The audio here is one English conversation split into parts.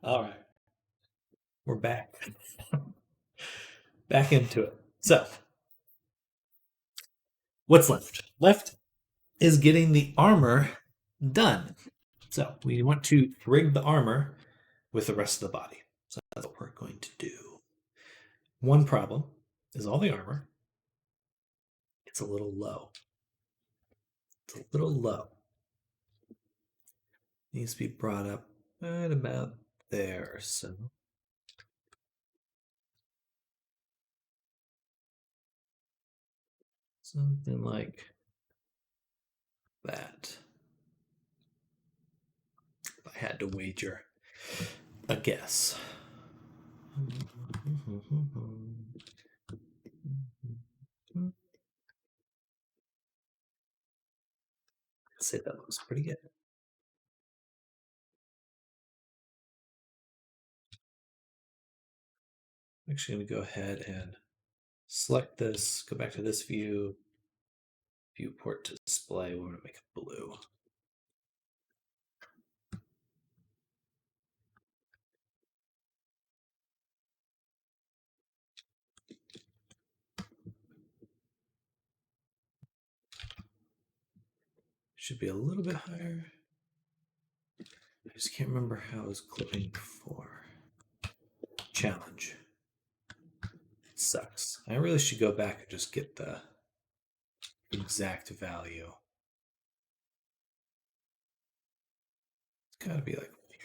All right, we're back. Back into it. So, what's left? Left is getting the armor done. So, we want to rig the armor with the rest of the body. So, that's what we're going to do. One problem is all the armor. It's a little low. It's a little low. Needs to be brought up right about there. So, something like that. If I had to wager a guess. I'd say that looks pretty good. I'm actually going to go ahead and select this, go back to this view, viewport to display. We're going to make it blue. Should be a little bit higher. I just can't remember how I was clipping before. Challenge. It sucks. I really should go back and just get the exact value. It's got to be like here.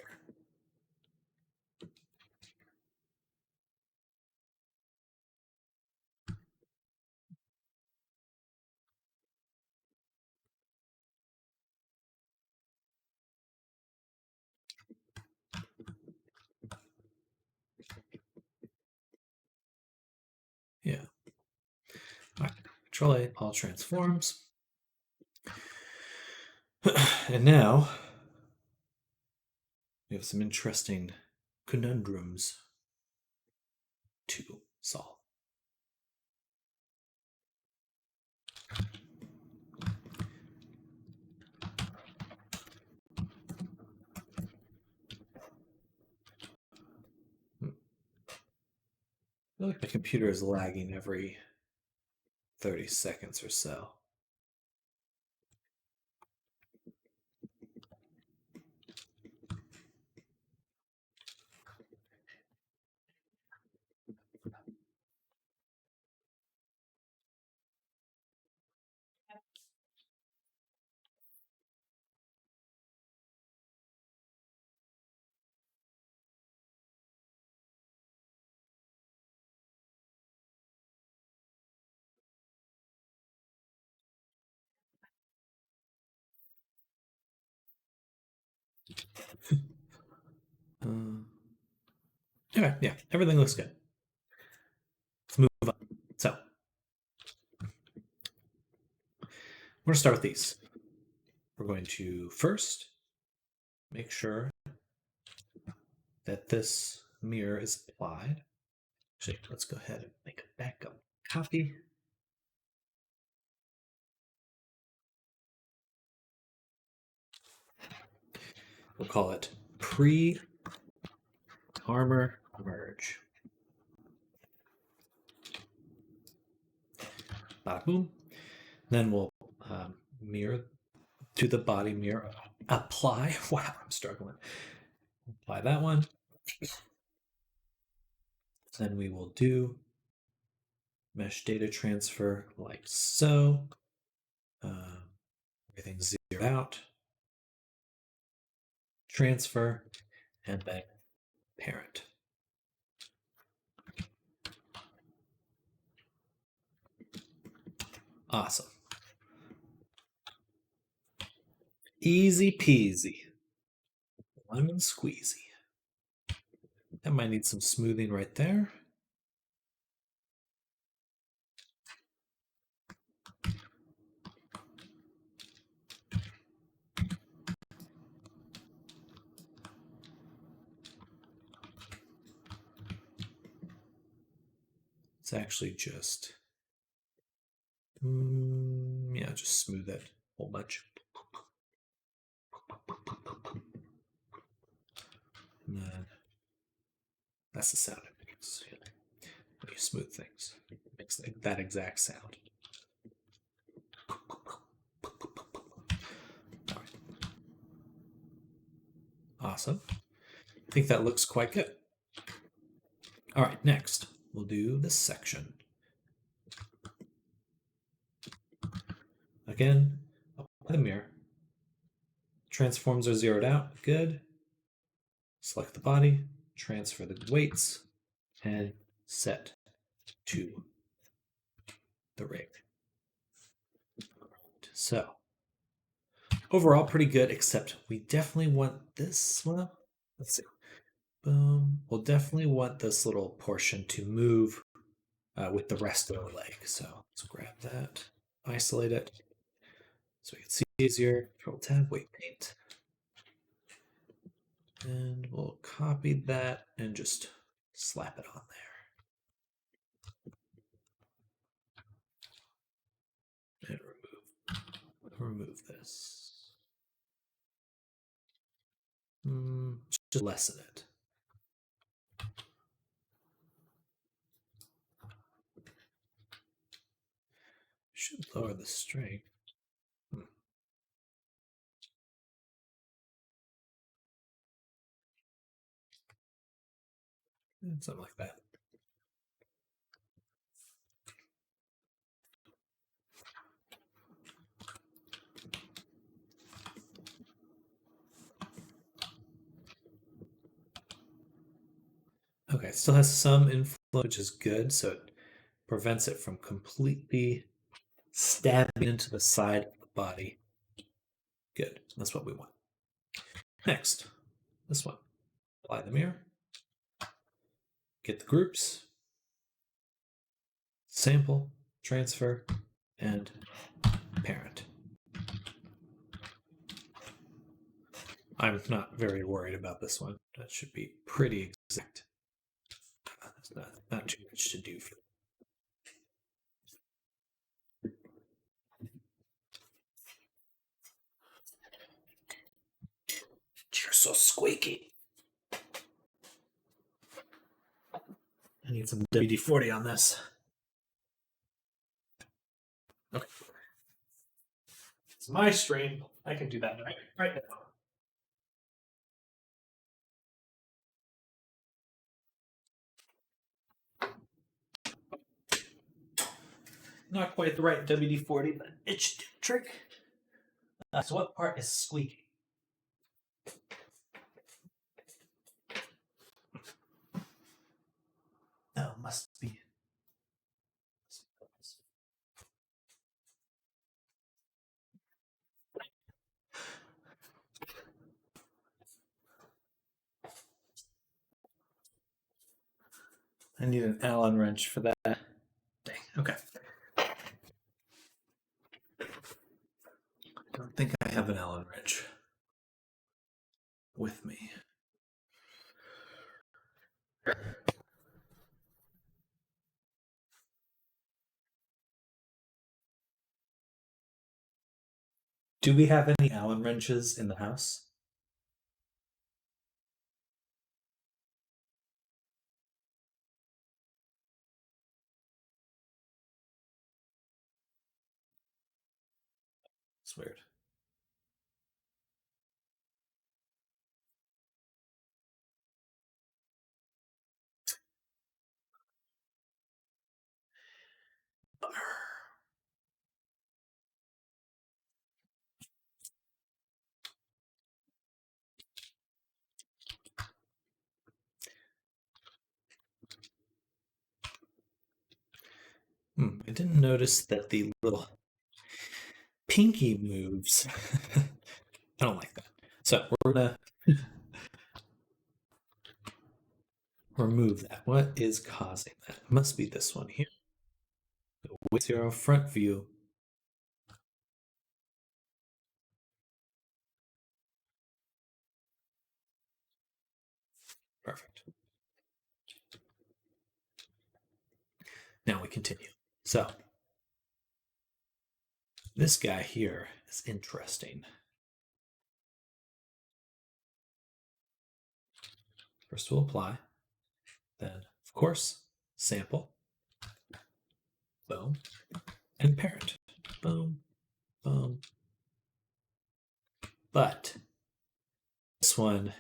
Yeah. All right. Control A, all transforms. And now we have some interesting conundrums to solve. I feel like my computer is lagging every 30 seconds or so. Okay, yeah, everything looks good. Let's move on. So, we're going to start with these. We're going to first make sure that this mirror is applied. Actually, let's go ahead and make a backup copy. We'll call it pre-armor merge. Bada boom. Then we'll mirror to the body mirror. Apply. Wow, I'm struggling. Apply that one. Then we will do mesh data transfer like so. Everything's zeroed out. Transfer, and then parent. Awesome. Easy peasy. Lemon squeezy. That might need some smoothing right there. It's actually just, yeah, just smooth it a whole bunch. And then that's the sound it makes when you smooth things. It makes that exact sound. All right. Awesome. I think that looks quite good. All right, next we'll do this section. Again, apply the mirror. Transforms are zeroed out. Good. Select the body, transfer the weights, and set to the rig. So, overall, pretty good, except we definitely want this. Well, let's see. Boom. We'll definitely want this little portion to move with the rest of the leg. So, let's grab that, isolate it so we can see easier. Control Tab, weight paint. And we'll copy that and just slap it on there. And remove this. Just lessen it. Should lower the strength. Something like that. Okay, it still has some inflow, which is good, so it prevents it from completely stabbing into the side of the body. Good, that's what we want. Next, this one. Apply the mirror. Get the groups. Sample, transfer, and parent. I'm not very worried about this one. That should be pretty exact. There's not too much to do for that. You're so squeaky. I need some WD-40 on this. Okay. It's my stream. I can do that right now. Not quite the right WD-40, but it should do the trick. So what part is squeaky? Oh, must be. I need an Allen wrench for that. Dang, okay. I don't think I have an Allen wrench with me. Do we have any Allen wrenches in the house? It's weird. I didn't notice that the little pinky moves. I don't like that. So we're gonna remove that. What is causing that? It must be this one here. With zero front view. Perfect. Now we continue. So this guy here is interesting. First we'll apply, then of course sample, boom, and parent, boom, boom. But this one,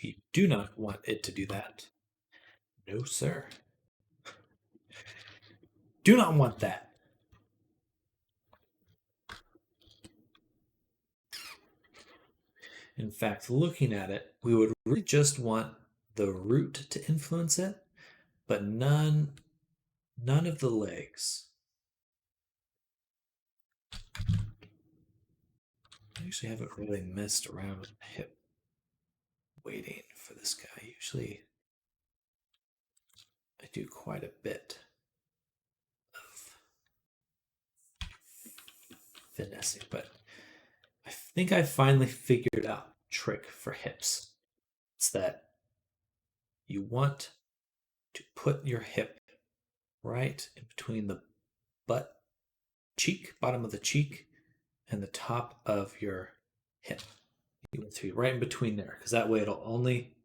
we do not want it to do that. No, sir. Do not want that. In fact, looking at it, we would really just want the root to influence it, but none of the legs. I actually haven't really messed around with the hip weighting for this guy. Usually I do quite a bit of finessing, but I think I finally figured out a trick for hips. It's that you want to put your hip right in between the butt cheek, bottom of the cheek, and the top of your hip. You want to be right in between there, because that way it'll only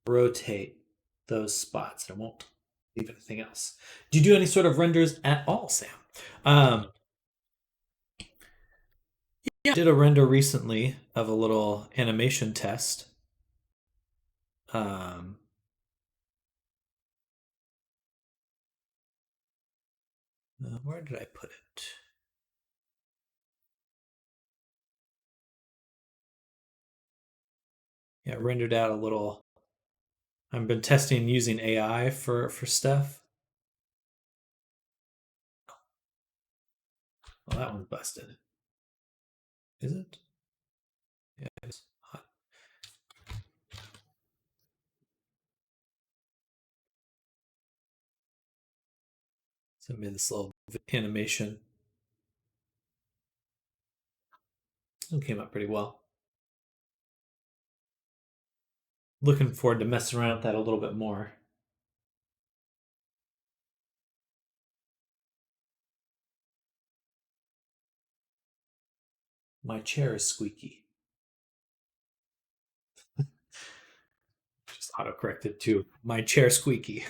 rotate those spots. It won't leave anything else. Do you do any sort of renders at all, Sam? Yeah, I did a render recently of a little animation test. Where did I put it? Yeah, I rendered out a little. I've been testing using AI for stuff. Well, that one's busted. Is it? Yeah, it's hot. So I made this little animation. It came out pretty well. Looking forward to messing around with that a little bit more. My chair is squeaky. Just auto-corrected to my chair squeaky.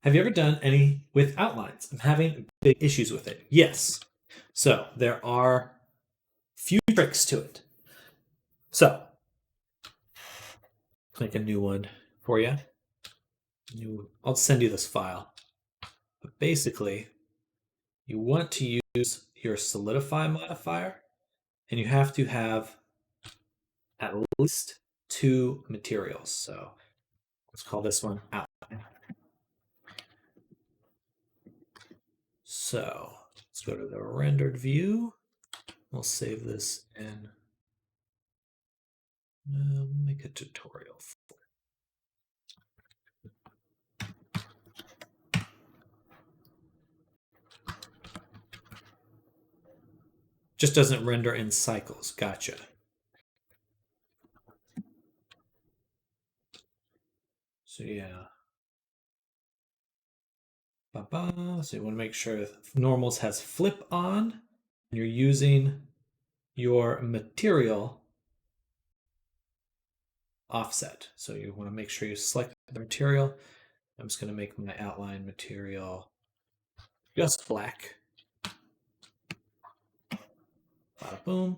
Have you ever done any with outlines? I'm having big issues with it. Yes. So there are few tricks to it. So make a new one for you. I'll send you this file. But basically, you want to use your solidify modifier, and you have to have at least 2 materials. So let's call this one outline. So let's go to the rendered view. We'll save this in make a tutorial. Just doesn't render in cycles. Gotcha. So yeah. So you want to make sure normals has flip on. And you're using your material offset. So you want to make sure you select the material. I'm just going to make my outline material just black. Bada boom.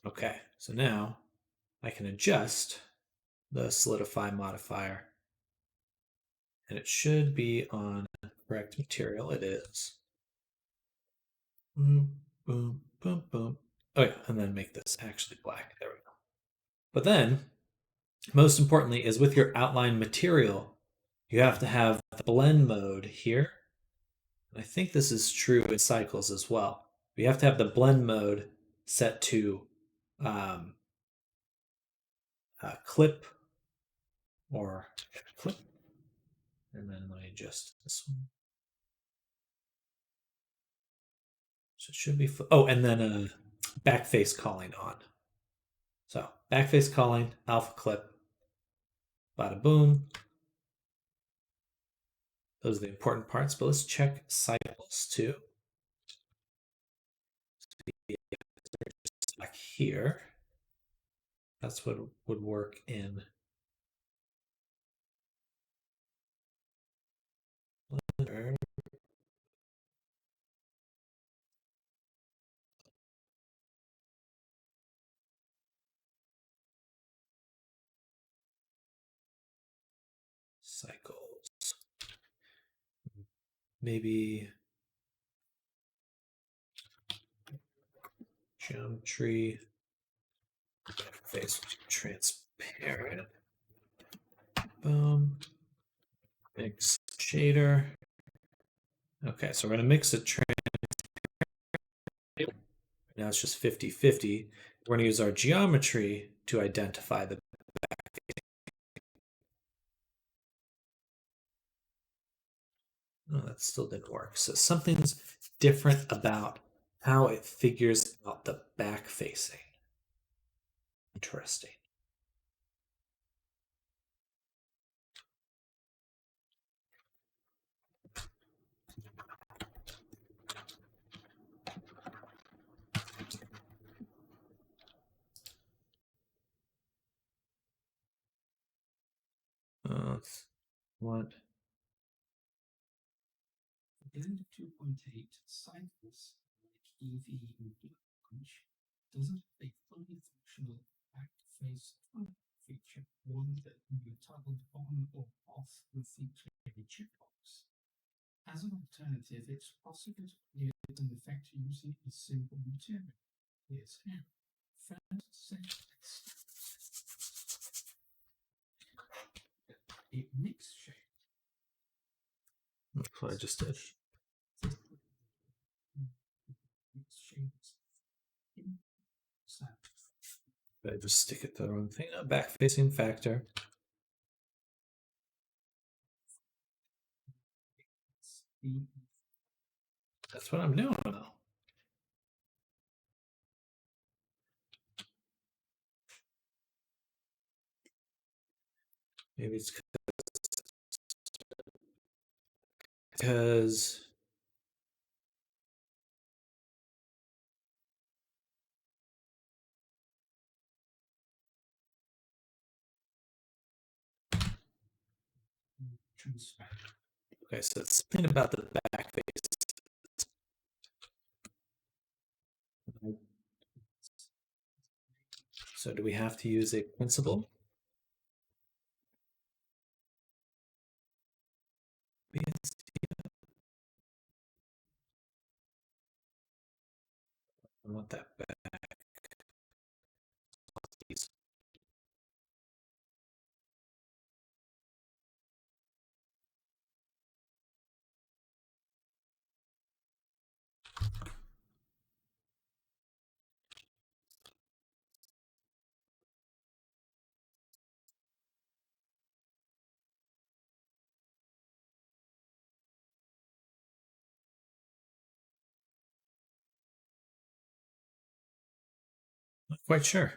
Okay, so now I can adjust the solidify modifier, and it should be on correct material. It is. Boom, boom, boom, boom. Oh yeah, and then make this actually black. There we go. But then, most importantly, is with your outline material, you have to have the blend mode here. And I think this is true in cycles as well. You have to have the blend mode set to clip or clip. And then let me adjust this one. So it should be, oh, and then backface calling on. So backface calling, alpha clip, bada boom. Those are the important parts, but let's check cycles too. back here. That's what would work in Blender. Cycles. Maybe geometry face transparent. Boom. Mix shader. Okay, so we're going to mix it. Now it's just 50-50. We're going to use our geometry to identify the back face. Oh, that still didn't work. So something's different about how it figures out the back facing. Interesting. What? Blender 2.8 cycles like Eevee and Punch doesn't have a fully functional back-face feature, one that can be toggled on or off with featuring a checkbox. As an alternative, it's possible to create an effect using a simple material. Here's how. First, set a mix shape. That's what I just did. I just stick it to the wrong thing. A back-facing factor. That's what I'm doing now. Maybe it's because okay, so it's something about the back face. So do we have to use a principle? I want that back. Not quite sure.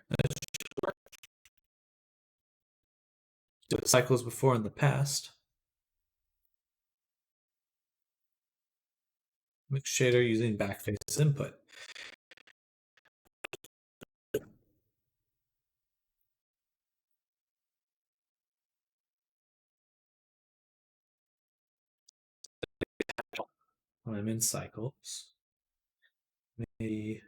Do cycles before in the past. Mix shader using backface input. When I'm in cycles, maybe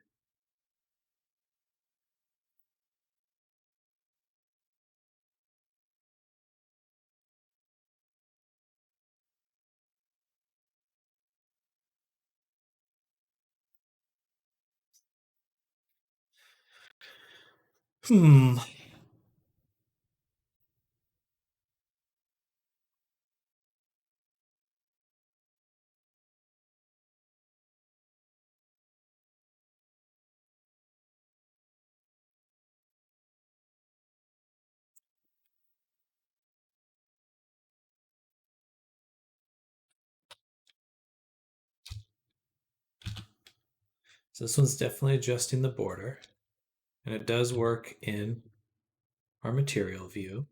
So this one's definitely adjusting the border, and it does work in our material view.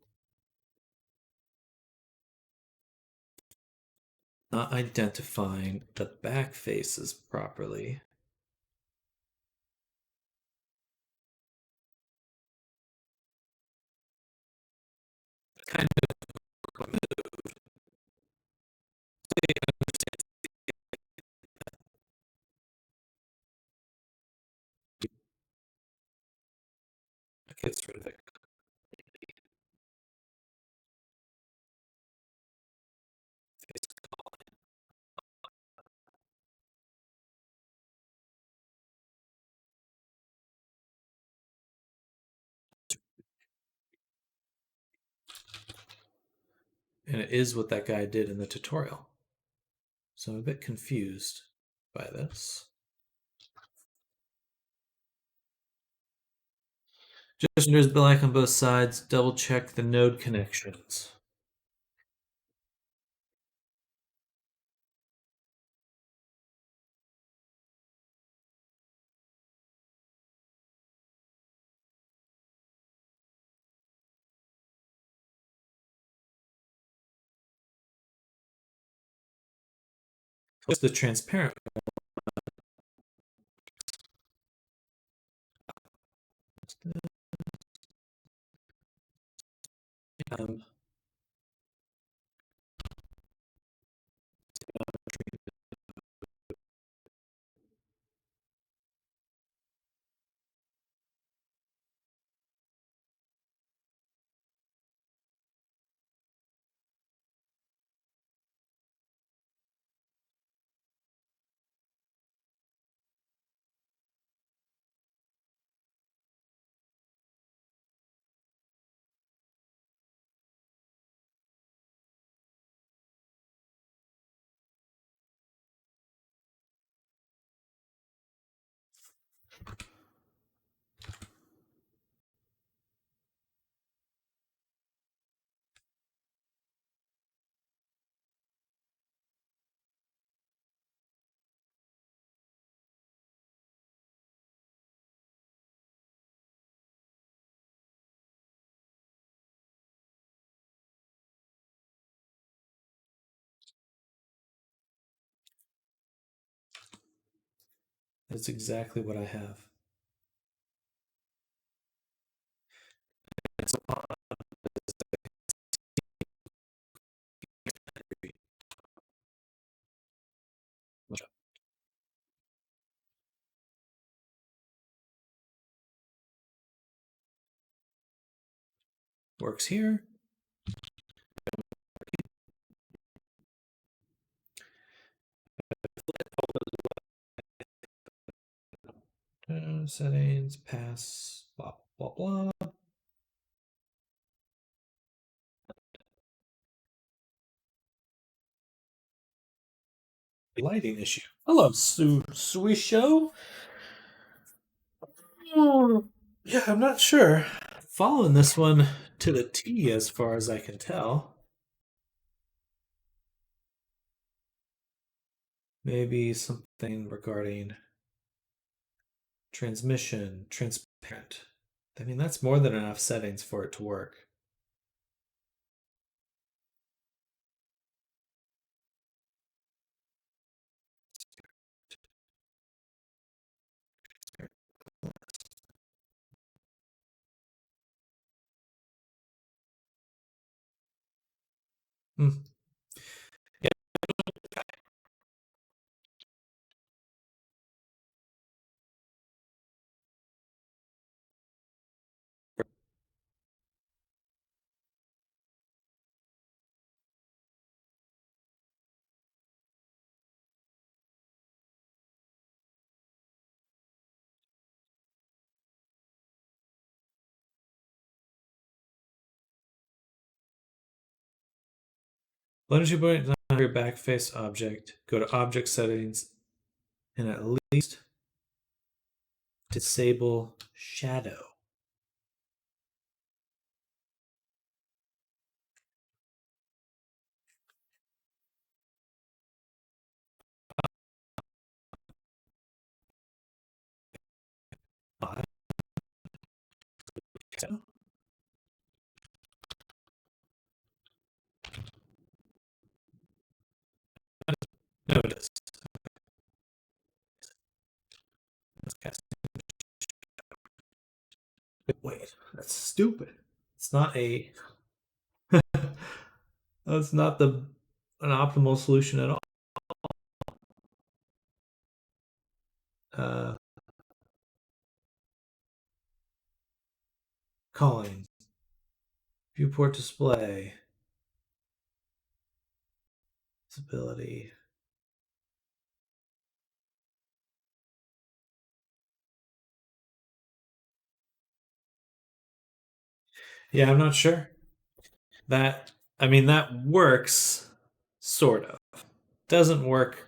Not identifying the back faces properly. kind of removed. Gets rid of it. And it is what that guy did in the tutorial. So I'm a bit confused by this. Just there's black on both sides. Double check the node connections. What's the transparent? Um, That's exactly what I have. It's works here. Settings, pass, blah, blah, blah. Lighting issue. Hello, Swisho. Yeah, I'm not sure. Following this one to the T as far as I can tell. Maybe something regarding transmission, transparent. I mean, that's more than enough settings for it to work. Hmm. Yeah. Why don't you point on your backface object, go to object settings, and at least disable shadow. So, no, it is. Wait, that's stupid. It's not a That's not an optimal solution at all. Calling. Viewport display. Visibility. Yeah, I'm not sure. That works, sort of. Doesn't work.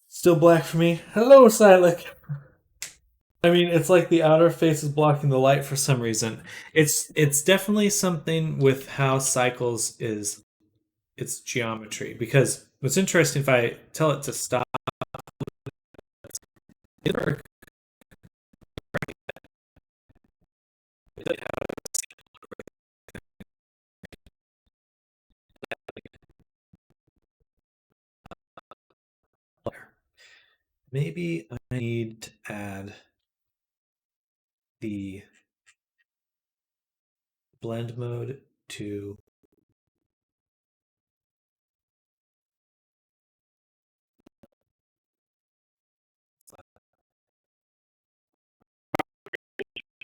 Still black for me. Hello, Silik. I mean, it's like the outer face is blocking the light for some reason. It's definitely something with how Cycles is its geometry. Because what's interesting, if I tell it to stop, it work. Maybe I need to add the blend mode to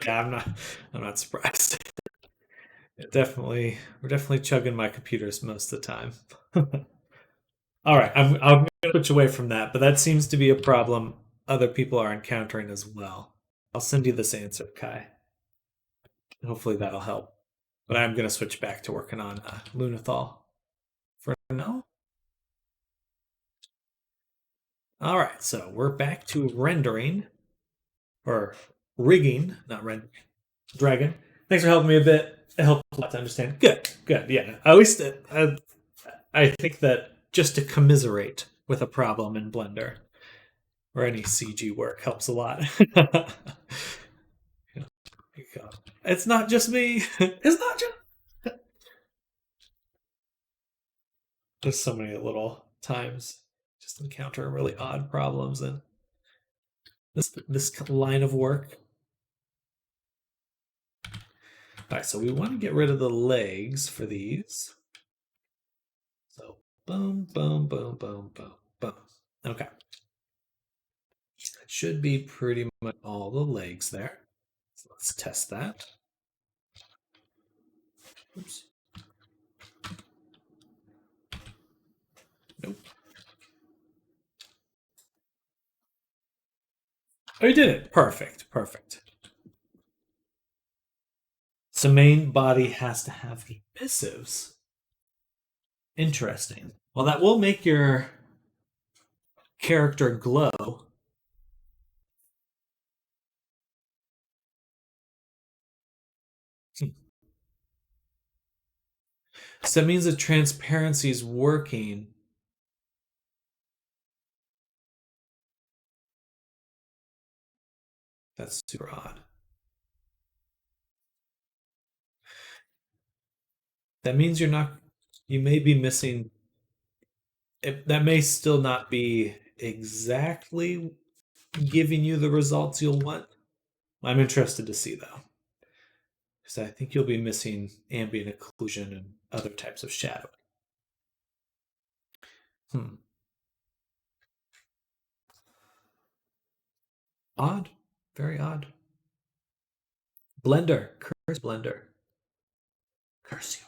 yeah, I'm not surprised. We're definitely chugging my computers most of the time. All right, I'm gonna switch away from that, but that seems to be a problem other people are encountering as well. I'll send you this answer, Kai. Hopefully that'll help. But I'm gonna switch back to working on Lunathal for now. All right, so we're back to rendering or rigging, not rendering. Dragon, thanks for helping me a bit. It helped a lot to understand. Good, good. Yeah, at least I think that just to commiserate with a problem in Blender or any CG work helps a lot. It's not just me. It's not just. There's so many little times just encounter really odd problems in this line of work. All right, so we want to get rid of the legs for these. So boom, boom, boom, boom, boom, boom. Okay. That should be pretty much all the legs there. So let's test that. Oops. Nope. Oh, you did it. Perfect. Perfect. So main body has to have emissives. Interesting. Well, that will make your character glow. So that means the transparency is working. That's super odd. That means you may be missing, that may still not be exactly giving you the results you'll want. I'm interested to see though, because I think you'll be missing ambient occlusion and other types of shadow. Odd, very odd. Blender, curse Blender, curse you.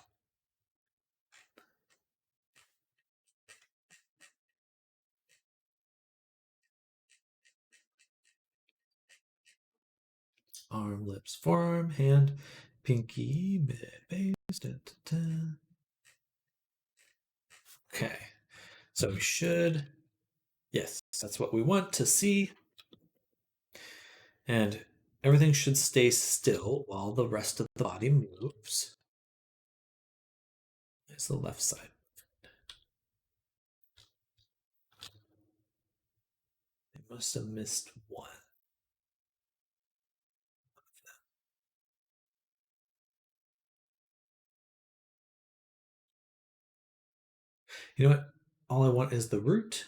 Arm, lips, forearm, hand, pinky, base. Okay, so we should, yes, that's what we want to see. And everything should stay still while the rest of the body moves. There's the left side. They must have missed one. You know what? All I want is the root.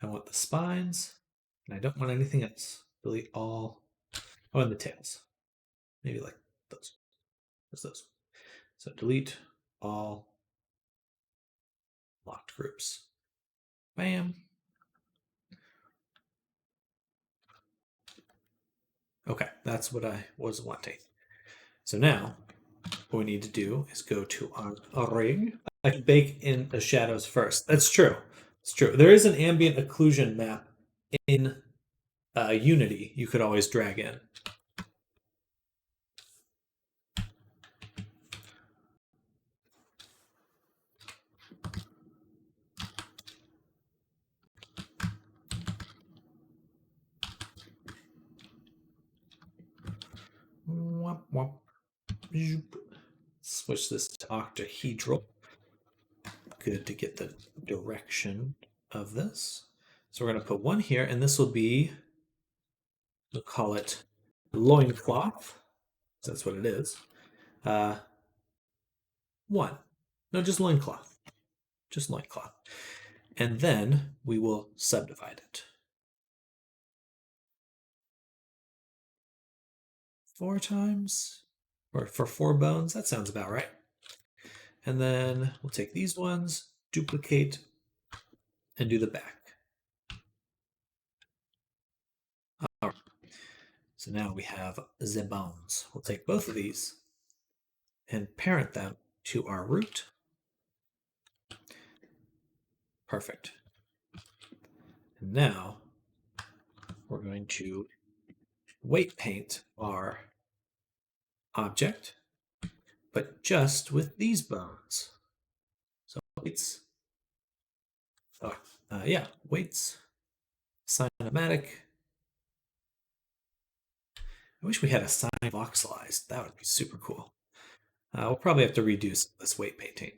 I want the spines, and I don't want anything else. Delete all. Oh, and the tails. Maybe like those. Just those. So delete all locked groups. Bam. Okay, that's what I was wanting. So now, what we need to do is go to our rig. I can bake in the shadows first. That's true. It's true. There is an ambient occlusion map in Unity you could always drag in. Womp, womp. Switch this to octahedral. Good to get the direction of this. So we're going to put one here, and this will be, we'll call it loincloth. So that's what it is. One. No, just loincloth. Just loincloth. And then we will subdivide it. 4 times, or for 4 bones, that sounds about right. And then we'll take these ones, duplicate, and do the back. All right. So now we have the bones. We'll take both of these and parent them to our root. Perfect. And now we're going to weight paint our object, but just with these bones. So weights, weights, cinematic. I wish we had a sign voxelized. That would be super cool. We'll probably have to redo this weight painting.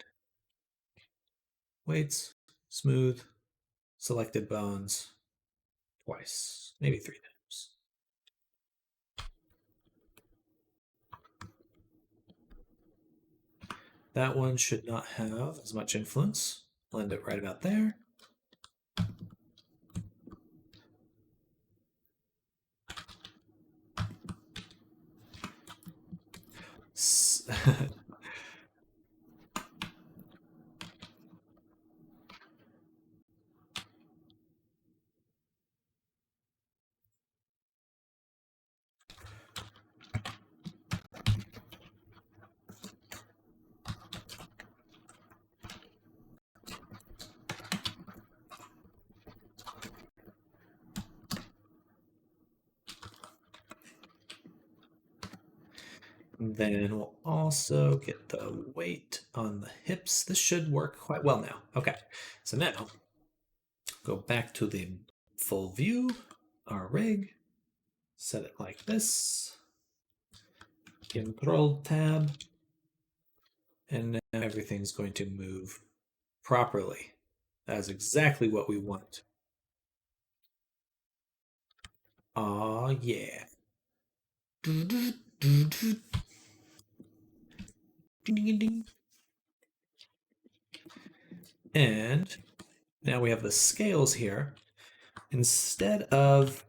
Weights, smooth, selected bones, twice, maybe 3 times. That one should not have as much influence. Blend it right about there. Then we'll also get the weight on the hips. This should work quite well now. Okay, so now go back to the full view, our rig, set it like this, Control Tab, and now everything's going to move properly. That's exactly what we want. Aw, yeah. And now we have the scales here. Instead of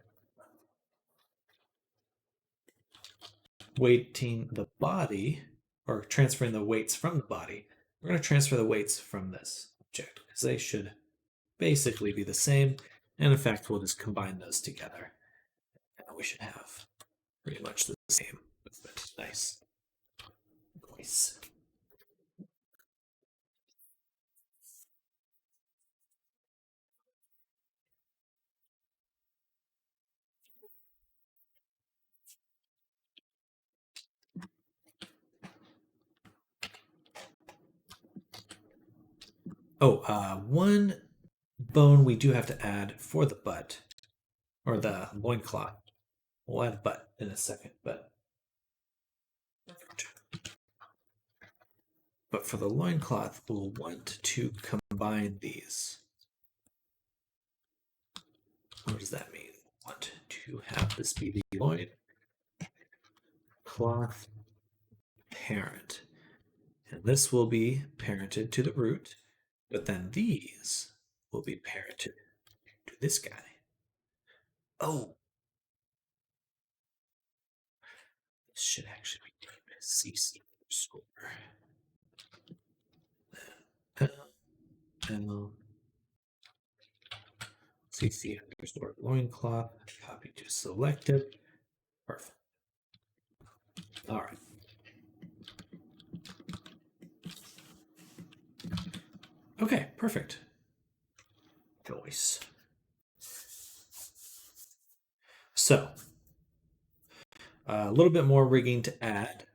weighting the body, or transferring the weights from the body, we're going to transfer the weights from this object, because they should basically be the same. And in fact, we'll just combine those together. And we should have pretty much the same movement. Nice. Nice. One bone we do have to add for the butt, or the loincloth. We'll add butt in a second, but for the loincloth, we'll want to combine these. What does that mean? Want to have this be the loin cloth parent. And this will be parented to the root. But then these will be parented to this guy. Oh, this should actually be CC score. CC underscore loincloth. Copy to selected. Perfect. All right. Okay, perfect. Choice. So, a little bit more rigging to add.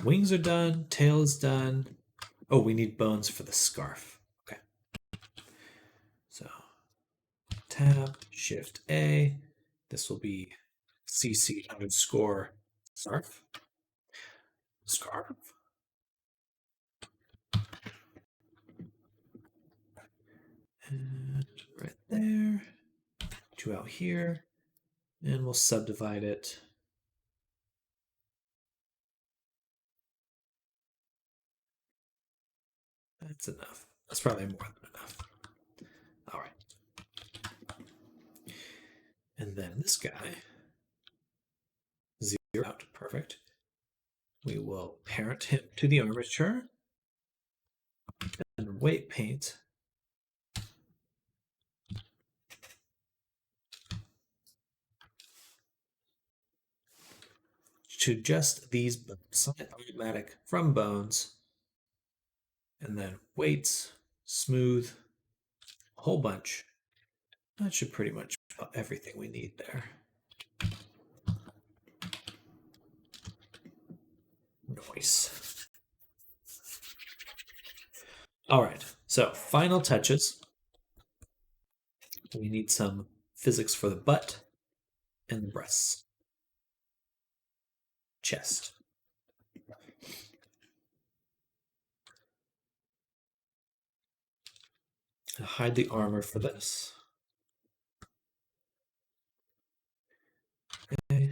Wings are done, tail is done. Oh, we need bones for the scarf. Okay. So, tab, shift A. This will be CC underscore scarf. Scarf. And right there. Two out here. And we'll subdivide it. That's enough. That's probably more than enough. All right. And then this guy, 0 out, perfect. We will parent him to the armature and weight paint to just these bones. Select automatic from bones, and then weights, smooth, a whole bunch. That should pretty much be everything we need there. Nice. All right, so final touches. We need some physics for the butt and the breasts. Chest. I'll hide the armor for this. Okay.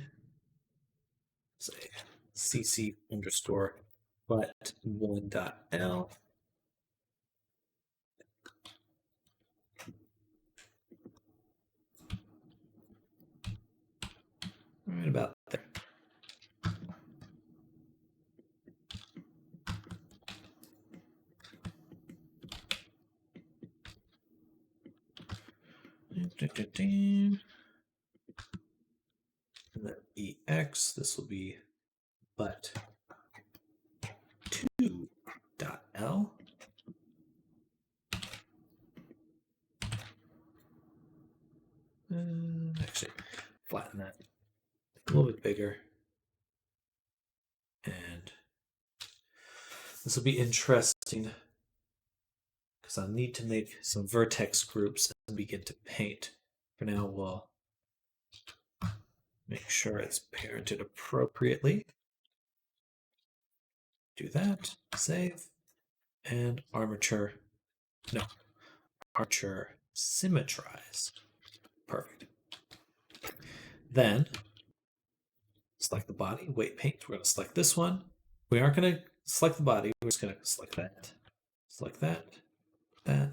Say CC underscore butt 1.l. Right about there. And then EX, this will be butt 2.l. Actually, flatten that a little bit bigger. And this will be interesting because I'll need to make some vertex groups and begin to paint. For now, we'll make sure it's parented appropriately. Do that, save, and armature. No, armature symmetrize. Perfect. Then select the body, weight paint. We're going to select this one. We aren't going to select the body. We're just going to select that, that,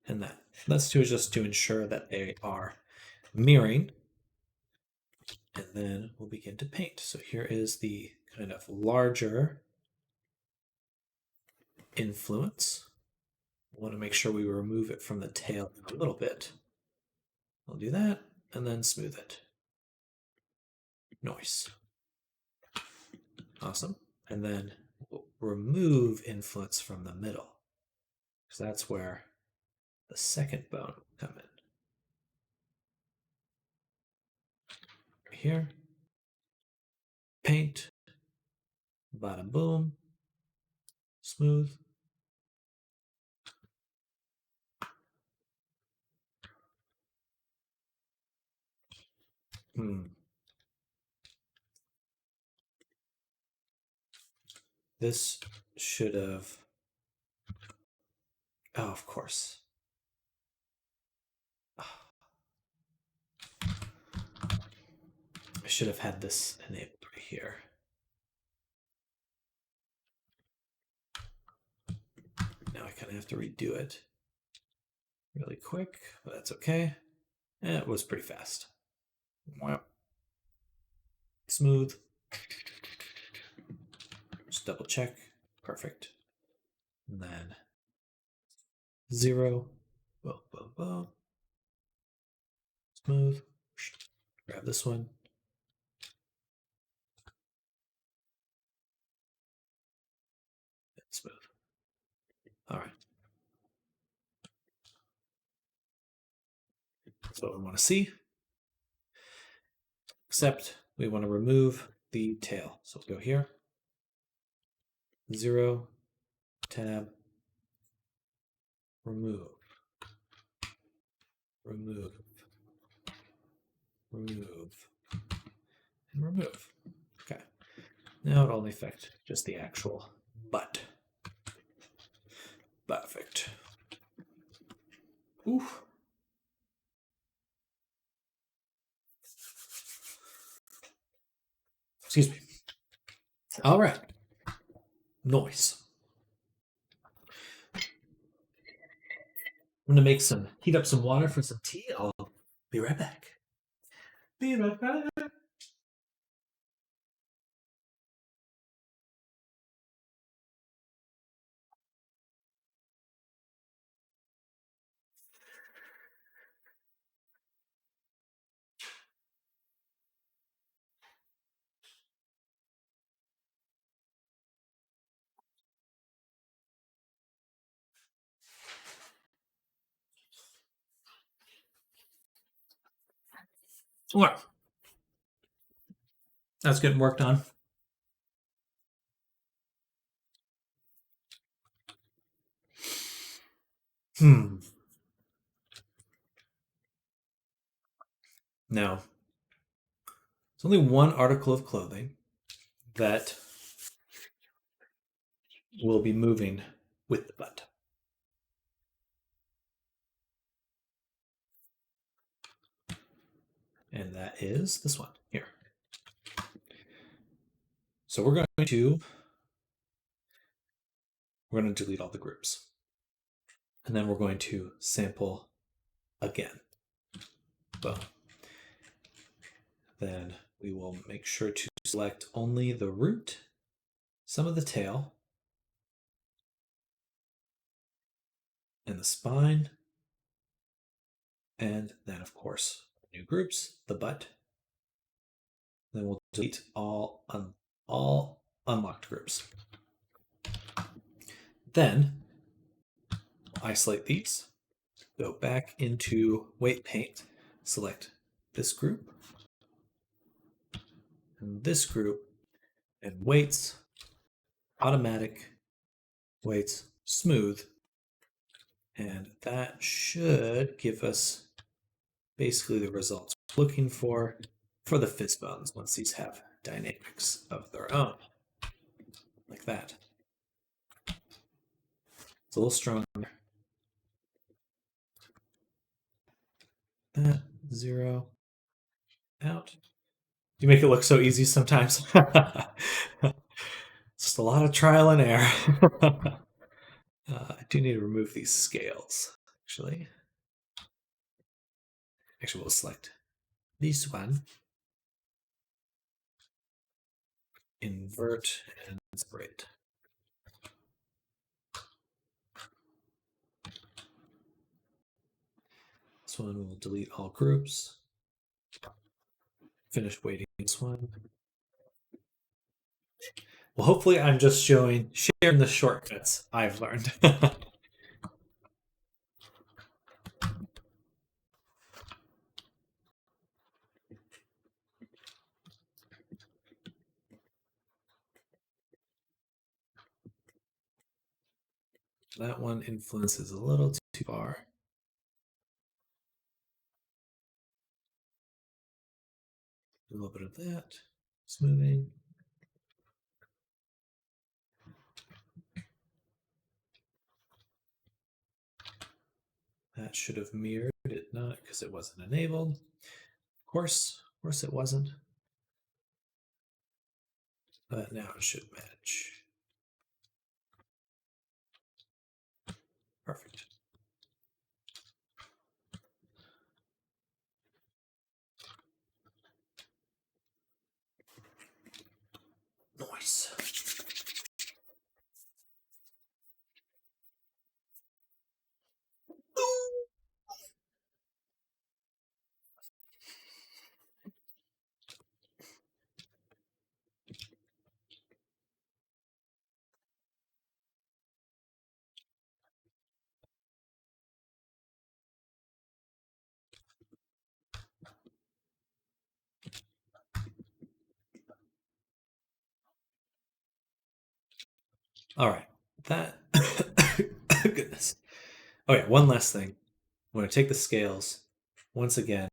and that. That's just to ensure that they are mirroring. And then we'll begin to paint. So here is the kind of larger influence. We want to make sure we remove it from the tail a little bit. I'll do that and then smooth it. Nice. Awesome. And then we'll remove influence from the middle, because that's where the second bone will come in. Right here. Paint. Bada boom. Smooth. This should have... Oh, of course. I should have had this enabled right here. Now I kind of have to redo it really quick, but that's okay. And it was pretty fast. Wow. Smooth. Just double check. Perfect. And then 0. Boom, boom, boom. Smooth. Grab this one. Smooth. All right. That's what we want to see. Except we want to remove the tail. So we'll go here. 0, tab, remove, remove, remove, and remove. Okay. Now it'll only affect just the actual butt. Perfect. Ooh. Excuse me. All right. Noise. I'm gonna heat up some water for some tea. I'll be right back. Be right back. What? That's getting worked on. Now, there's only one article of clothing that will be moving with the butt. And that is this one here. So we're going to delete all the groups. And then we're going to sample again. Boom. Then we will make sure to select only the root, some of the tail, and the spine, and then of course new groups, the butt. Then we'll delete all unlocked groups. Then isolate these, go back into weight paint, select this group and this group, and weights, automatic, weights, smooth, and that should give us basically the results we're looking for the fizz bones once these have dynamics of their own, like that. It's a little stronger. That 0 out. You make it look so easy sometimes. Just a lot of trial and error. I do need to remove these scales, actually. Actually, we'll select this one, invert, and separate. This one will delete all groups. Finish weighting this one. Well, hopefully I'm just sharing the shortcuts I've learned. That one influences a little too far. A little bit of that, smoothing. That should have mirrored it, not because it wasn't enabled. Of course it wasn't. But now it should match. Perfect. Nice. All right. That. Goodness. Okay, one last thing. I'm going to take the scales once again,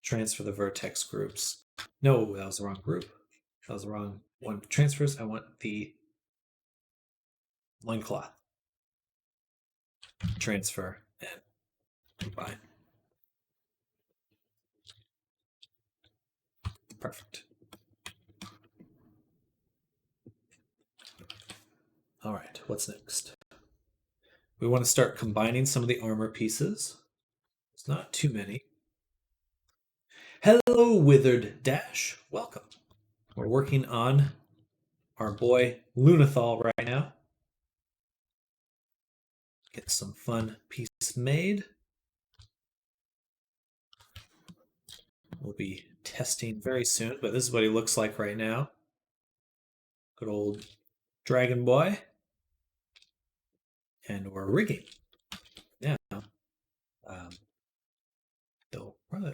transfer the vertex groups. No, that was the wrong group. That was the wrong one. Transfers. I want the loincloth. Transfer and combine. Perfect. All right, what's next? We want to start combining some of the armor pieces. It's not too many. Hello, Withered Dash. Welcome. We're working on our boy Lunathal right now. Get some fun pieces made. We'll be testing very soon, but this is what he looks like right now. Good old Dragon Boy. And we're rigging. Now,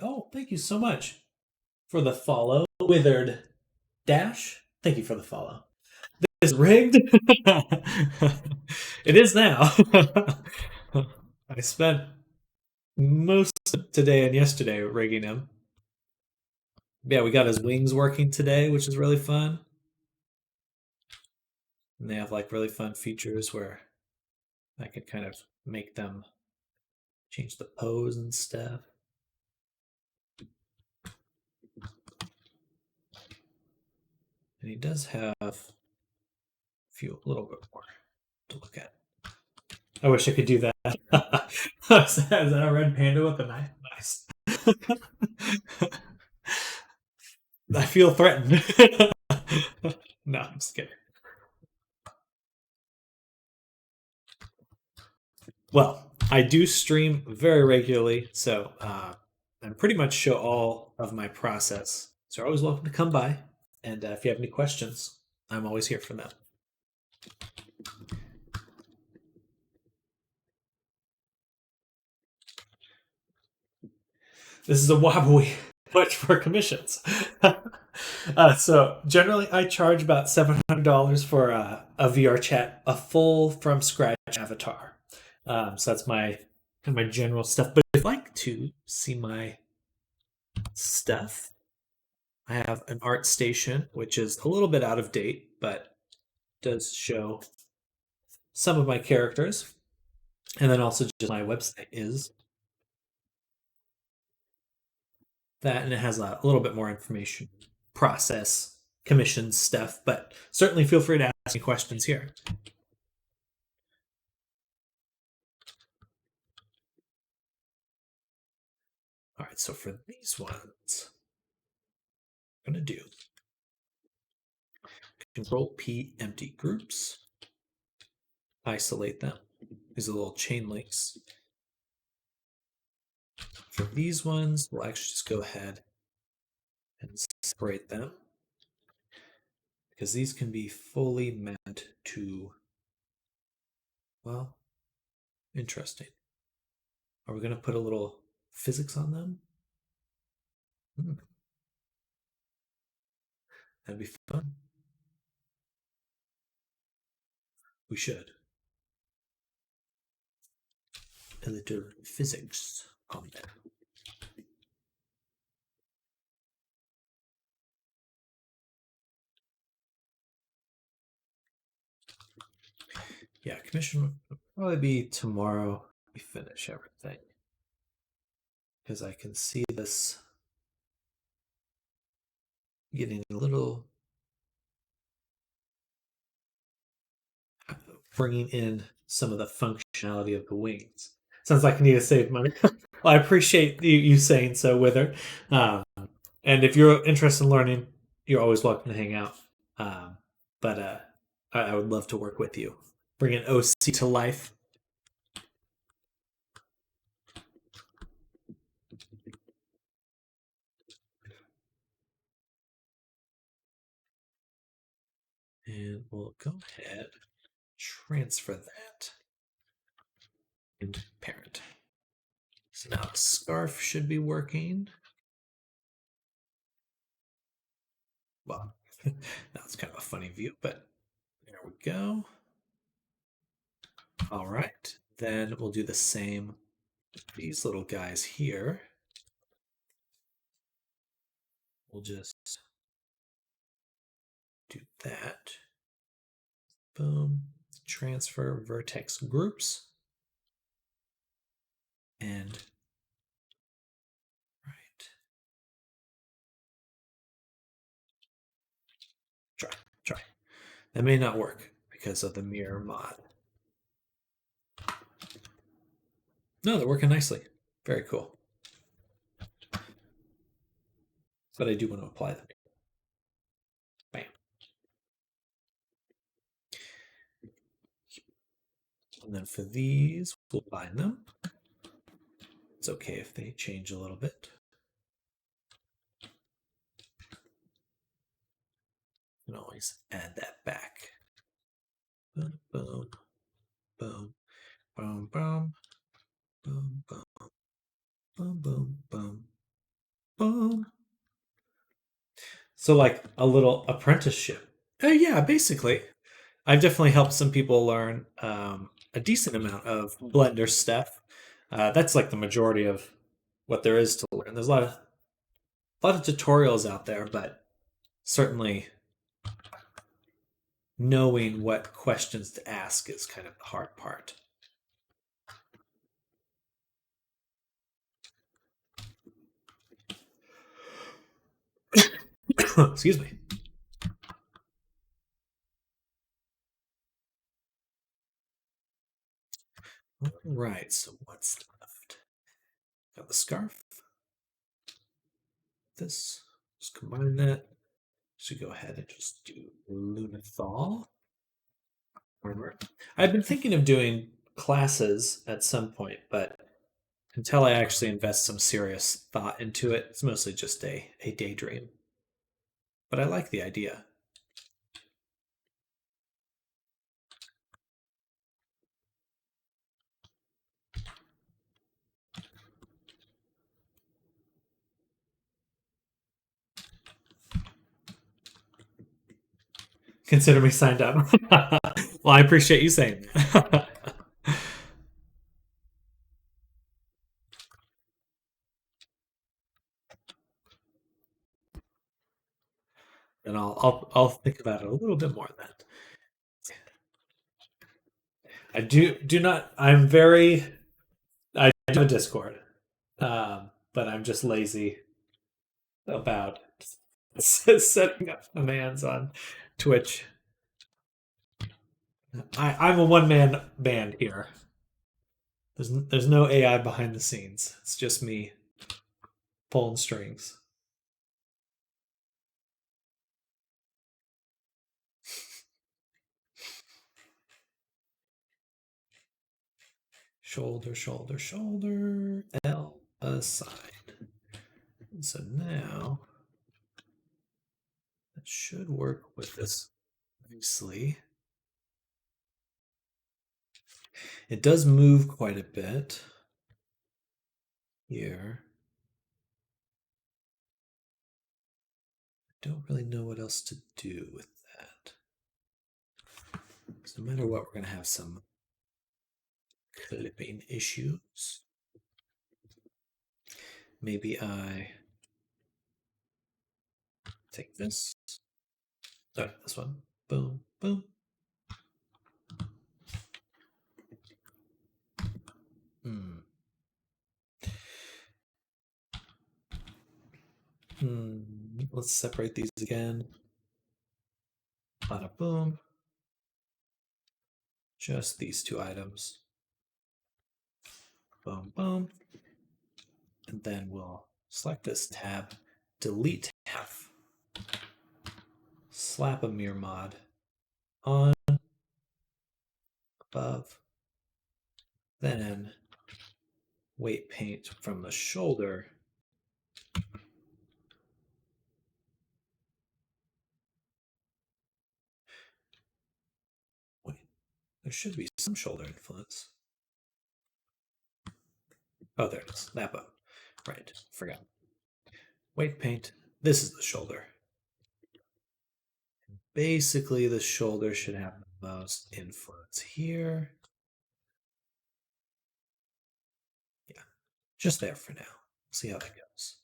oh, thank you so much for the follow, Withered Dash. Thank you for the follow. This is rigged. It is now. I spent most of today and yesterday rigging him. Yeah, we got his wings working today, which is really fun. And they have like really fun features where I could kind of make them change the pose and stuff. And he does have a little bit more to look at. I wish I could do that. Is that a red panda with a knife? Nice. I feel threatened. No, I'm just kidding. Well, I do stream very regularly, so I pretty much show all of my process. So you're always welcome to come by, and if you have any questions, I'm always here for them. This is a wobbly much for commissions. So generally, I charge about $700 for a VR chat, a full from scratch avatar. So that's my general stuff. But if you'd like to see my stuff, I have an art station, which is a little bit out of date, but does show some of my characters. And then also just my website is that, and it has a little bit more information, process, commission stuff, but certainly feel free to ask me questions here. All right, so for these ones, I'm going to do Control P empty groups, isolate them. These are little chain links. For these ones, we'll actually just go ahead and separate them because these can be fully meant to, well, interesting. Are we going to put a little physics on them? That'd be fun. We should. A little physics on there. Yeah, commission will probably be tomorrow we finish everything. Because I can see this getting a little, bringing in some of the functionality of the wings. Sounds like I need to save money. Well, I appreciate you saying so, Wither. Um, and if you're interested in learning, you're always welcome to hang out. Um, but I would love to work with you. Bring an OC to life. And we'll go ahead, transfer that into parent. So now the scarf should be working. Well, that's kind of a funny view, but there we go. All right, then we'll do the same with these little guys here. We'll just do that. Boom. Transfer vertex groups. And right. Try. That may not work because of the mirror mod. No, they're working nicely. Very cool. But I do want to apply them. Bam. And then for these, we'll bind them. It's okay if they change a little bit. You can always add that back. Boom, boom, boom, boom, boom, boom, boom, boom, boom, boom, boom. So like a little apprenticeship. Yeah, basically. I've definitely helped some people learn a decent amount of Blender stuff. That's like the majority of what there is to learn. There's a lot of tutorials out there, but certainly knowing what questions to ask is kind of the hard part. Excuse me. All right, so what's left? Got the scarf. This. Just combine that. Should go ahead and just do Lunathal. Armor. I've been thinking of doing classes at some point, but until I actually invest some serious thought into it, it's mostly just a daydream. But I like the idea. Consider me signed up. Well, I appreciate you saying that. And I'll think about it a little bit more then. I do not. I'm very. I do have a Discord, but I'm just lazy about setting up commands on Twitch. I'm a one man band here. There's no AI behind the scenes. It's just me pulling strings. Shoulder, shoulder, shoulder. L aside. And so now that should work with this nicely. It does move quite a bit here. I don't really know what else to do with that. So no matter what, we're going to have some clipping issues. Maybe I take this. Sorry, this one. Boom, boom. let's separate these again. Bada boom. Just these two items. Boom, boom. And then we'll select this tab, delete half, slap a mirror mod on, above, then weight paint from the shoulder. Wait, there should be some shoulder influence. Oh, there it is. That bone. Right, forgot. Weight paint. This is the shoulder. Basically, the shoulder should have the most influence here. Yeah, just there for now. See how that goes.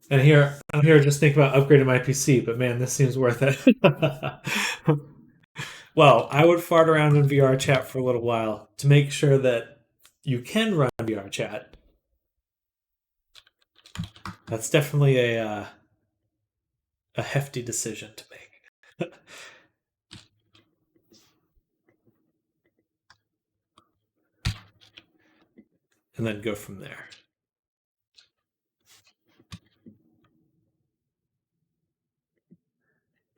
And here, I'm here just thinking about upgrading my PC, but man, this seems worth it. Well, I would fart around in VR chat for a little while to make sure that you can run VR chat. That's definitely a hefty decision to make. And then go from there.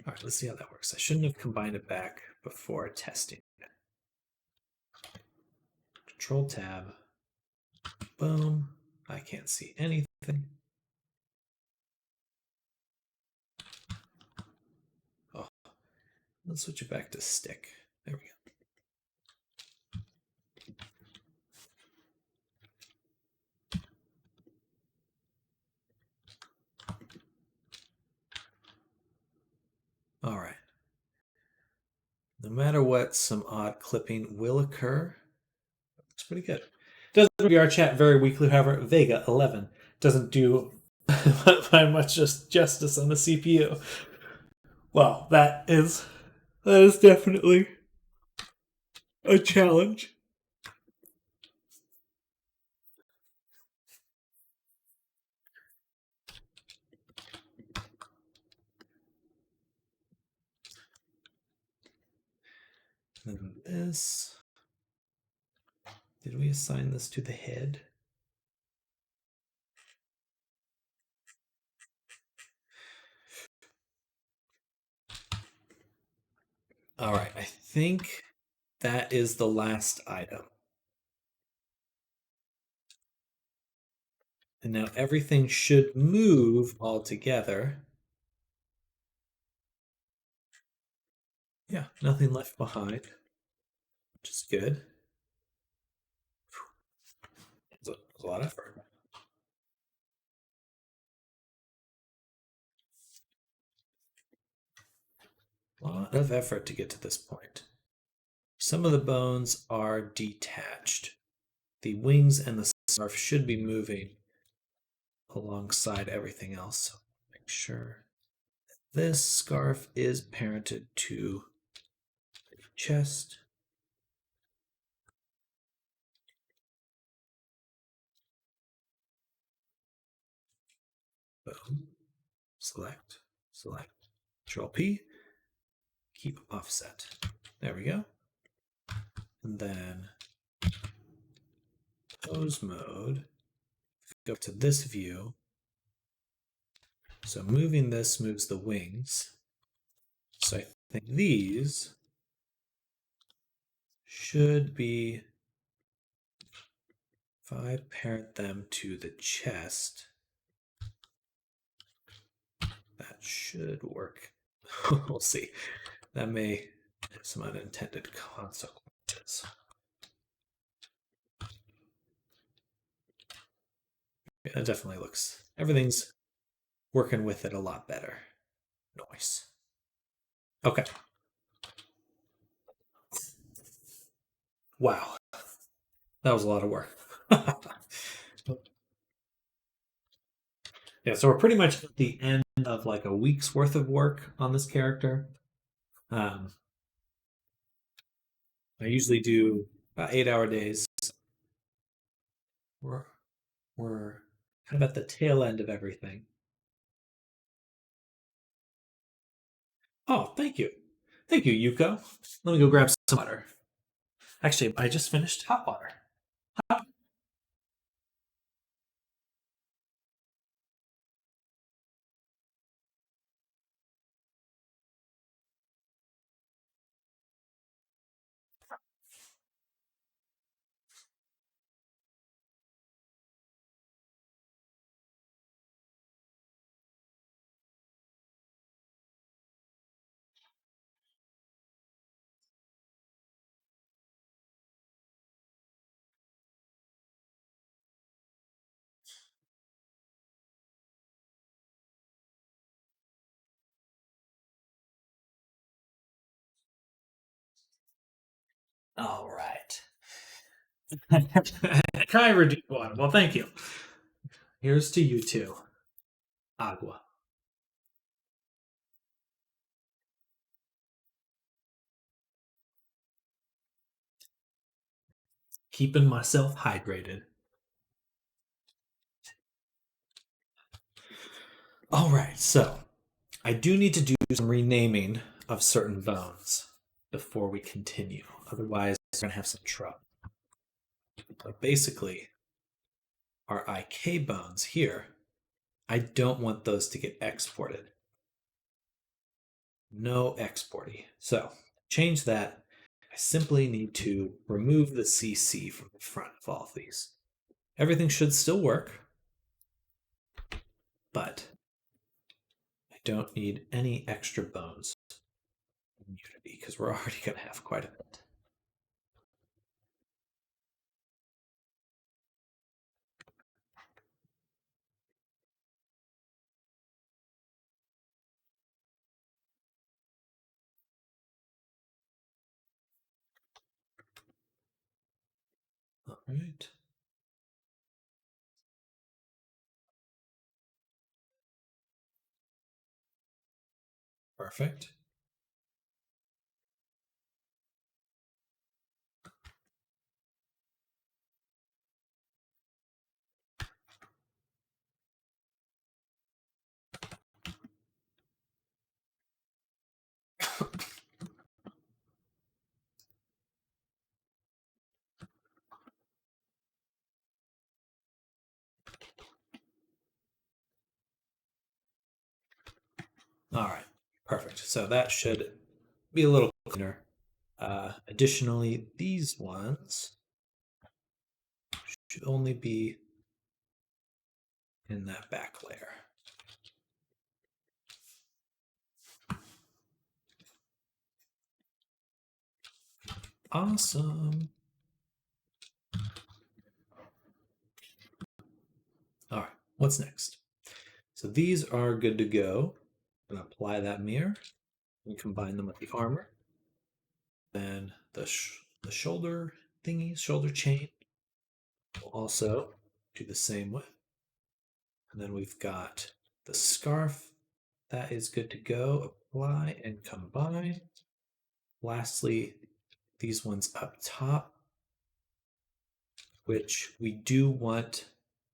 All right, let's see how that works. I shouldn't have combined it back before testing it. Control tab. Boom. I can't see anything. Oh, let's switch it back to stick. There we go. All right. No matter what, some odd clipping will occur. It's pretty good. Doesn't VR chat very weakly, however. Vega 11 doesn't do by much justice on the CPU. Well, that is definitely a challenge. And this. Did we assign this to the head? All right, I think that is the last item. And now everything should move all together. Yeah, nothing left behind, which is good. It's a lot of effort. A lot of effort to get to this point. Some of the bones are detached. The wings and the scarf should be moving alongside everything else. So make sure this scarf is parented to the chest. Boom. Select, Control P, keep offset. There we go. And then pose mode, go to this view. So moving this moves the wings. So I think these should be, if I parent them to the chest, that should work. We'll see. That may have some unintended consequences. Yeah, that definitely looks, everything's working with it a lot better. Nice. Okay. Wow. That was a lot of work. Yeah, so we're pretty much at the end of like a week's worth of work on this character. I usually do about 8-hour days. We're kind of at the tail end of everything. Oh, thank you. Thank you, Yuko. Let me go grab some water. Actually, I just finished hot water. All right. Kai reduced water. Well, thank you. Here's to you two. Agua. Keeping myself hydrated. All right, so I do need to do some renaming of certain bones before we continue. Otherwise, we're going to have some trouble. But basically, our IK bones here, I don't want those to get exported. No exporting. So, change that. I simply need to remove the CC from the front of all of these. Everything should still work, but I don't need any extra bones in Unity because we're already going to have quite a bit. All right. Perfect. All right, perfect. So that should be a little cleaner. Additionally, these ones should only be in that back layer. Awesome. All right, what's next? So these are good to go. I'm going to apply that mirror and combine them with the armor. Then the shoulder thingies, shoulder chain, will also do the same way. And then we've got the scarf. That is good to go. Apply and combine. Lastly, these ones up top, which we do want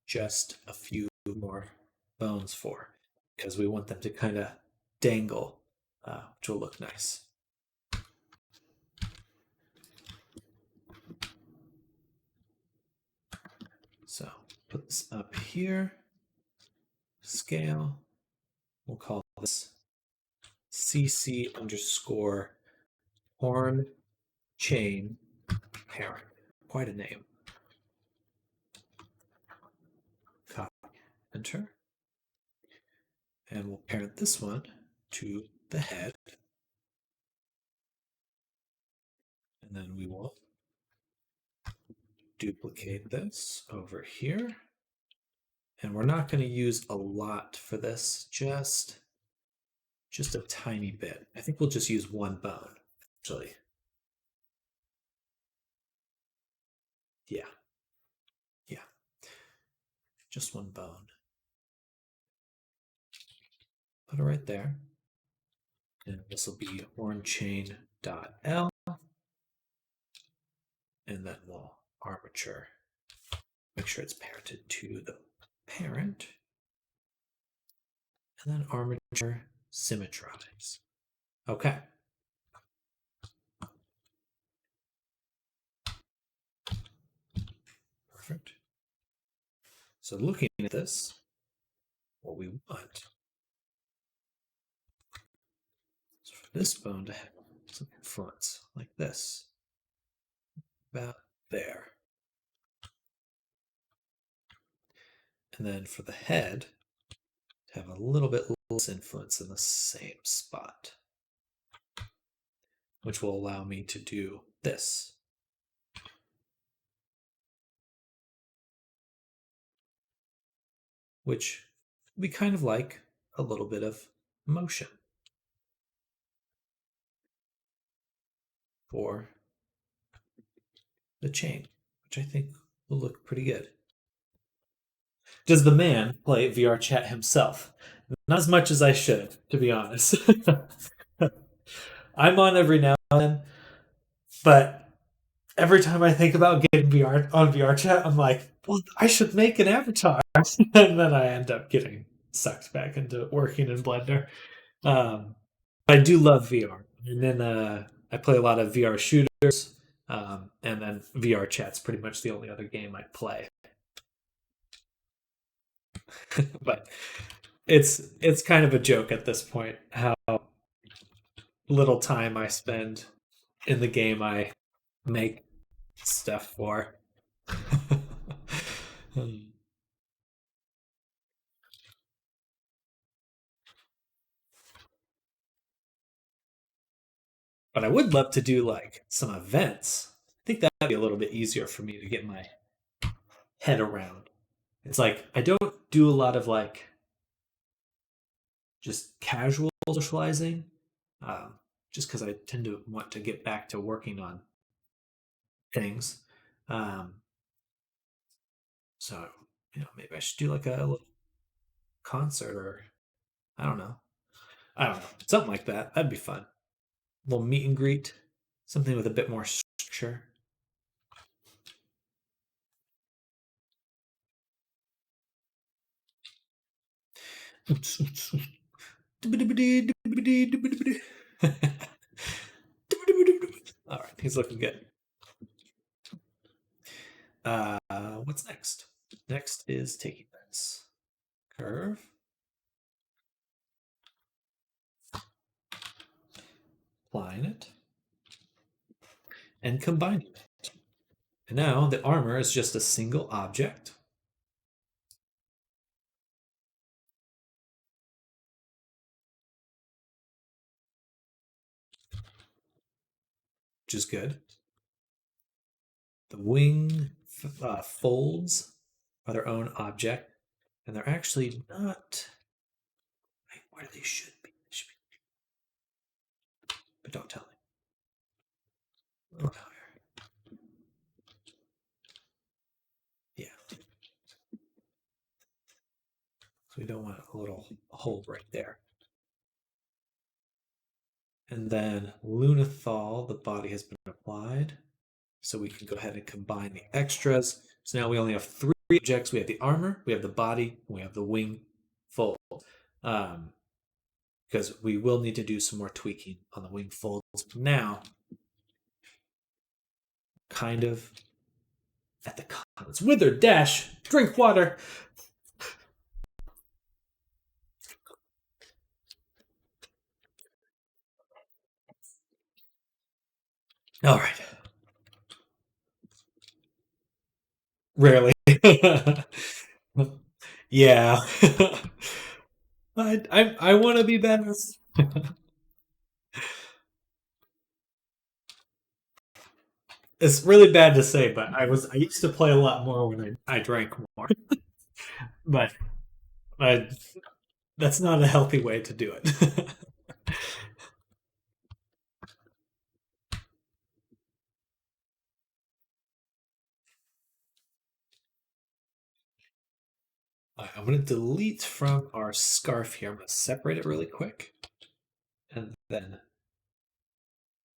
just a few more bones for, because we want them to kind of dangle, which will look nice. So put this up here, scale, we'll call this CC underscore horn chain parent. Quite a name. Copy, enter. And we'll parent this one to the head. And then we will duplicate this over here. And we're not going to use a lot for this, just a tiny bit. I think we'll just use one bone, actually. Yeah. Just one bone. Put it right there. And this will be hornchain.l. And then we'll armature. Make sure it's parented to the parent, and then armature symmetrize. Okay. Perfect. So looking at this, what we want is for this bone to have some influence like this, about there. And then for the head, to have a little bit less influence in the same spot, which will allow me to do this. Which we kind of like a little bit of motion for the chain, which I think will look pretty good. Does the man play VR chat himself? Not as much as I should, to be honest. I'm on every now and then, but every time I think about getting VR on VR chat, I'm like, well, I should make an avatar, and then I end up getting sucked back into working in Blender. I do love VR, and then I play a lot of VR shooters, and then VR chat's pretty much the only other game I play. But it's kind of a joke at this point how little time I spend in the game I make stuff for. But I would love to do like some events. I think that'd be a little bit easier for me to get my head around. It's like I don't do a lot of like just casual socializing, just because I tend to want to get back to working on things. Um, so maybe I should do like a little concert or I don't know. I don't know. Something like that. That'd be fun. A little meet and greet. Something with a bit more structure. All right, he's looking good. What's next? Next is taking this curve, applying it, and combining it. And now the armor is just a single object. Which is good. The wing folds are their own object, and they're actually not where they should be. But don't tell me. Oh, yeah. So we don't want a little hole right there. And then Lunathal, the body has been applied. So we can go ahead and combine the extras. So now we only have 3 objects. We have the armor, we have the body, and we have the wing fold. Because we will need to do some more tweaking on the wing folds. Now, kind of at the comments. Wither, dash, drink water. All right. Rarely. Yeah. I want to be better. It's really bad to say, but I used to play a lot more when I drank more. But that's not a healthy way to do it. I'm going to delete from our scarf here. I'm going to separate it really quick. And then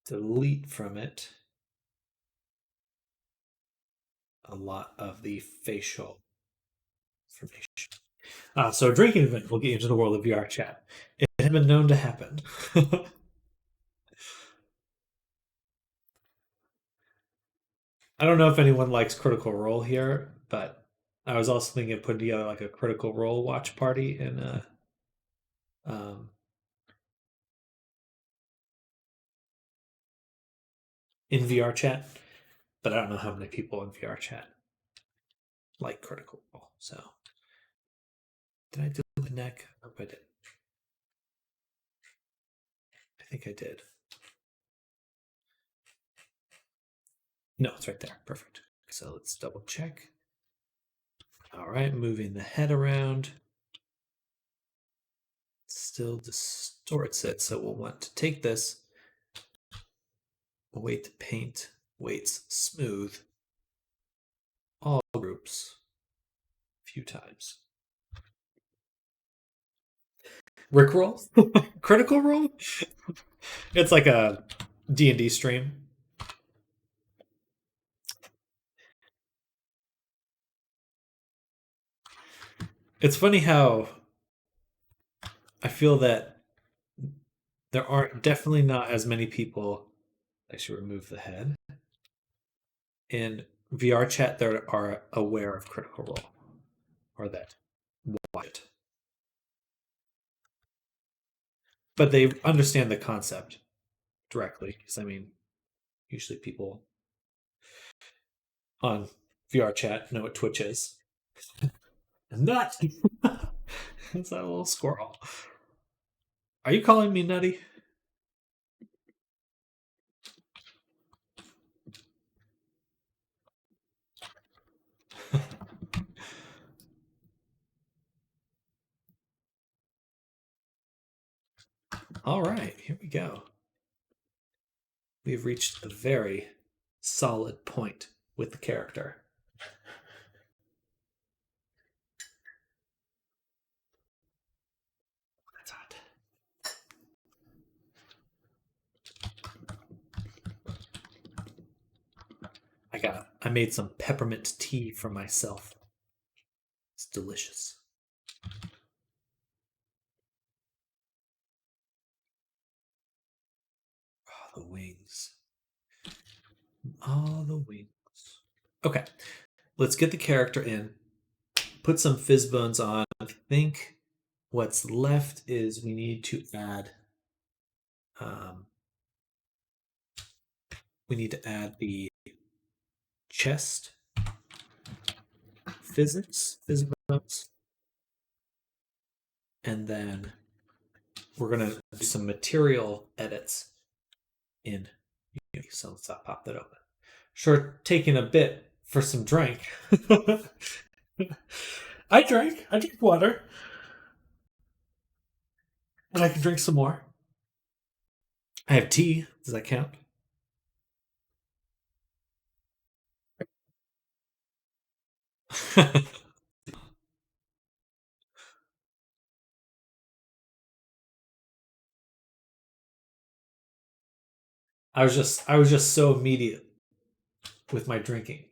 delete from it a lot of the facial information. So a drinking event will get you into the world of VR chat. It had been known to happen. I don't know if anyone likes Critical Role here, but I was also thinking of putting together like a Critical Role watch party um, in VR chat, but I don't know how many people in VR chat like Critical Role. So, did I do the neck? I hope I did. I think I did. No, it's right there. Perfect. So let's double check. All right, moving the head around. Still distorts it, so we'll want to take this. Weight to paint, weights smooth. All groups a few times. Rickroll? Critical Role? It's like a D&D stream. It's funny how I feel that there aren't definitely not as many people. I should remove the head. In VR chat that are aware of Critical Role or that watch it. But they understand the concept directly. Because I mean, usually people on VR chat know what Twitch is. Nut! It's that little squirrel. Are you calling me nutty? All right, here we go. We've reached a very solid point with the character. That's hot. I made some peppermint tea for myself. It's delicious. Oh, the wings. Oh, the wings. Okay, let's get the character in. Put some fizz bones on. I think what's left is we need to add. We need to add the chest fizz bones, and then we're gonna do some material edits in Unity. So let's pop that open. Sure, taking a bit for some drink. I drink water. And I can drink some more. I have tea. Does that count? I was just so immediate with my drinking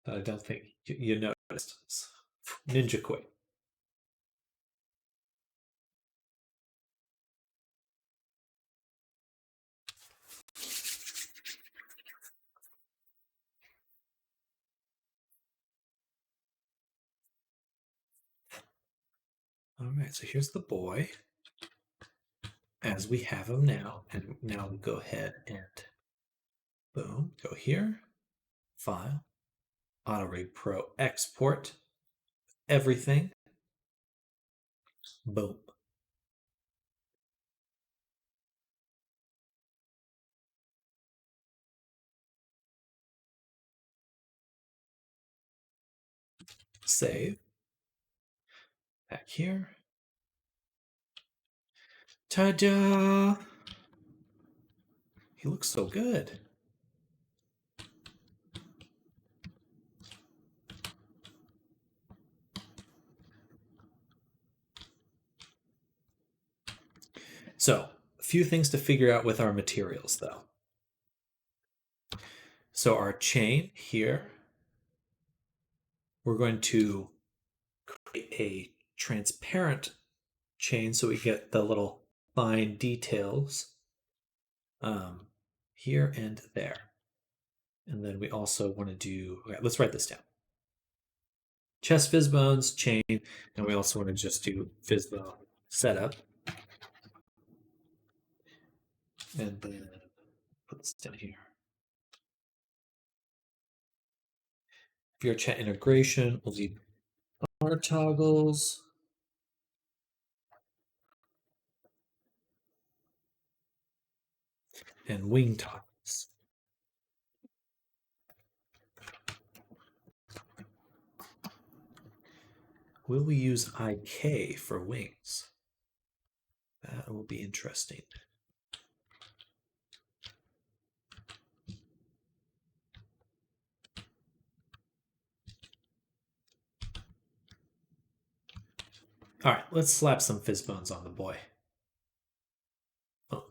that I don't think you noticed. It's ninja quick. All right, so here's the boy as we have him now, and now we'll go ahead and boom, go here, file, AutoRig Pro, export everything, boom. Save. Back here. Ta-da! He looks so good. So, a few things to figure out with our materials, though. So our chain here, we're going to create a transparent chain so we get the little fine details here and there. And then we also want to do, okay, let's write this down. Chest fizz bones, chain, and we also want to just do fizz bone setup. And then put this down here. VRChat integration, we'll need R toggles. And wing toggles. Will we use IK for wings? That will be interesting. All right, let's slap some fizz bones on the boy. Oh.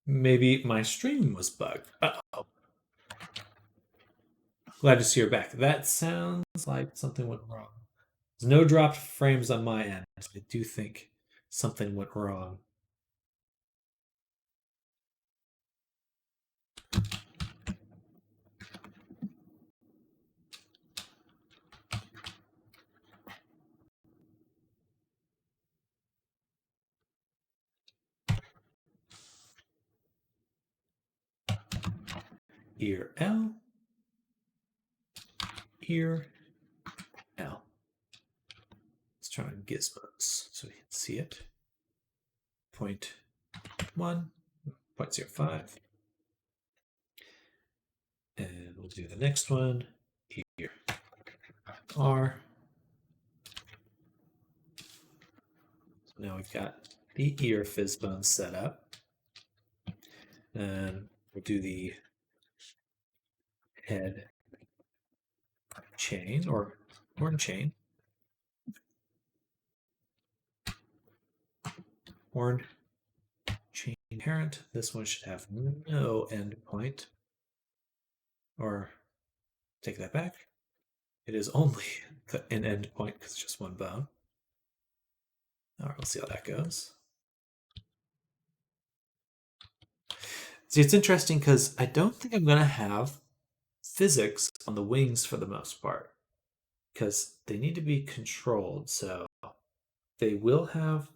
Maybe my stream was bugged. Uh-oh. Glad to see you're back. That sounds like something went wrong. There's no dropped frames on my end. I do think something went wrong. Ear L. Ear L. Let's try on gizmos so we can see it. 0.1, 0.05. And we'll do the next one. Ear R. So now we've got the ear fizz bone set up. And we'll do the head chain or horn chain. Horn chain parent. This one should have no endpoint. Or take that back. It is only an endpoint because it's just one bone. All right, we'll see how that goes. See, it's interesting because I don't think I'm going to have physics on the wings for the most part because they need to be controlled. So they will have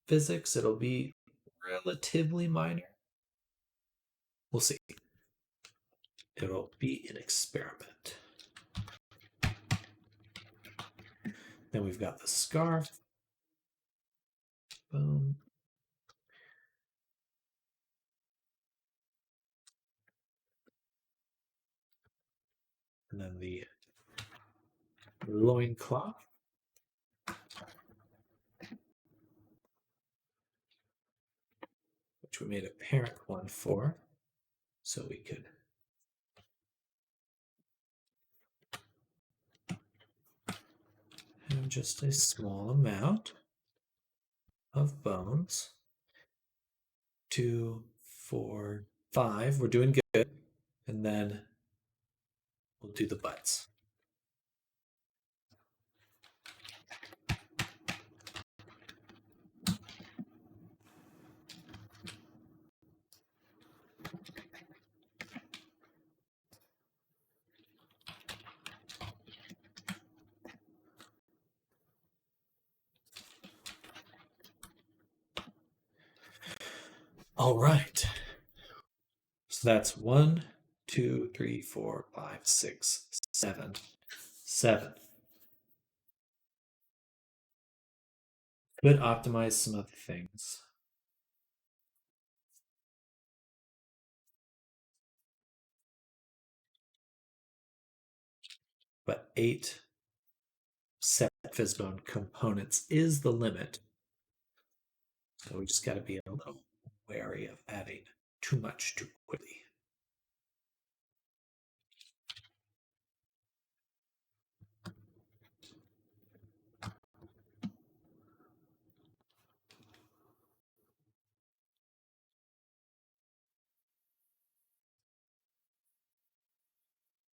physics. It'll be relatively minor. We'll see. It'll be an experiment. Then we've got the scarf. Boom. And then the loincloth. Which we made a parent one for. So we could have just a small amount of bones. 2, 4, 5. We're doing good. And then we'll do the butts. All right. So that's 1, 2, 3, 4, 5, 6, 7. 7. Could optimize some other things. But 8 set fizzbone components is the limit. So we just got to be a little wary of adding too much too quickly.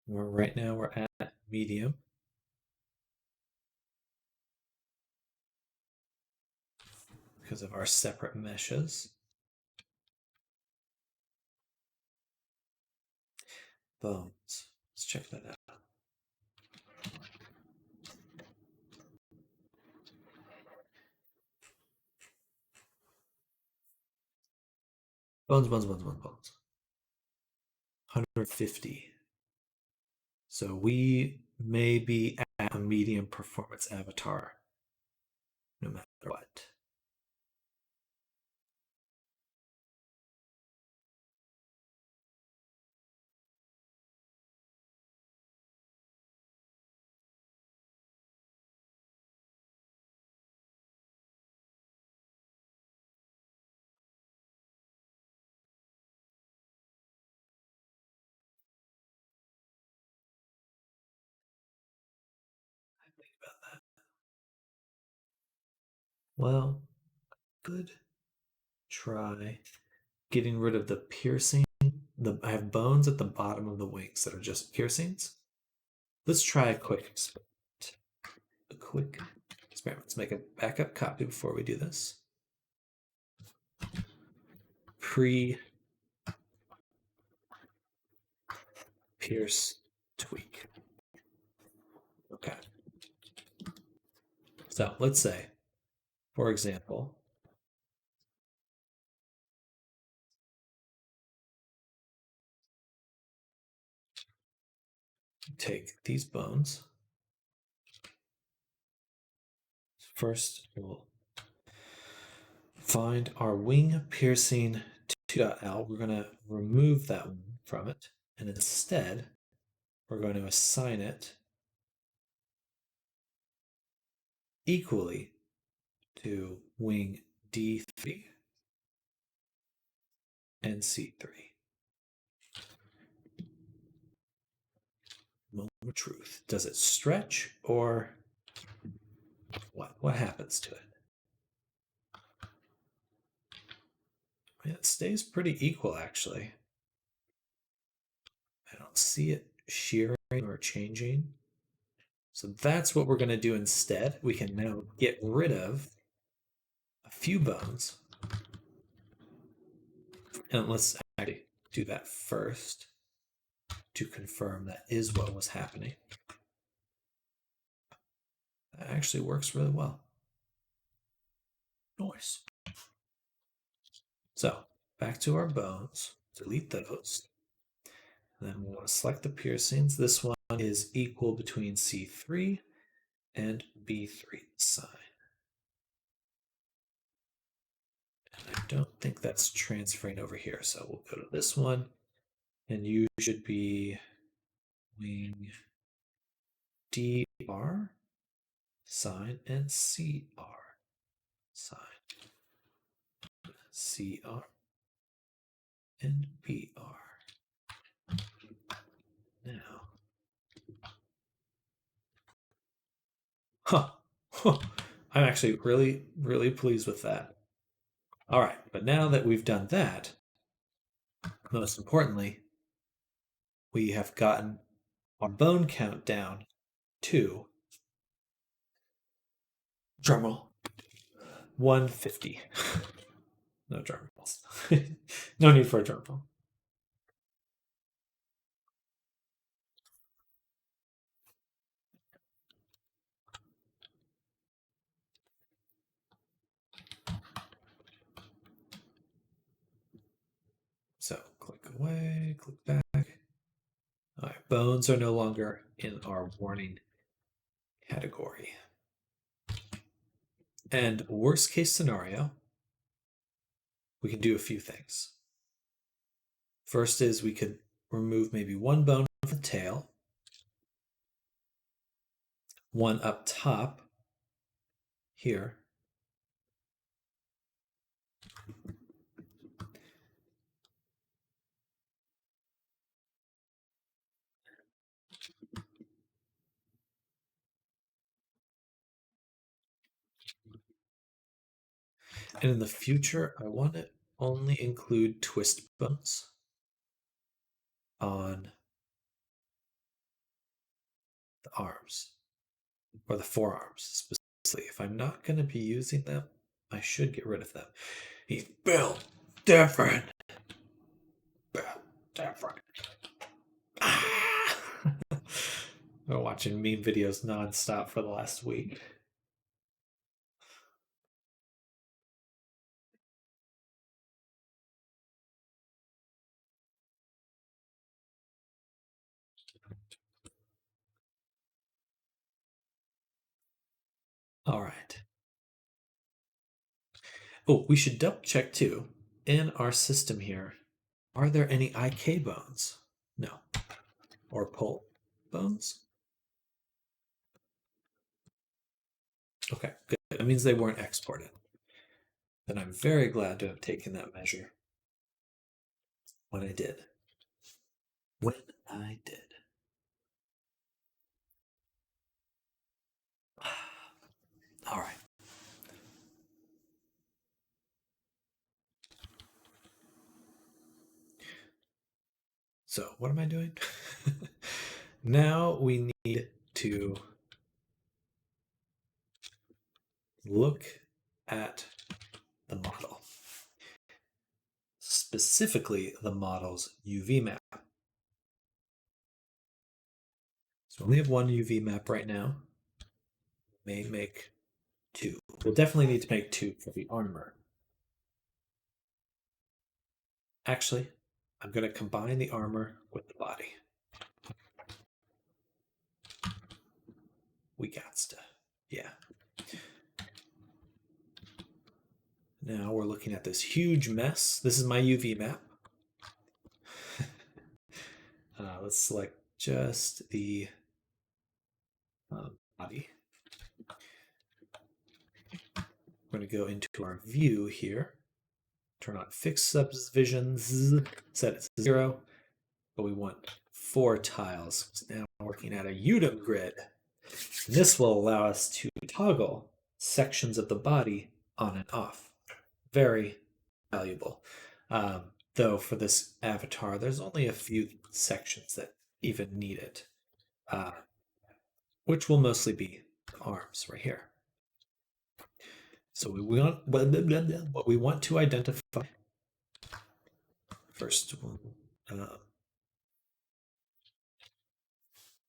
Right now we're at medium. because of our separate meshes. Bones. Let's check that out. Bones. 150. So we may be at a medium performance avatar no matter what. Think about that. Well, good try getting rid of the piercing. I have bones at the bottom of the wings that are just piercings. Let's try a quick experiment. Let's make a backup copy before we do this. Pre-pierce tweak. Okay. So let's say, for example, take these bones. First, we'll find our wing piercing 2.L. We're going to remove that one from it, and instead, we're going to assign it equally to wing D3 and C3. Moment of truth. Does it stretch or what? What happens to it? Yeah, it stays pretty equal, actually. I don't see it shearing or changing. So that's what we're going to do instead. We can now get rid of a few bones. And let's actually do that first to confirm that is what was happening. That actually works really well. Nice. So back to our bones, delete those. And then we want to select the piercings. This one is equal between C3 and B3 sign. And I don't think that's transferring over here. So we'll go to this one, and you should be wing DR sign and CR sign. CR and BR. Now. Huh. I'm actually really pleased with that. All right, but now that we've done that, most importantly, we have gotten our bone count down to, drumroll, 150. No drum rolls. No need for a drum roll. So click away, click back. All right, bones are no longer in our warning category. And worst case scenario, we can do a few things. First is we could remove maybe one bone from the tail, one up top here, and in the future, I want to only include twist bones on the arms, or the forearms specifically. If I'm not going to be using them, I should get rid of them. He's built different. Built different. Ah! I've been watching meme videos nonstop for the last week. All right. Oh, we should double check too. In our system here, are there any IK bones? No. Or pull bones? Okay, good. That means they weren't exported. Then I'm very glad to have taken that measure when I did. When I did. All right. So, what am I doing? Now we need to look at the model. Specifically, the model's UV map. So we only have one UV map right now. May make two. We'll definitely need to make two for the armor. Actually, I'm going to combine the armor with the body. We got to. Yeah. Now we're looking at this huge mess. This is my UV map. Let's select just the body. We're going to go into our view here. Turn on fixed subdivisions, set it to 0, but we want 4 tiles. Now we're working at a UDIM grid. This will allow us to toggle sections of the body on and off. Very valuable. Though for this avatar, there's only a few sections that even need it, which will mostly be arms right here. So we want what we want to identify first. We'll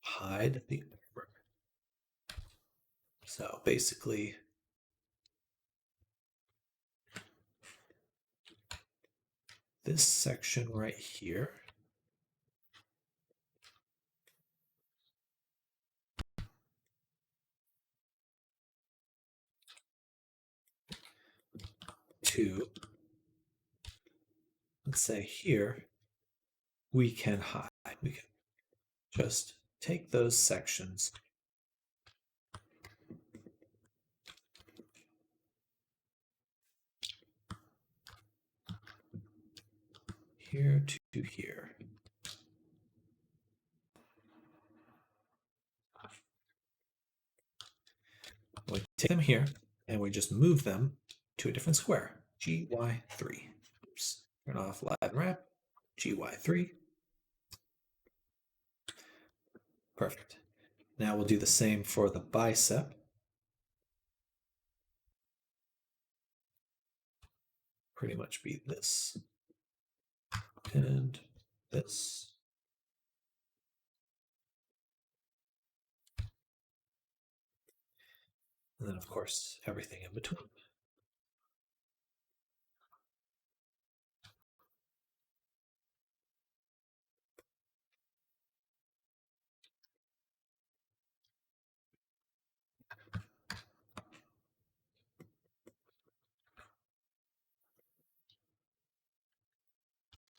hide the armor. So basically, this section right here to, let's say here, we can hide. We can just take those sections here to here. We take them here and we just move them to a different square. GY3. Oops. Turn off live and wrap. GY3. Perfect. Now we'll do the same for the bicep. Pretty much be this and this. And then, of course, everything in between.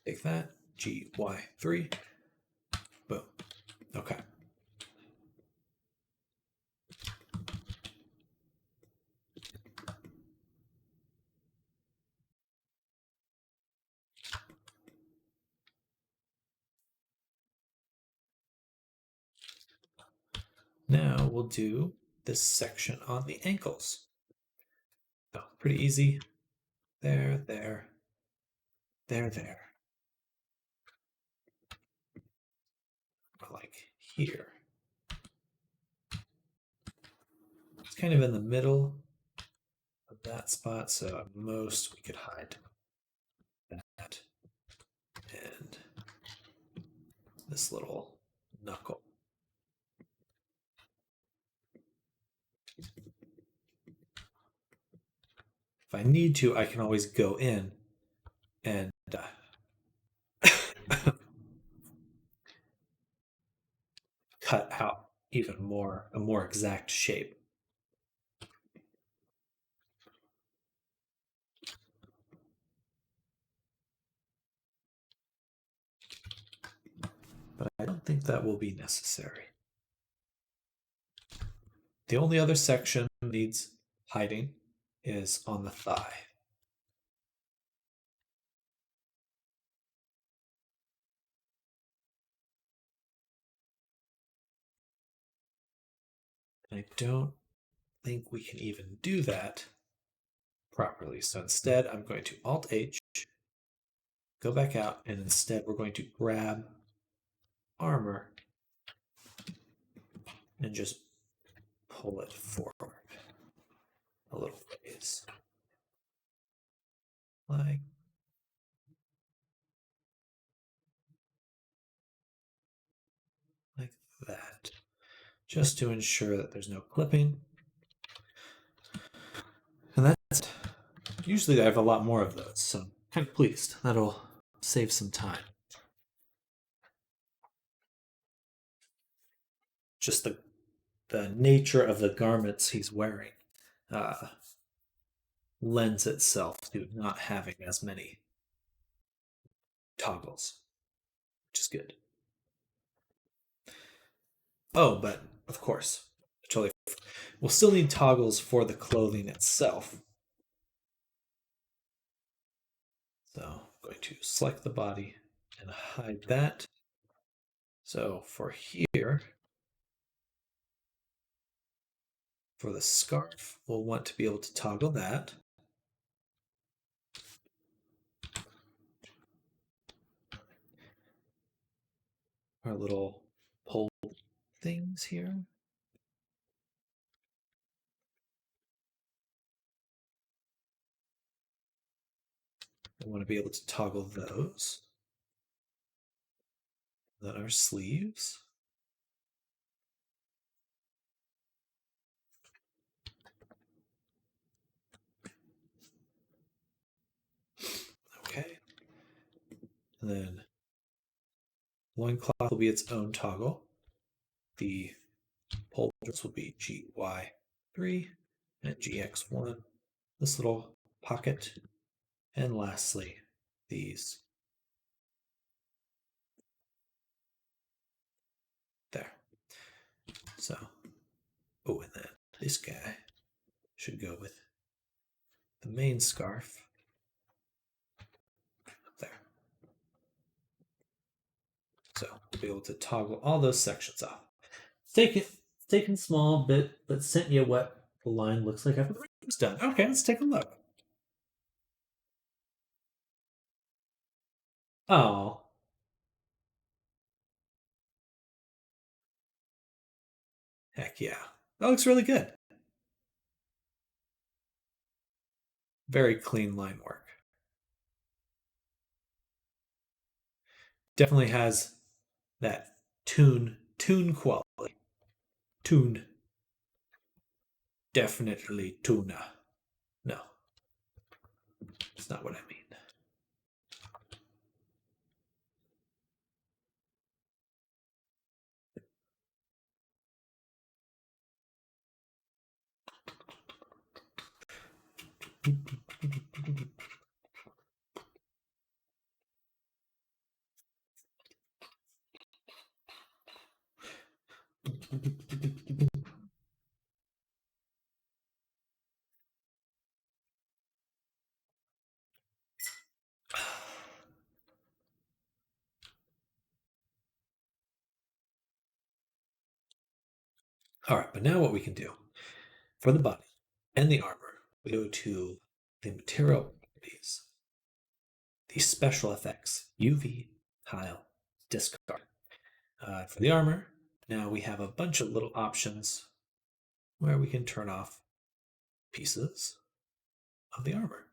Take that, GY3, boom. Okay. Now we'll do this section on the ankles. Oh, pretty easy. There, there, there. Like here. It's kind of in the middle of that spot, so at most we could hide that and this little knuckle. If I need to, I can always go in and cut out even more, a more exact shape. But I don't think that will be necessary. The only other section that needs hiding is on the thigh. I don't think we can even do that properly. So instead, I'm going to Alt-H, go back out, and instead we're going to grab armor and just pull it forward a little ways. Like that. Just to ensure that there's no clipping. And that's it. Usually I have a lot more of those, so I'm kind of pleased. That'll save some time. Just the nature of the garments he's wearing lends itself to not having as many toggles, which is good. Oh, but of course, totally. We'll still need toggles for the clothing itself. So I'm going to select the body and hide that. So for here, for the scarf, we'll want to be able to toggle that. Our little pole things here. I want to be able to toggle those. Then our sleeves. Okay. And then loincloth will be its own toggle. The pole will be GY3 and GX1. This little pocket. And lastly, these. There. So, oh, and then this guy should go with the main scarf. There. So we'll be able to toggle all those sections off. It's taken small bit, but sent you what the line looks like after the ring's done. Okay, let's take a look. Oh. Heck yeah. That looks really good. Very clean line work. Definitely has that tune quality. Tune. Definitely tuna. No. That's not what I mean. All right, but now what we can do for the body and the armor, we go to the material properties, the special effects, UV, tile, discard. For the armor, now we have a bunch of little options where we can turn off pieces. of the armor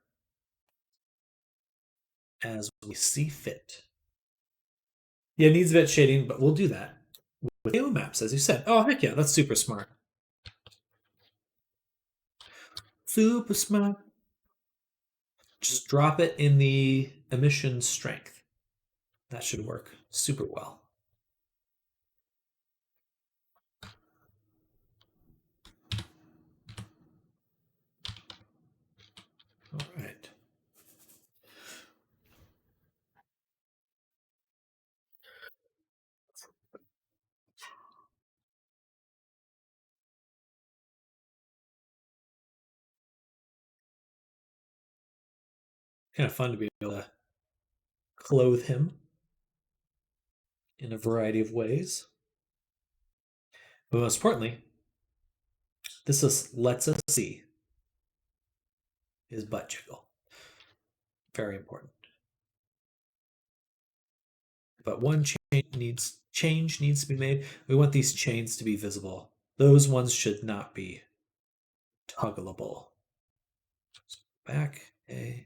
as we see fit. Yeah, it needs a bit shading, but we'll do that with AO maps, as you said. Oh, heck yeah, that's super smart. Super smart. Just drop it in the emission strength. That should work super well. All right. Kind of fun to be able to clothe him in a variety of ways. But most importantly, this lets us see his butt jiggle. Very important. But one change needs to be made. We want these chains to be visible. Those ones should not be toggleable. So back A,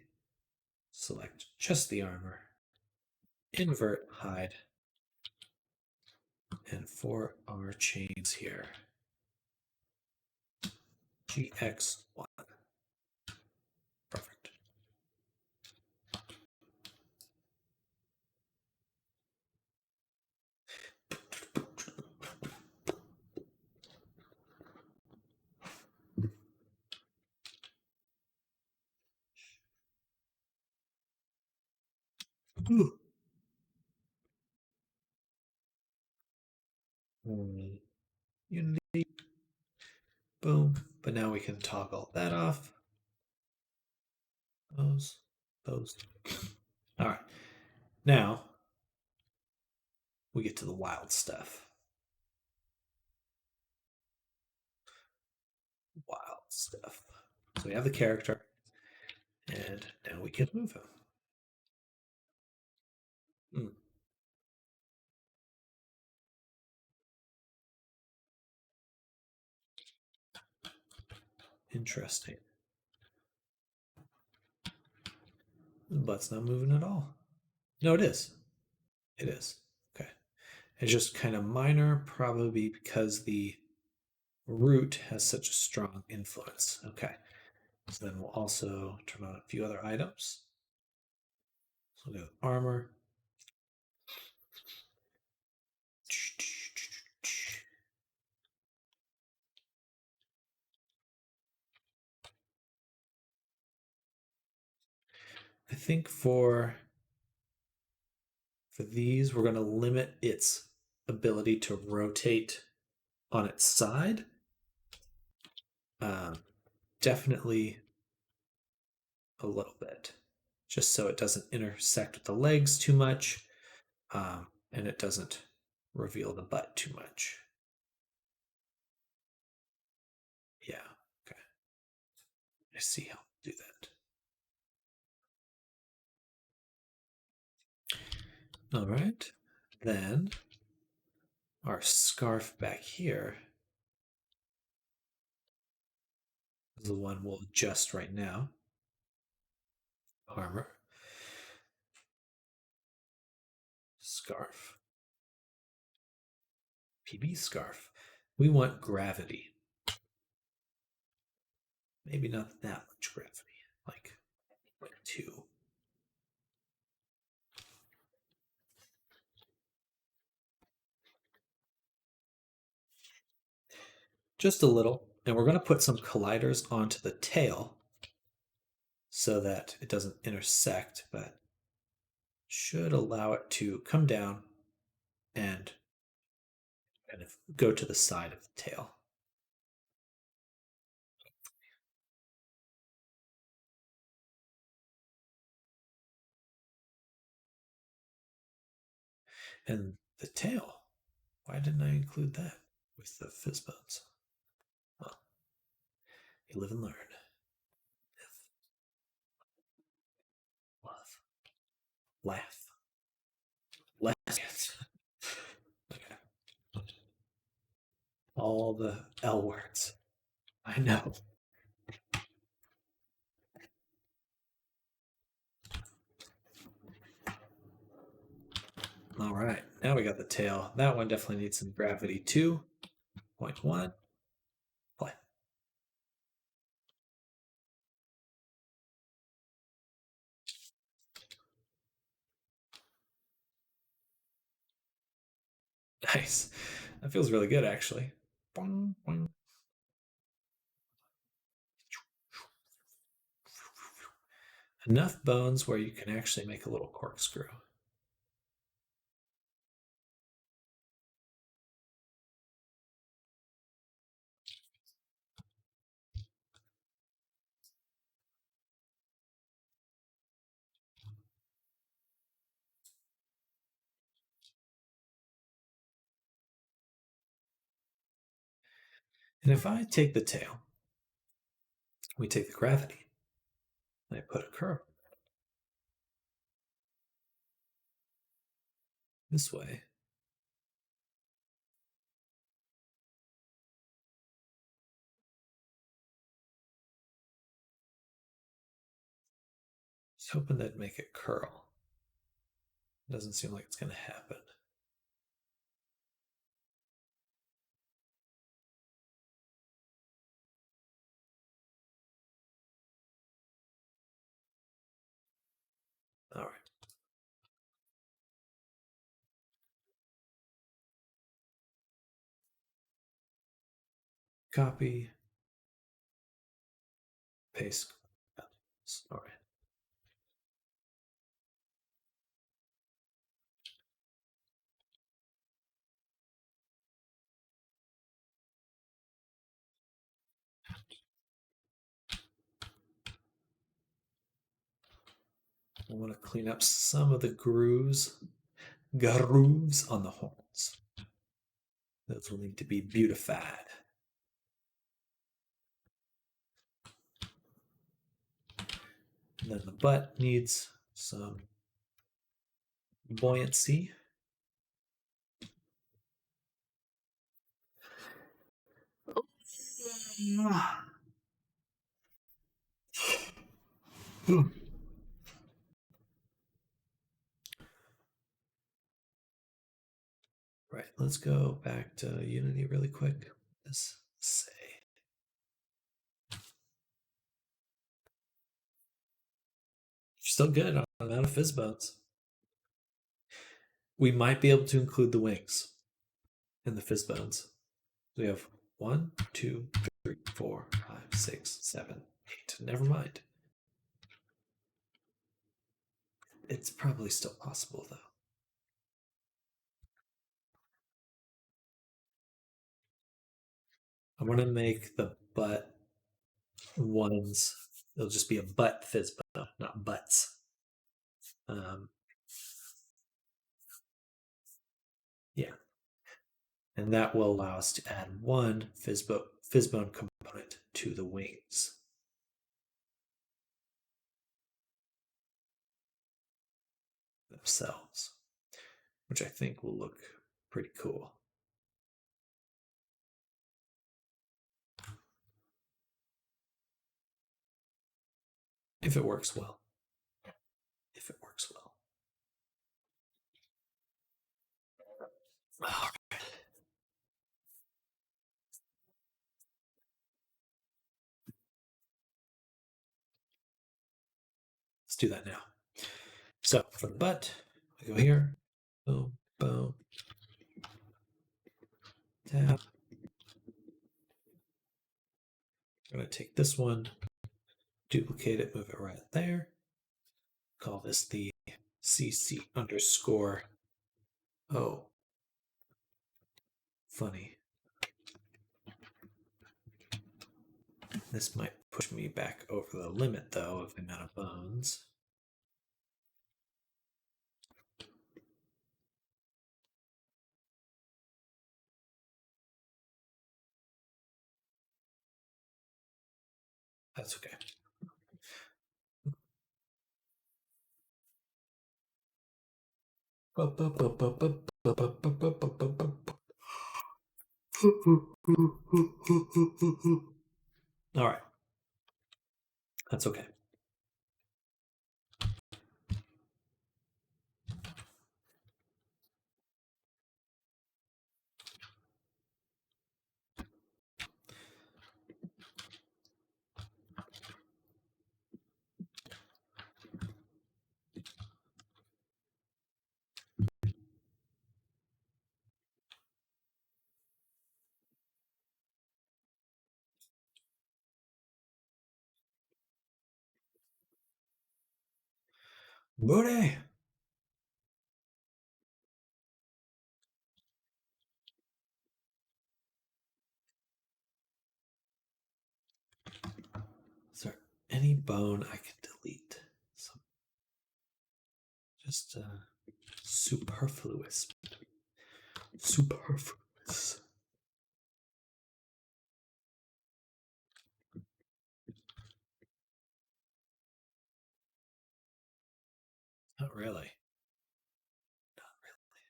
select just the armor, invert, hide, and for our chains here, GX1. Perfect. Ooh. Unity. Boom. But now we can toggle that off. Those. All right. Now we get to the wild stuff. Wild stuff. So we have the character, and now we can move him. Interesting. The butt's not moving at all. No, it is. It is. Okay. It's just kind of minor, probably because the root has such a strong influence. Okay. So then we'll also turn on a few other items. So we'll go armor. I think for these, we're going to limit its ability to rotate on its side. Definitely a little bit, just so it doesn't intersect with the legs too much, and it doesn't reveal the butt too much. Yeah, okay. I see how to do that. All right, then our scarf back here is the one we'll adjust right now. Armor. Scarf. PB scarf. We want gravity. Maybe not that much gravity, like 2. Just a little. And we're going to put some colliders onto the tail so that it doesn't intersect, but should allow it to come down and kind of go to the side of the tail. And the tail, why didn't I include that with the fizz bones? Well, you live and learn. Love. Laugh. Laugh. Okay. All the L words. I know. All right, now we got the tail. That one definitely needs some gravity. 2.1. Play. Nice. That feels really good, actually. Boing, boing. Enough bones where you can actually make a little corkscrew. And if I take the tail, we take the gravity, and I put a curve this way. I was hoping that'd make it curl. Doesn't seem like it's going to happen. All right. Copy. Paste. All right. I want to clean up some of the grooves on the horns. Those will need to be beautified. And then the butt needs some buoyancy. Right, let's go back to Unity really quick. Let's say. You're still good on the amount of fizz bones. We might be able to include the wings in the fizz bones. We have 1, 2, 3, 4, 5, 6, 7, 8. Never mind. It's probably still possible, though. I want to make the butt ones. It'll just be a butt fizz bone, not butts. Yeah. And that will allow us to add one fizzbone component to the wings. Themselves, which I think will look pretty cool. If it works well. If it works well. All right. Let's do that now. So for the butt, I go here, boom, boom, tap. I'm going to take this one, duplicate it, move it right there. Call this the CC underscore O. Funny. This might push me back over the limit, though, of the amount of bones. That's okay. All right. That's okay. Booty! Is there any bone I can delete? Just superfluous. Superfluous. Not really. Not really.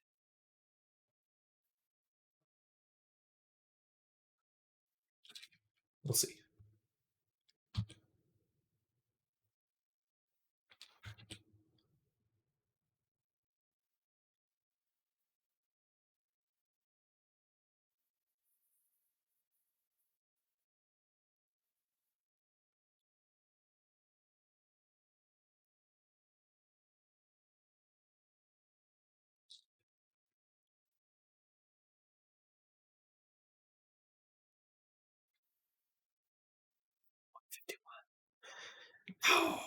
We'll see. Oh.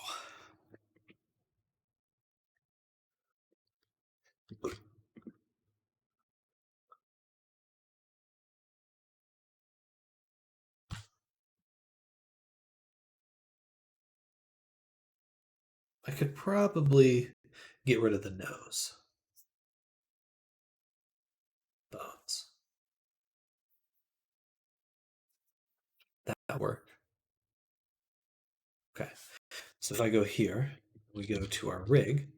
I could probably get rid of the nose. Bones. That work. Okay. So if I go here, we go to our rig,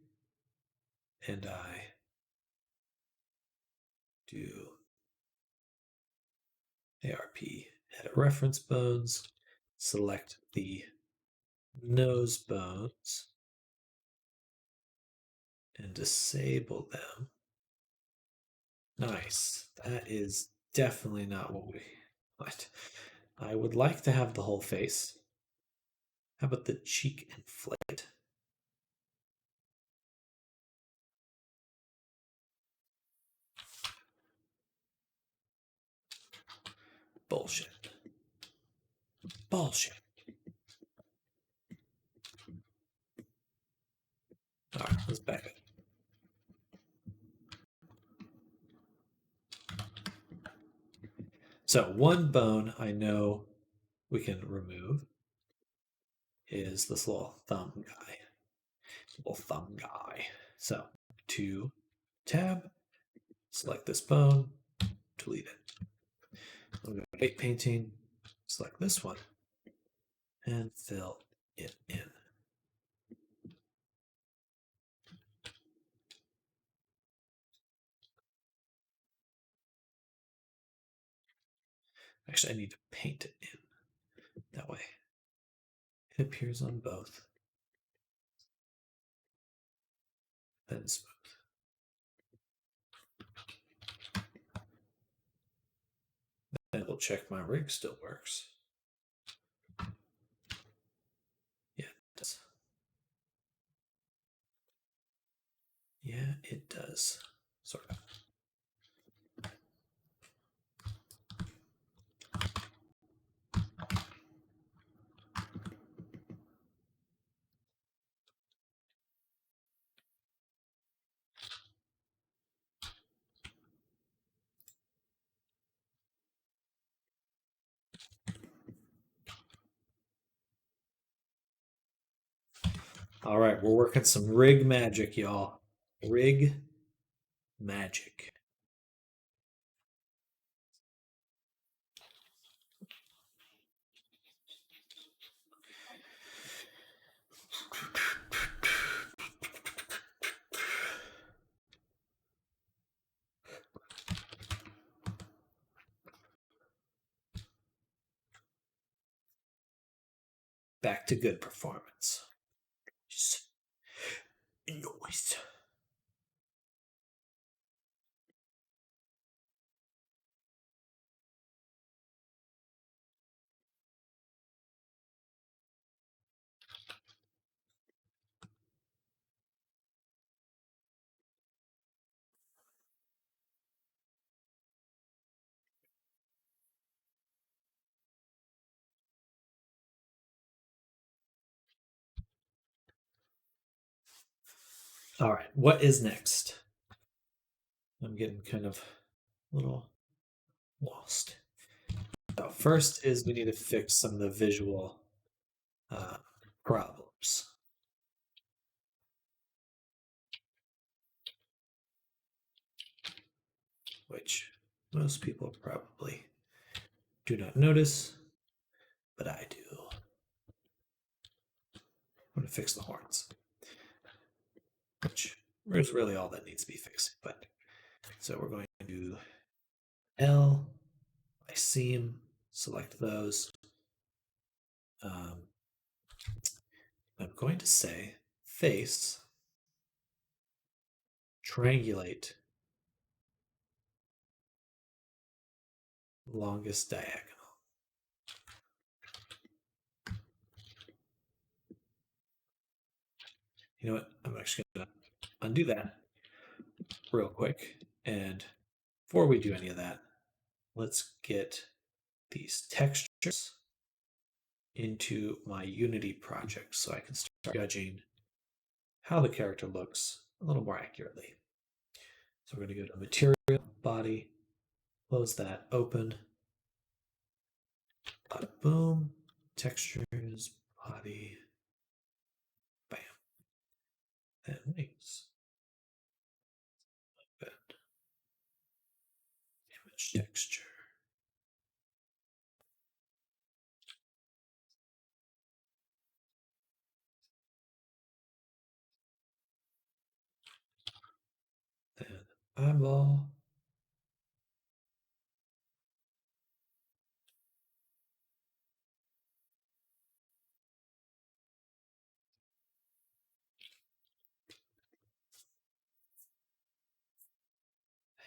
and I do ARP edit reference bones, select the nose bones, and disable them. Nice. That is definitely not what we want. I would like to have the whole face. How about the cheek inflate? Bullshit. Bullshit. All right, let's back it. So one bone I know we can remove is this little thumb guy. Little thumb guy. So to tab, select this bone, delete it. I'm going to make painting, select this one, and fill it in. Actually, I need to paint it in. That way it appears on both. Then smooth. Then we'll check my rig still works. Yeah, it does. Yeah, it does. Sort of. All right, we're working some rig magic, y'all. Rig magic. Back to good performance. Just noise. All right, what is next? I'm getting kind of a little lost. So first is we need to fix some of the visual problems. Which most people probably do not notice, but I do. I'm going to fix the horns, which is really all that needs to be fixed. But so we're going to do L, Lyceum, select those. I'm going to say face, triangulate, longest diagonal. You know what? I'm actually going to undo that real quick. And before we do any of that, let's get these textures into my Unity project so I can start judging how the character looks a little more accurately. So we're going to go to Material, Body, close that, open, bada boom, Textures, Body, bam, and wings. Open, Image Texture. Then eyeball.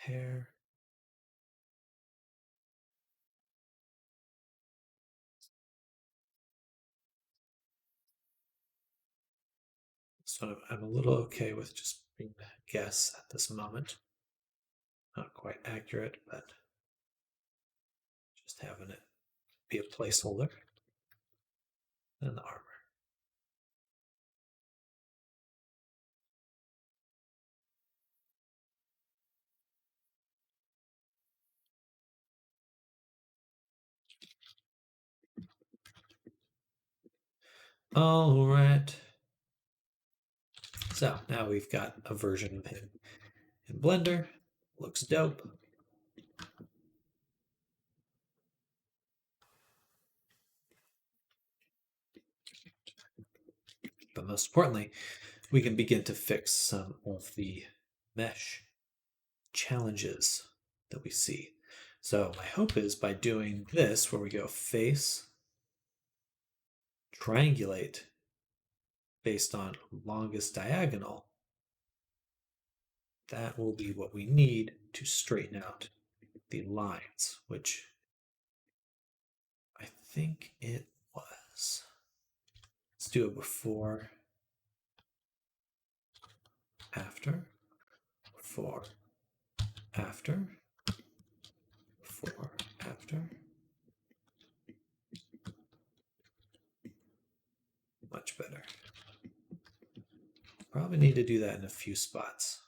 Hair. So I'm a little okay with just being a guess at this moment. Not quite accurate, but just having it be a placeholder. And the armor. All right. So now we've got a version of him in Blender. Looks dope. But most importantly, we can begin to fix some of the mesh challenges that we see. So my hope is by doing this, where we go face, triangulate based on longest diagonal, that will be what we need to straighten out the lines, which I think it was. Let's do it before, after, before, after, before, after. Much better. Probably need to do that in a few spots.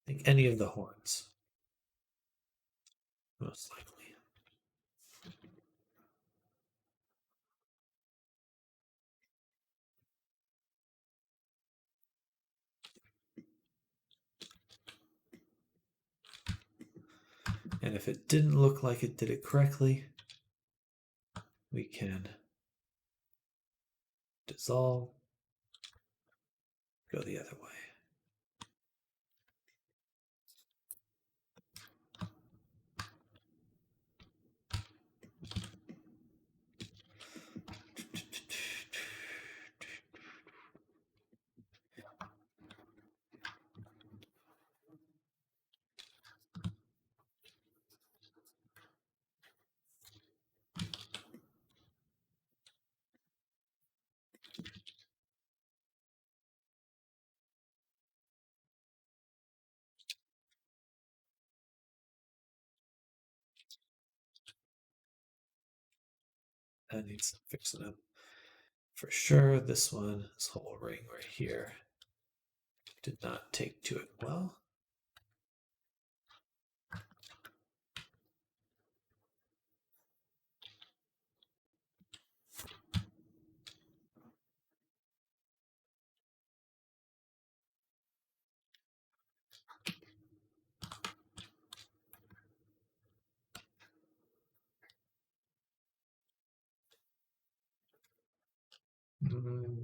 I think any of the horns, most likely. And if it didn't look like it did it correctly, we can dissolve, go the other way. That needs some fixing up. For sure, this one, this whole ring right here, did not take to it well.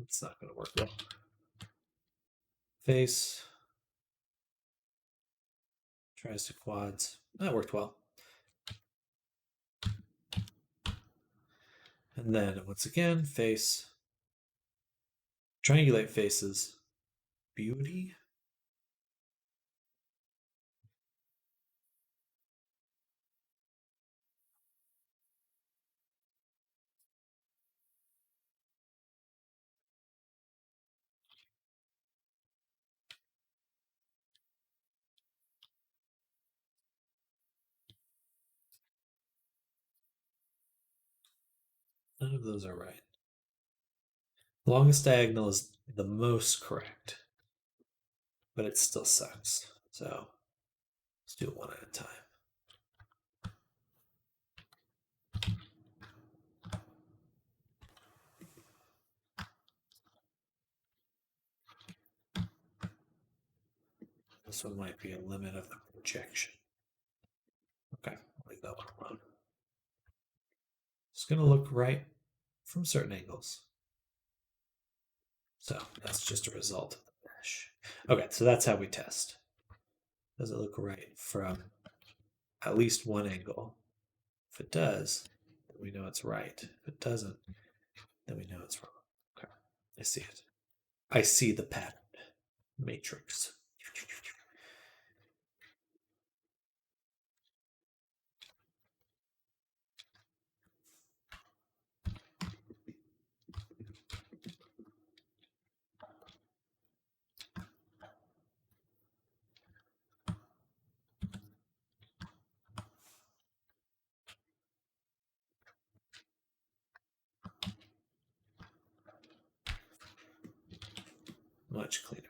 It's not going to work well. Face. Tries to quads. That worked well. And then once again, face. Triangulate faces. Beauty. None of those are right. Longest diagonal is the most correct, but it still sucks. So let's do it one at a time. This one might be a limit of the projection. Okay, I'll leave that one alone. It's going to look right from certain angles. So that's just a result of the mesh. Okay, so that's how we test. Does it look right from at least one angle? If it does, then we know it's right. If it doesn't, then we know it's wrong. Okay, I see it. I see the pattern matrix. Much cleaner.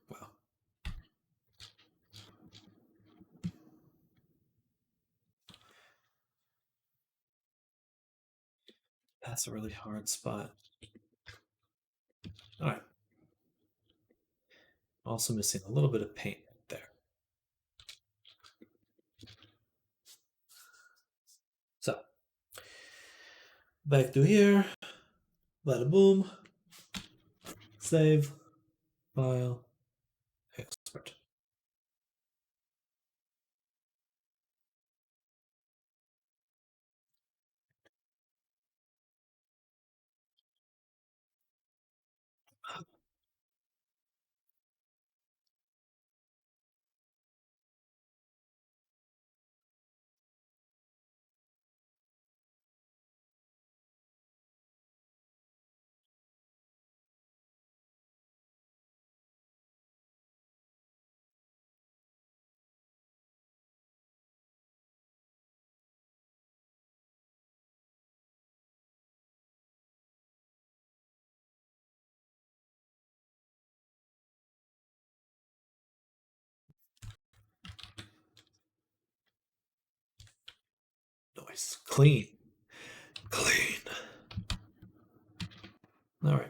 Wow. That's a really hard spot. All right. Also missing a little bit of paint there. So back to here. Bada boom. Save. File. Export. Nice. Clean. Clean. All right.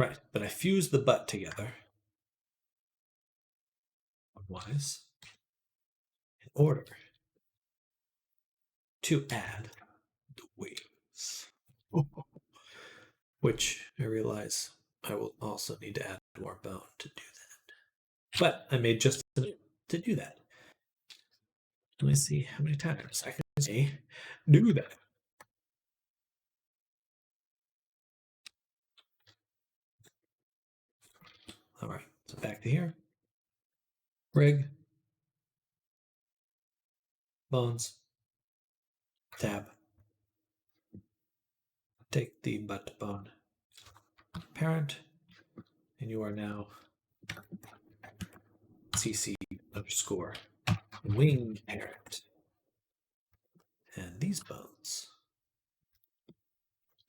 Right, but I fused the butt together. Otherwise, in order to add the wings. Which I realize I will also need to add more bone to do that. But I made just enough to do that. Let me see how many times I can say do that. All right, so back to here. Rig. Bones. Tab. Take the butt bone parent, and you are now CC underscore wing parent. And these bones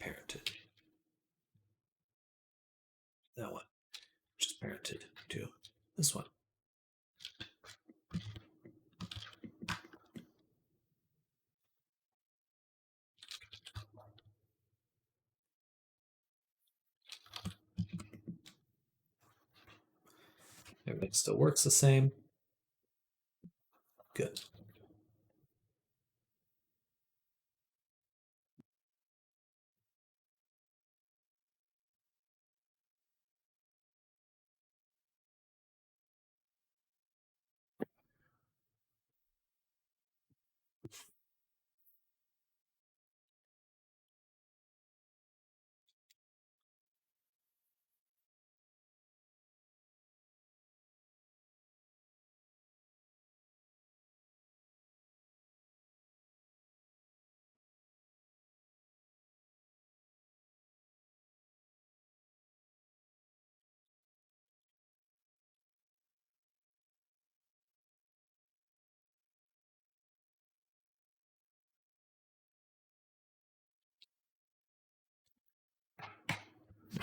parented. That one just parented to this one. Everything still works the same. Good.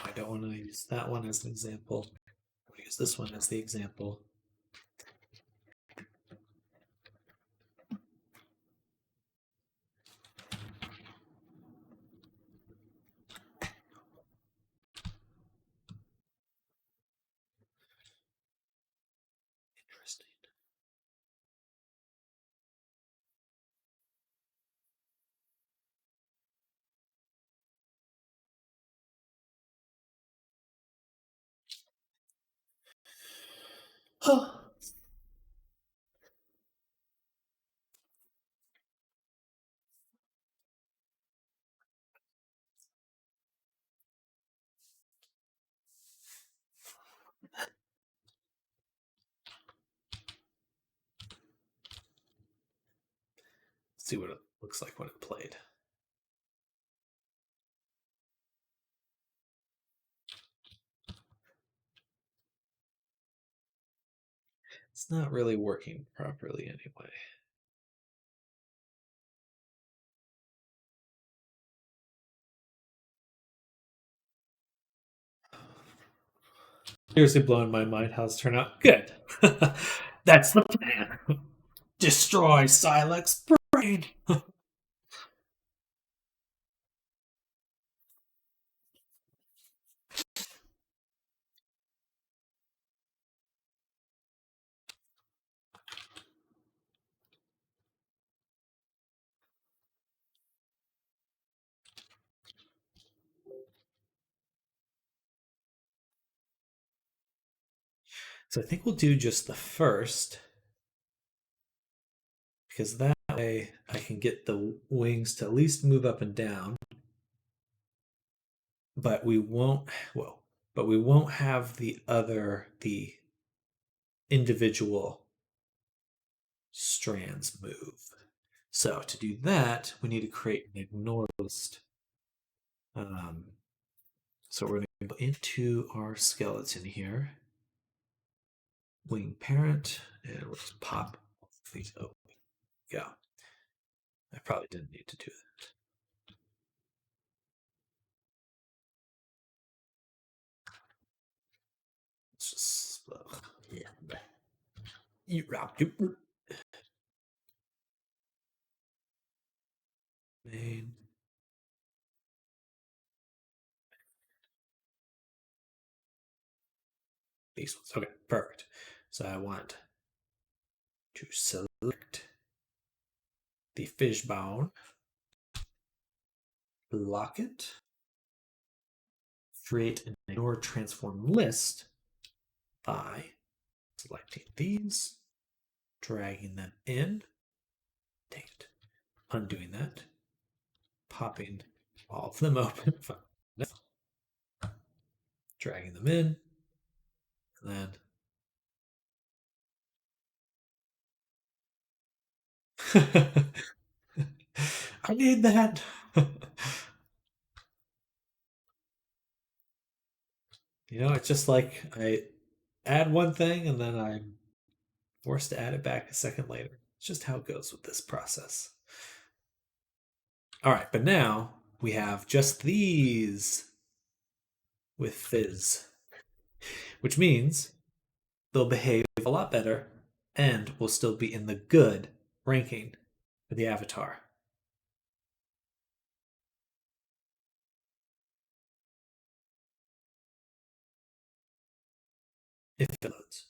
I don't want to use that one as an example. I'm going to use this one as the example. Interesting. Oh. See what it looks like when it played. It's not really working properly anyway. Seriously blowing my mind how it's turned out. Good. That's the plan. Destroy Silex brain. So I think we'll do just the first, because that way I can get the wings to at least move up and down. But we won't have the individual strands move. So to do that, we need to create an ignore list. So we're going to go into our skeleton here, wing parent, and we'll just pop these open. Go. I probably didn't need to do that. Let's just main. these ones. Okay, perfect. So I want to select the fishbone, lock it, create an ignore transform list by selecting these, dragging them in, dang it, undoing that, popping all of them open, dragging them in, and then I need that. It's just like I add one thing and then I'm forced to add it back a second later. It's just how it goes with this process. All right, but now we have just these with fizz, which means they'll behave a lot better and will still be in the good ranking for the avatar. If it loads.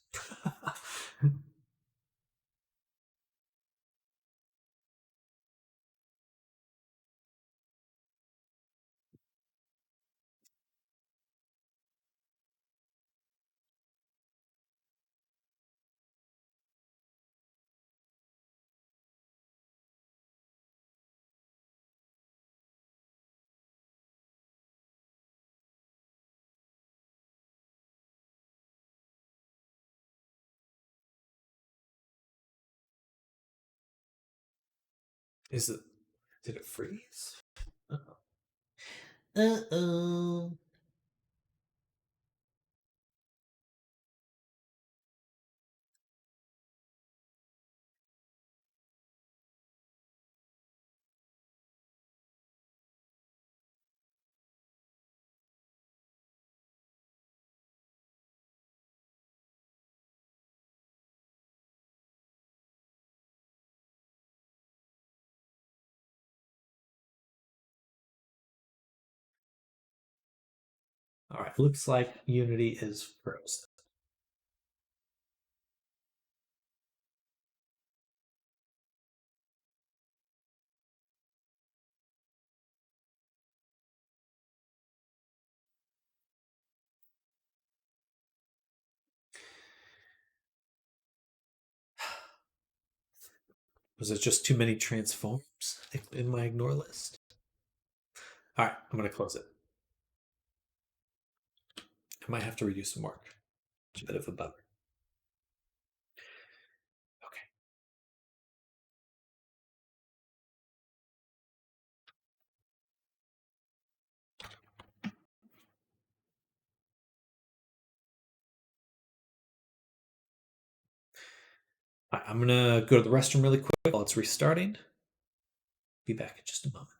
Is it? Did it freeze? Uh-oh. Uh-oh. All right, looks like Unity is frozen. Was it just too many transforms in my ignore list? All right, I'm going to close it. I might have to reduce some work. It's a bit of a bummer. Okay. All right, I'm going to go to the restroom really quick while it's restarting. Be back in just a moment.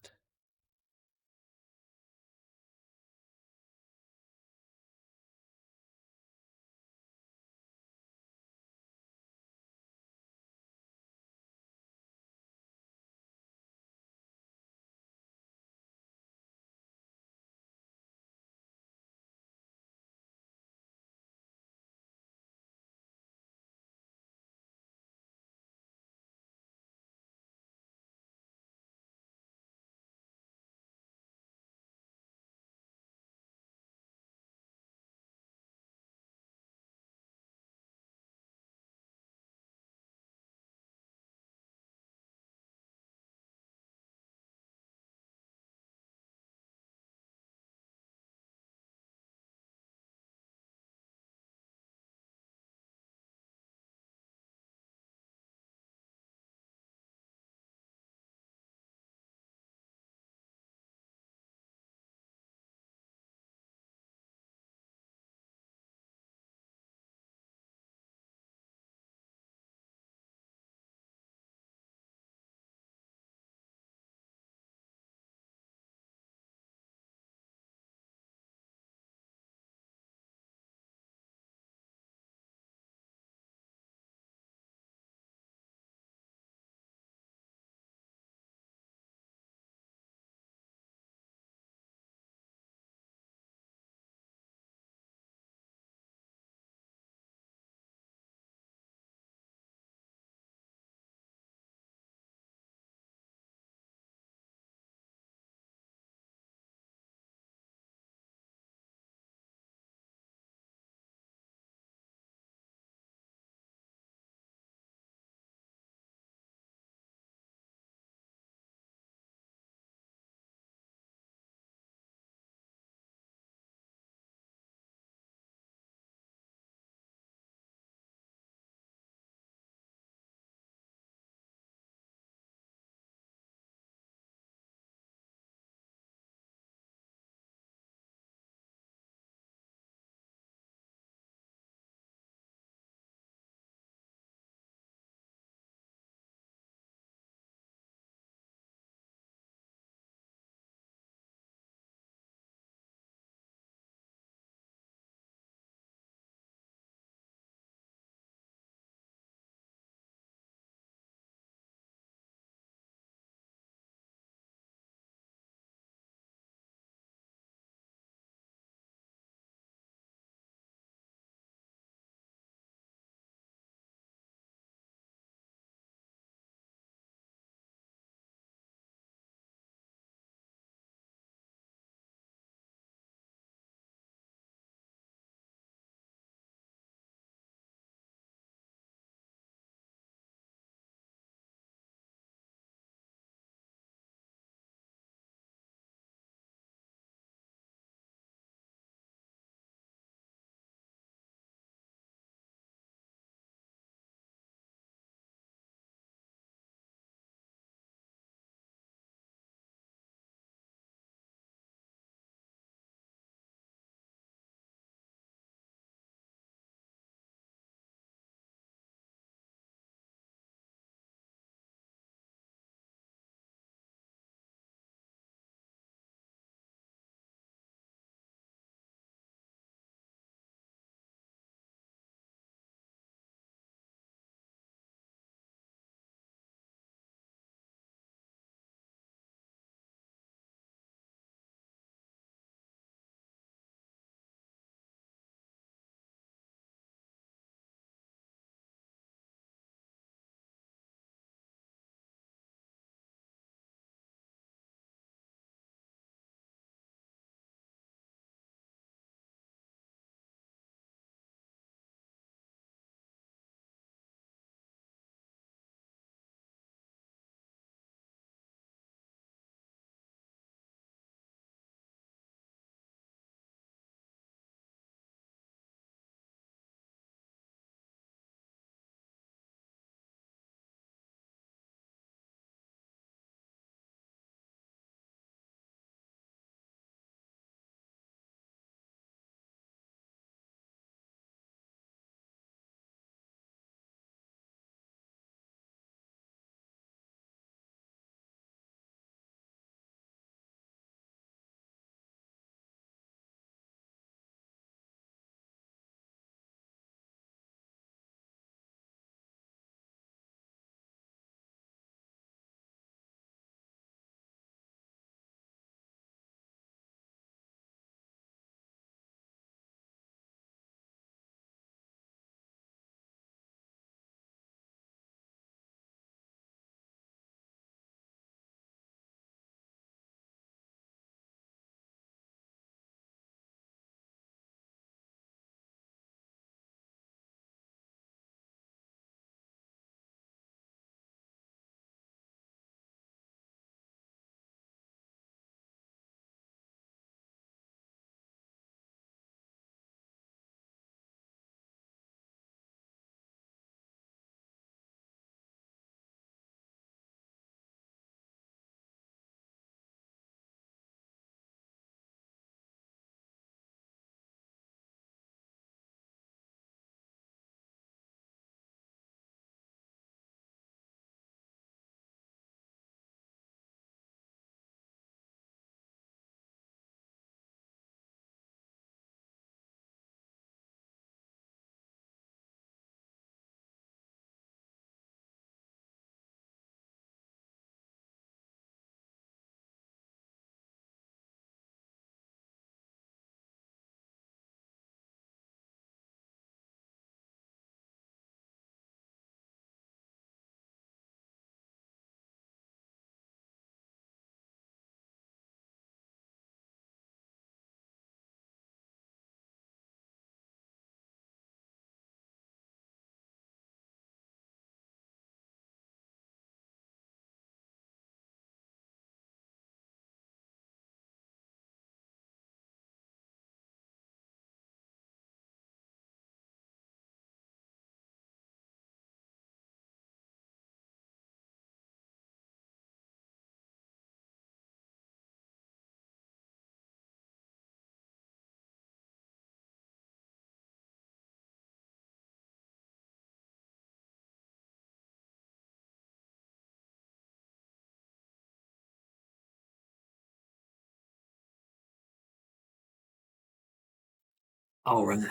All right,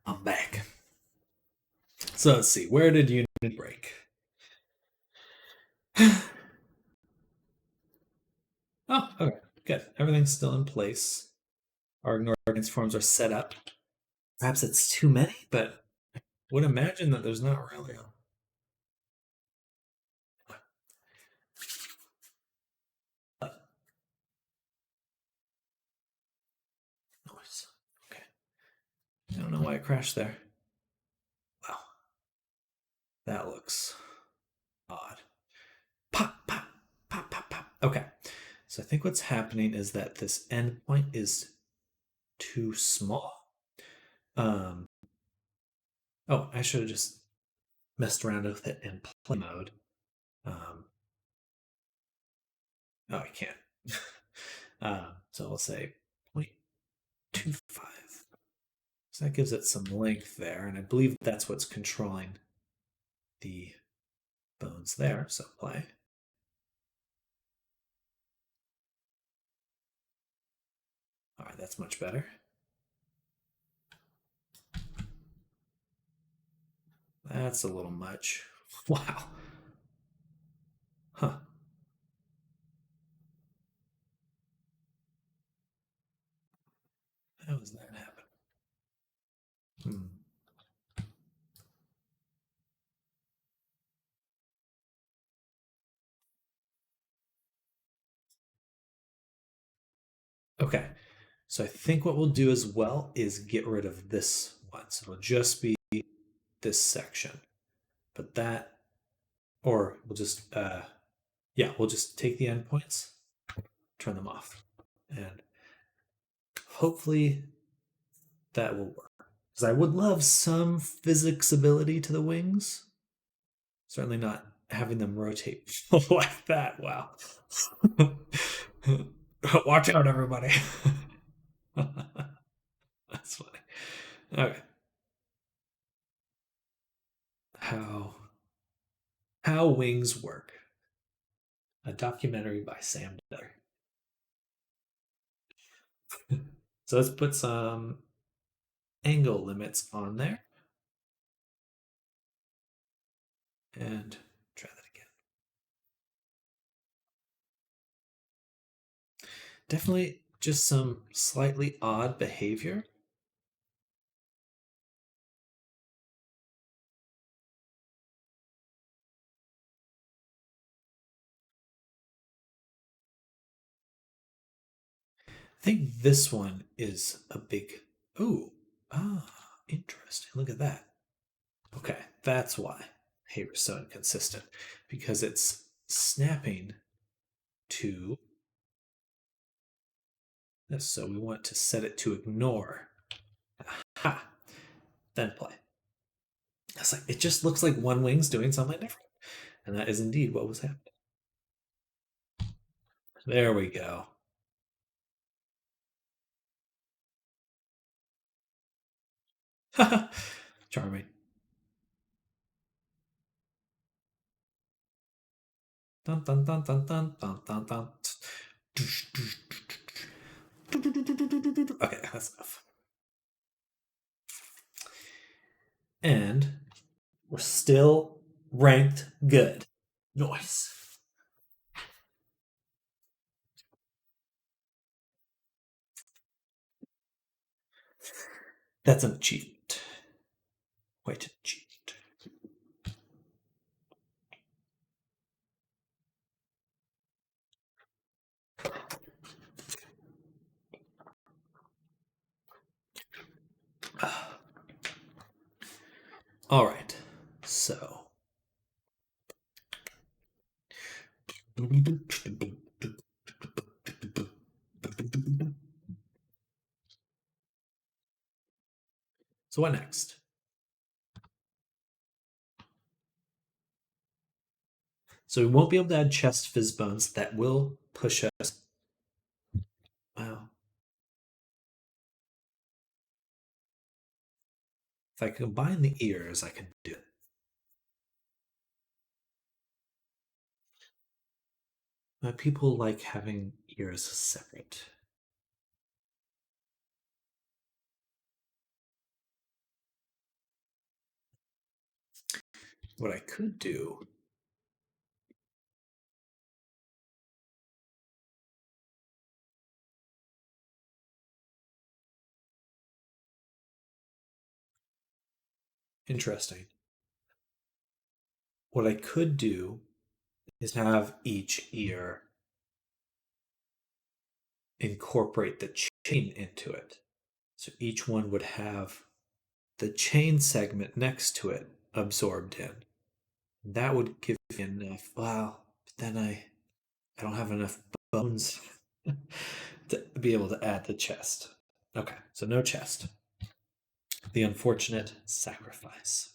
I'm back. So let's see, where did Unity break? Oh, okay, good. Everything's still in place. Our ignore against forms are set up. Perhaps it's too many, but I would imagine that there's not really. Noise. Okay. I don't know why it crashed there. Wow. That looks odd. Pop, pop, pop, pop, pop. Okay. So I think what's happening is that this endpoint is too small. Um, oh, I should have just messed around with it in play mode. Oh, I can't. So we'll say 0.25. So that gives it some length there, and I believe that's what's controlling the bones there. So play. All right, that's much better. That's a little much. Wow. Huh. How does that happen? Hmm. Okay. So I think what we'll do as well is get rid of this one. So it'll just be this section. But that, or we'll just, yeah, we'll just take the endpoints, turn them off. And hopefully that will work. Because I would love some physics ability to the wings. Certainly not having them rotate like that. Wow. Watch out, everybody. That's funny. Okay. How How Wings Work. A documentary by Sam Diller. So let's put some angle limits on there. And try that again. Definitely just some slightly odd behavior. I think this one is a big. Ooh, interesting. Look at that. Okay, that's why behavior is so inconsistent, because it's snapping to this. So we want to set it to ignore. Ha! Then play. It's like it just looks like one wing's doing something different, and that is indeed what was happening. There we go. Charming. Dun dun dun dun dun dun dun dun. Okay, that's enough. And we're still ranked good. Nice. That's an achievement. Quite an achievement. All right. So. So what next? So we won't be able to add chest fizz bones. That will push us. Wow. If I combine the ears, I can do it. But people like having ears separate. what I could do interesting. What I could do is have each ear incorporate the chain into it. So each one would have the chain segment next to it absorbed in. That would give me enough. Well, then I don't have enough bones to be able to add the chest. Okay, so no chest. The unfortunate sacrifice.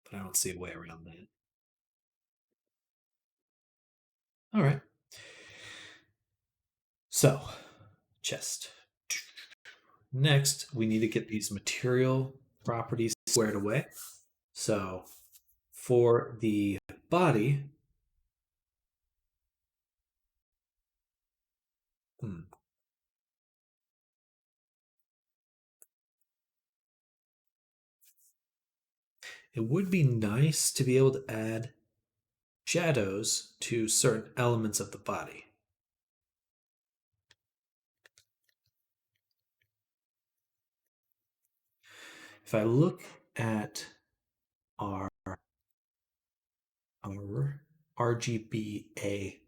But I don't see a way around that. All right. So, chest. Next, we need to get these material properties squared away. So, for the body, it would be nice to be able to add shadows to certain elements of the body. If I look at our RGBA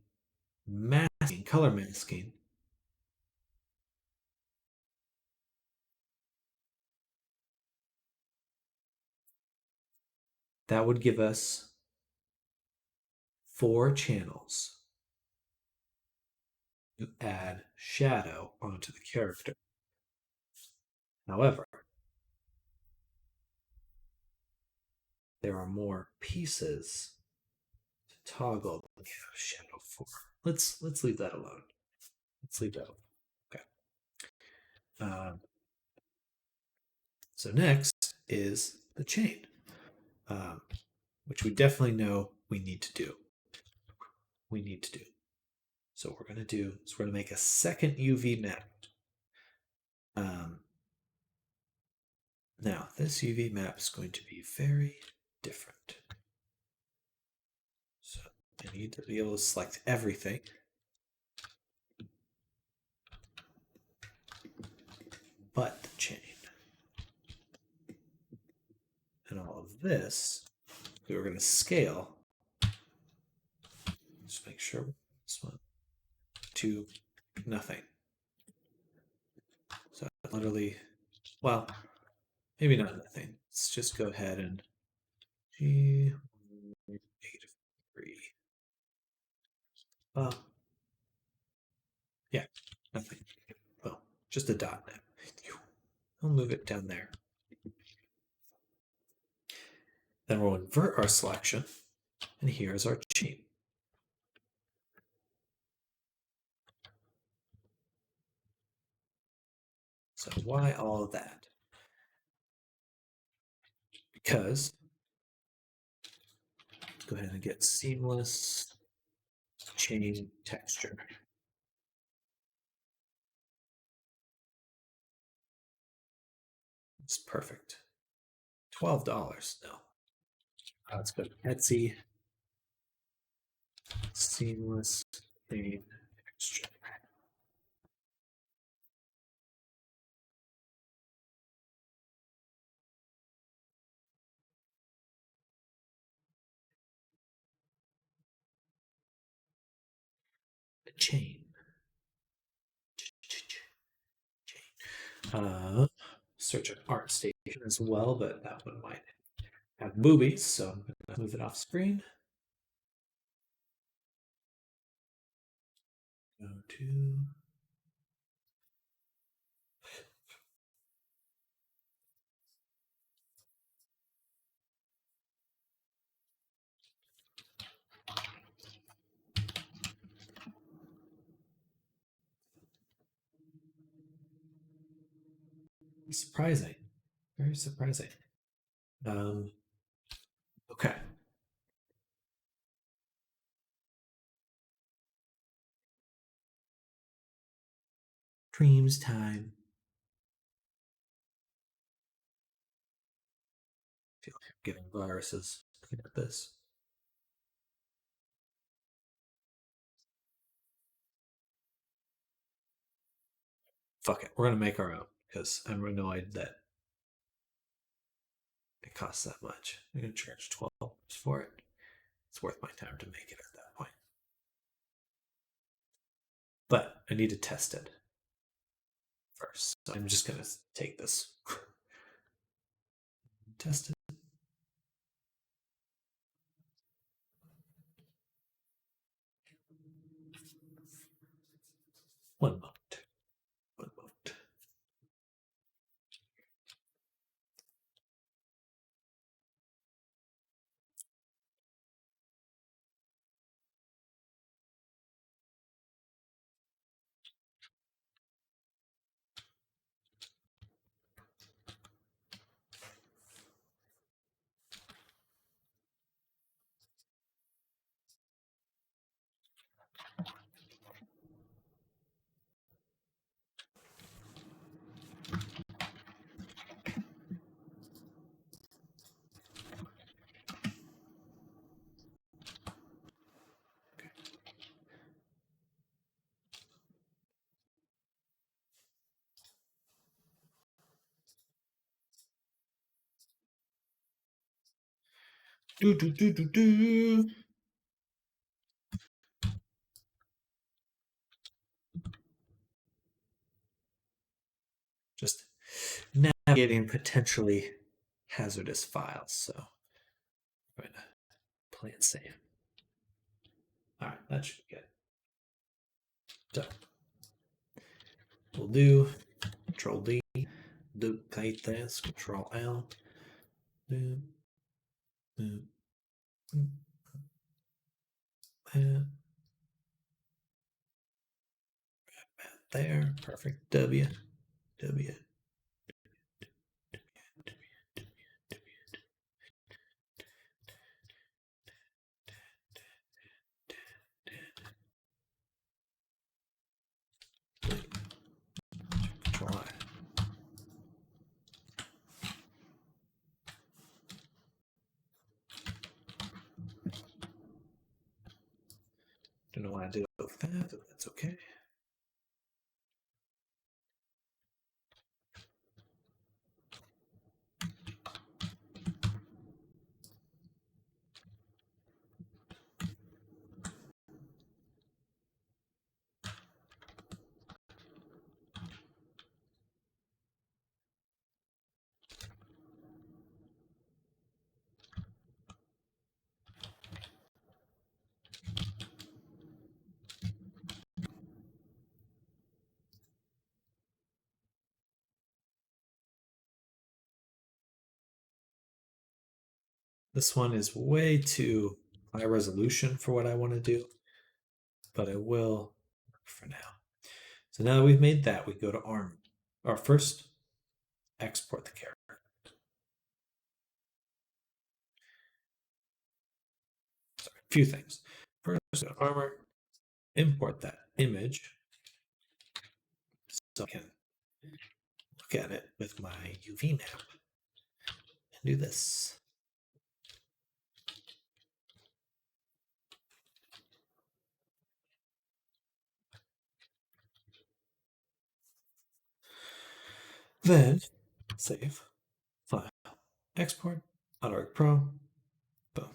masking, color masking, that would give us 4 channels to add shadow onto the character. However, there are more pieces to toggle the shadow for. Let's leave that alone. Let's leave that alone. Okay. So next is the chain, which we definitely know we need to do. So what we're going to do is we're going to make a second UV map. Now, this UV map is going to be very different. So I need to be able to select everything. But the chain. And all of this, we were going to scale. Just make sure this one to nothing. So literally, well, maybe not nothing. Let's just go ahead and G -3. Yeah, nothing. Well, just a dot now. I'll move it down there. Then we'll invert our selection, and here's our chain. So why all of that? Because let's go ahead and get seamless chain texture. It's perfect. $12. No. Let's go to Etsy. Seamless chain texture. The chain. Search an ArtStation as well, but that one might have boobies, so I'm going to move it off screen. Go to surprising. Very surprising. Okay. Dreams time. getting viruses looking at this. Fuck it, we're gonna make our own because I'm annoyed that it costs that much. I'm gonna charge $12 for it. It's worth my time to make it at that point. But I need to test it first. So I'm just gonna take this. Test it. One moment. One moment. Do do do do do. Just navigating potentially hazardous files. So I'm going to play it safe. All right, that should be good. So we'll do Control D, duplicate this, Control L. And there, perfect. W. Control I. Don't know why I did it with that, but that's okay. This one is way too high resolution for what I want to do, but it will for now. So now that we've made that, we go to ARM. Or first, export the character. Sorry, a few things. First, go to Armor, import that image so I can look at it with my UV map and do this. Then save, file, export, AutoArc Pro, boom.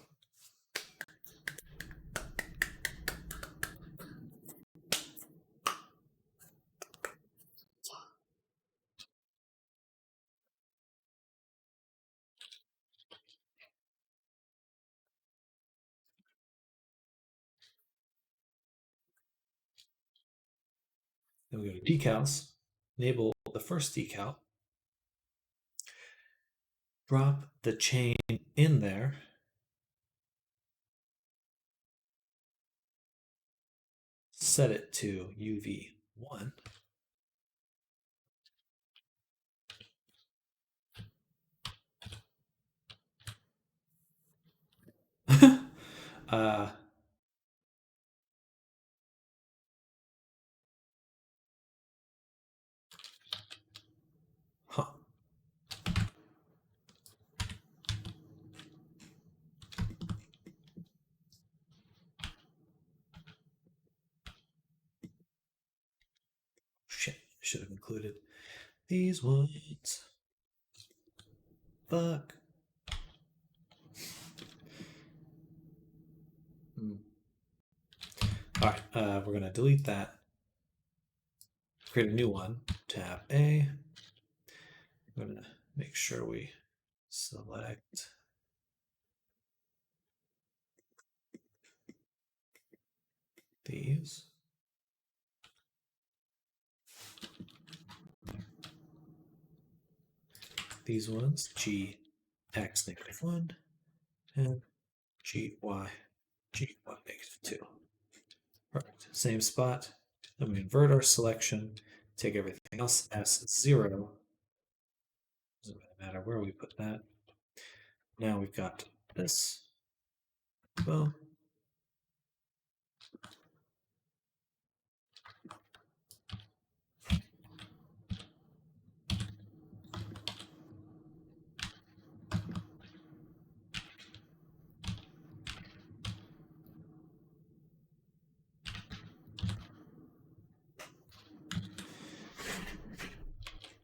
Then we go to decals, enable the first decal, drop the chain in there, set it to UV1. uh, huh. should have included these ones. Fuck. All right, we're gonna delete that. Create a new one. Tab A. I'm gonna make sure we select these. These ones, G x -1 and G y -2. Perfect. Same spot. Then we invert our selection, take everything else S0. Doesn't really matter where we put that. Now we've got this. Boom.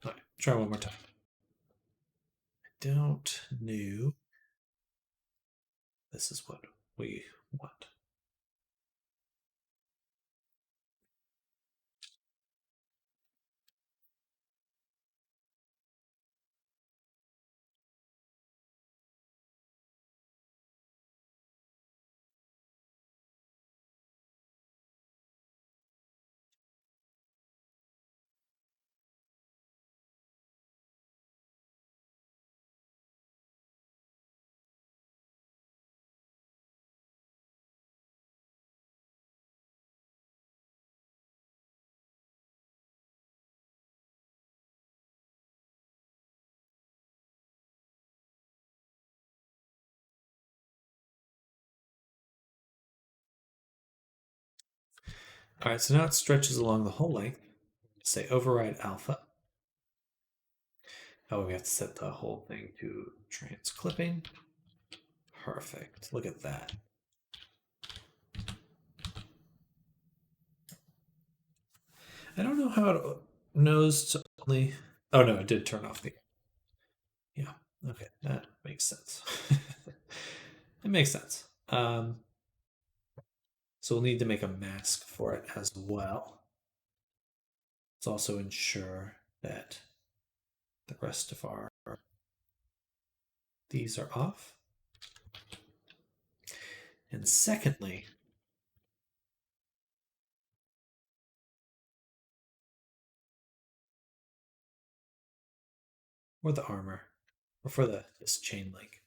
All right, try one more time. I don't know. This is what we want. All right, so now it stretches along the whole length. Say override alpha. Oh, we have to set the whole thing to trans clipping. Perfect. Look at that. I don't know how it knows to only. Oh no, it did turn off the. Yeah. Okay, that makes sense. It makes sense. So we'll need to make a mask for it as well. Let's also ensure that the rest of our these are off. And secondly, or the armor, or for this chain link,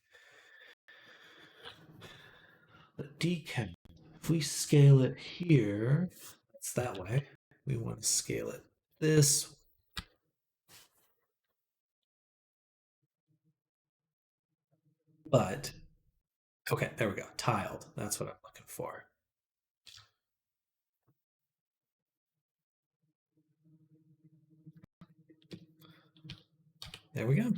the decal. If we scale it here, it's that way. We want to scale it this. But okay, there we go. Tiled. That's what I'm looking for. There we go.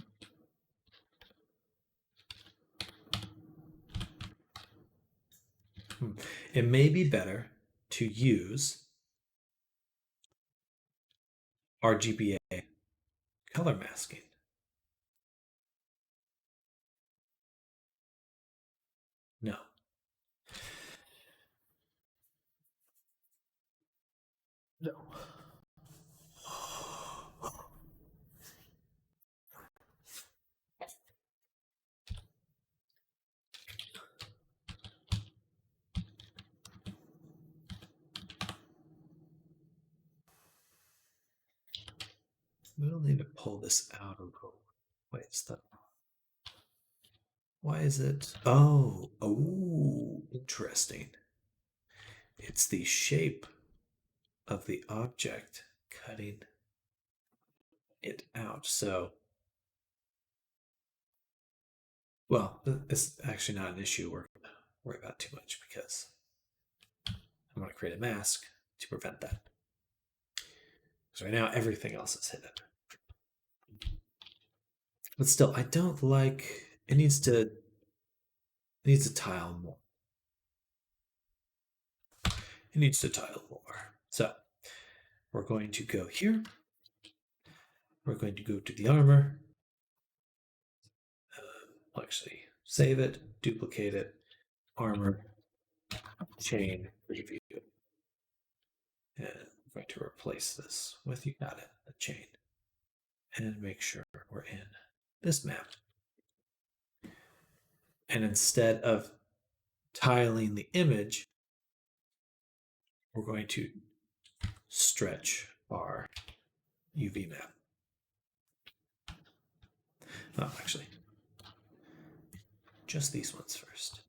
It may be better to use RGBA color masking. No. No. We'll need to pull this out a little. Wait, stop. Why is it? Oh, interesting. It's the shape of the object cutting it out. So, well, it's actually not an issue we're going to worry about too much because I'm going to create a mask to prevent that. So right now everything else is hidden. But still, I don't like it needs to tile more. It needs to tile more. So we're going to go here we're going to go to the armor. We'll actually save it, duplicate it, armor, chain, preview. And I'm going to replace this with, you got it, a chain. And make sure we're in this map. And instead of tiling the image, we're going to stretch our UV map. Oh, actually, just these ones first.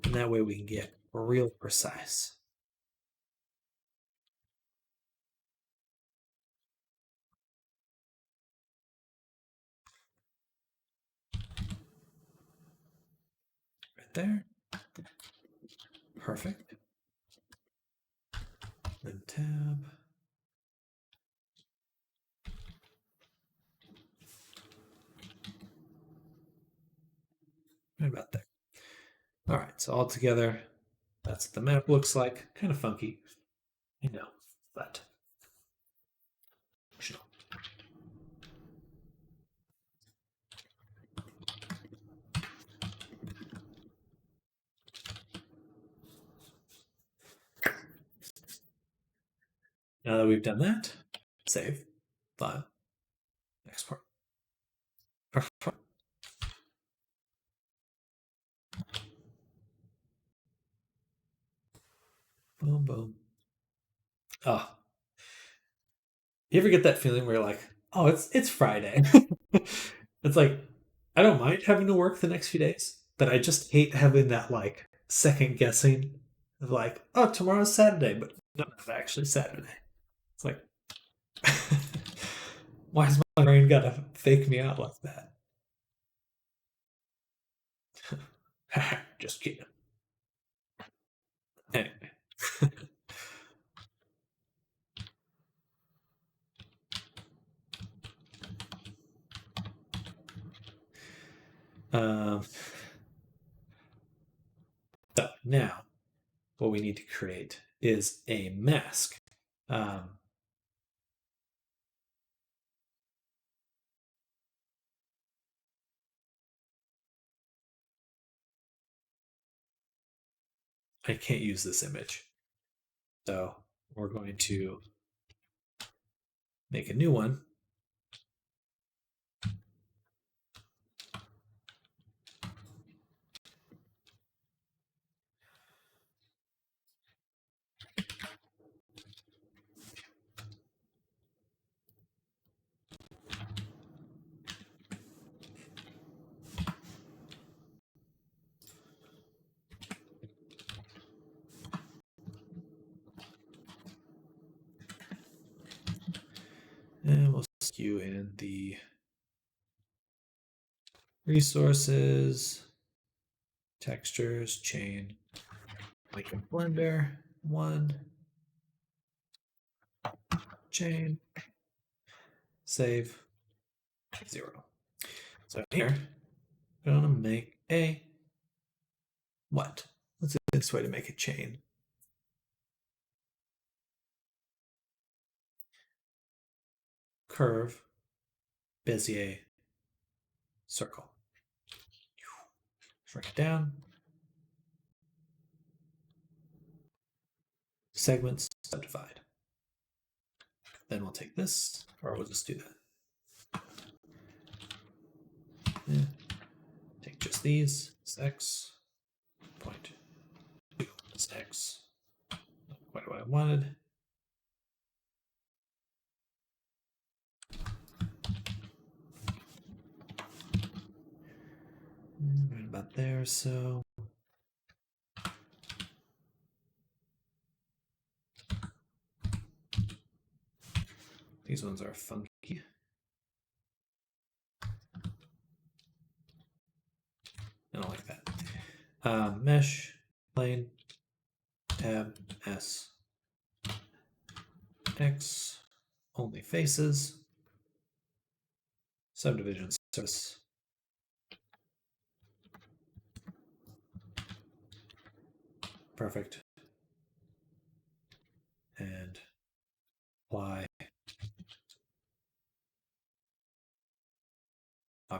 And that way we can get real precise. Right there. Perfect. Then tab. Right about there. All right, so all together, that's what the map looks like. Kind of funky, I know, but functional. Now that we've done that, save, file, export. Perfect. Boom, boom. Oh, you ever get that feeling where you're like, oh, it's Friday. It's like, I don't mind having to work the next few days, but I just hate having that like second guessing of like, oh, tomorrow's Saturday, but no, it's actually Saturday. It's like, why has my brain got to fake me out like that? Just kidding. Anyway. So now what we need to create is a mask. I can't use this image. So we're going to make a new one. And we'll skew in the resources, textures, chain, like a blender, 1, chain, save, 0. So here, I'm gonna make a what? What's the best way to make a chain? Curve, Bezier, circle. Shrink it down. Segments, subdivide. Then we'll take this, or we'll just do that. Yeah. Take just these. It's X. Point. 2 is X. Not quite what I wanted. Right about there, so. These ones are funky. I don't like that. Mesh, plane, tab, S, X, only faces, subdivision surface. Perfect. And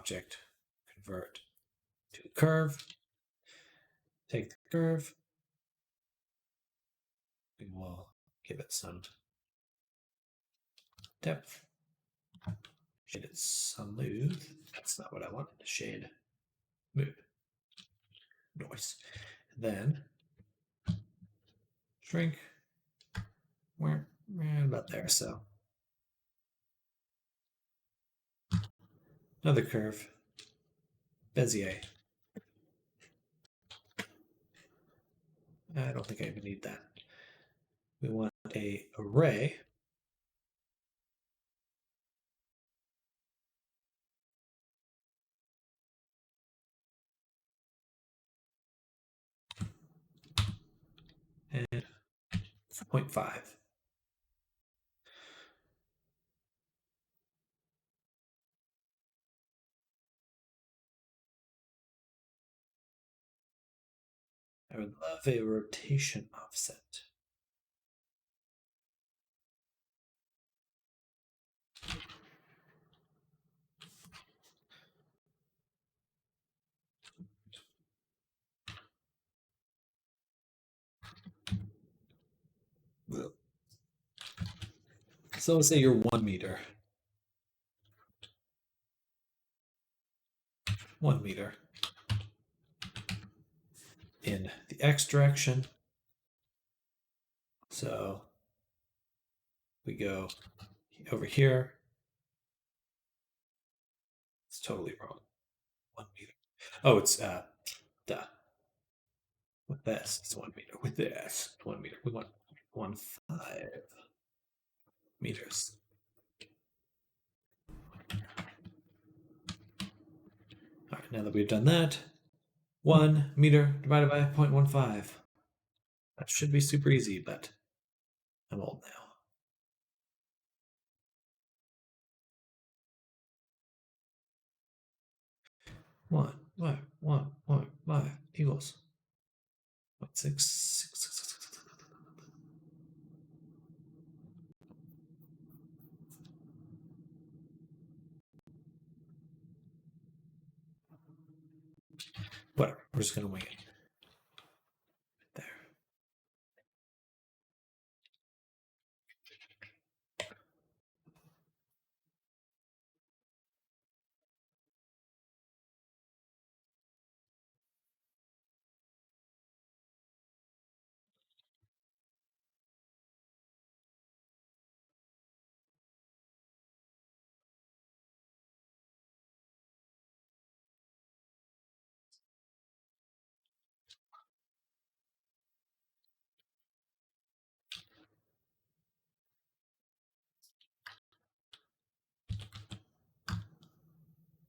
object, convert to a curve, take the curve, we will give it some depth, shade it smooth. That's not what I wanted to shade. Mood. Noise. Then shrink. We're about there, so. Another curve. Bezier. I don't think I even need that. We want a array. And 0.5. I would love a rotation offset. So let's say you're 1 meter. 1 meter in the x direction. So we go over here. It's totally wrong. 1 meter. Oh, it's duh. With this, it's 1 meter. With this, 1 meter. We want 1.5 meters. All right, now that we've done that, 1 meter divided by 0.15. That should be super easy, but I'm old now. One, five equals 0.666. Whatever, we're just gonna wing it. There.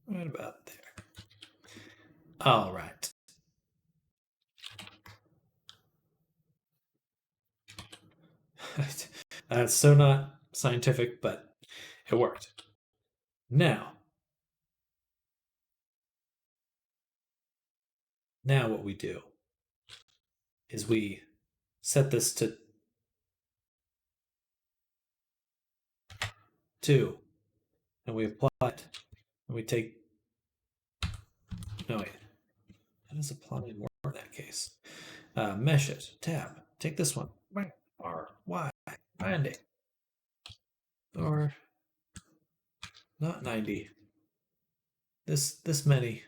Right about there. All right. That's so not scientific, but it worked. Now what we do is we set this to 2, and we apply it, and we take, no wait, that is applying more in that case. Mesh it, tab, take this one, R, Y, 90, or not 90, this many.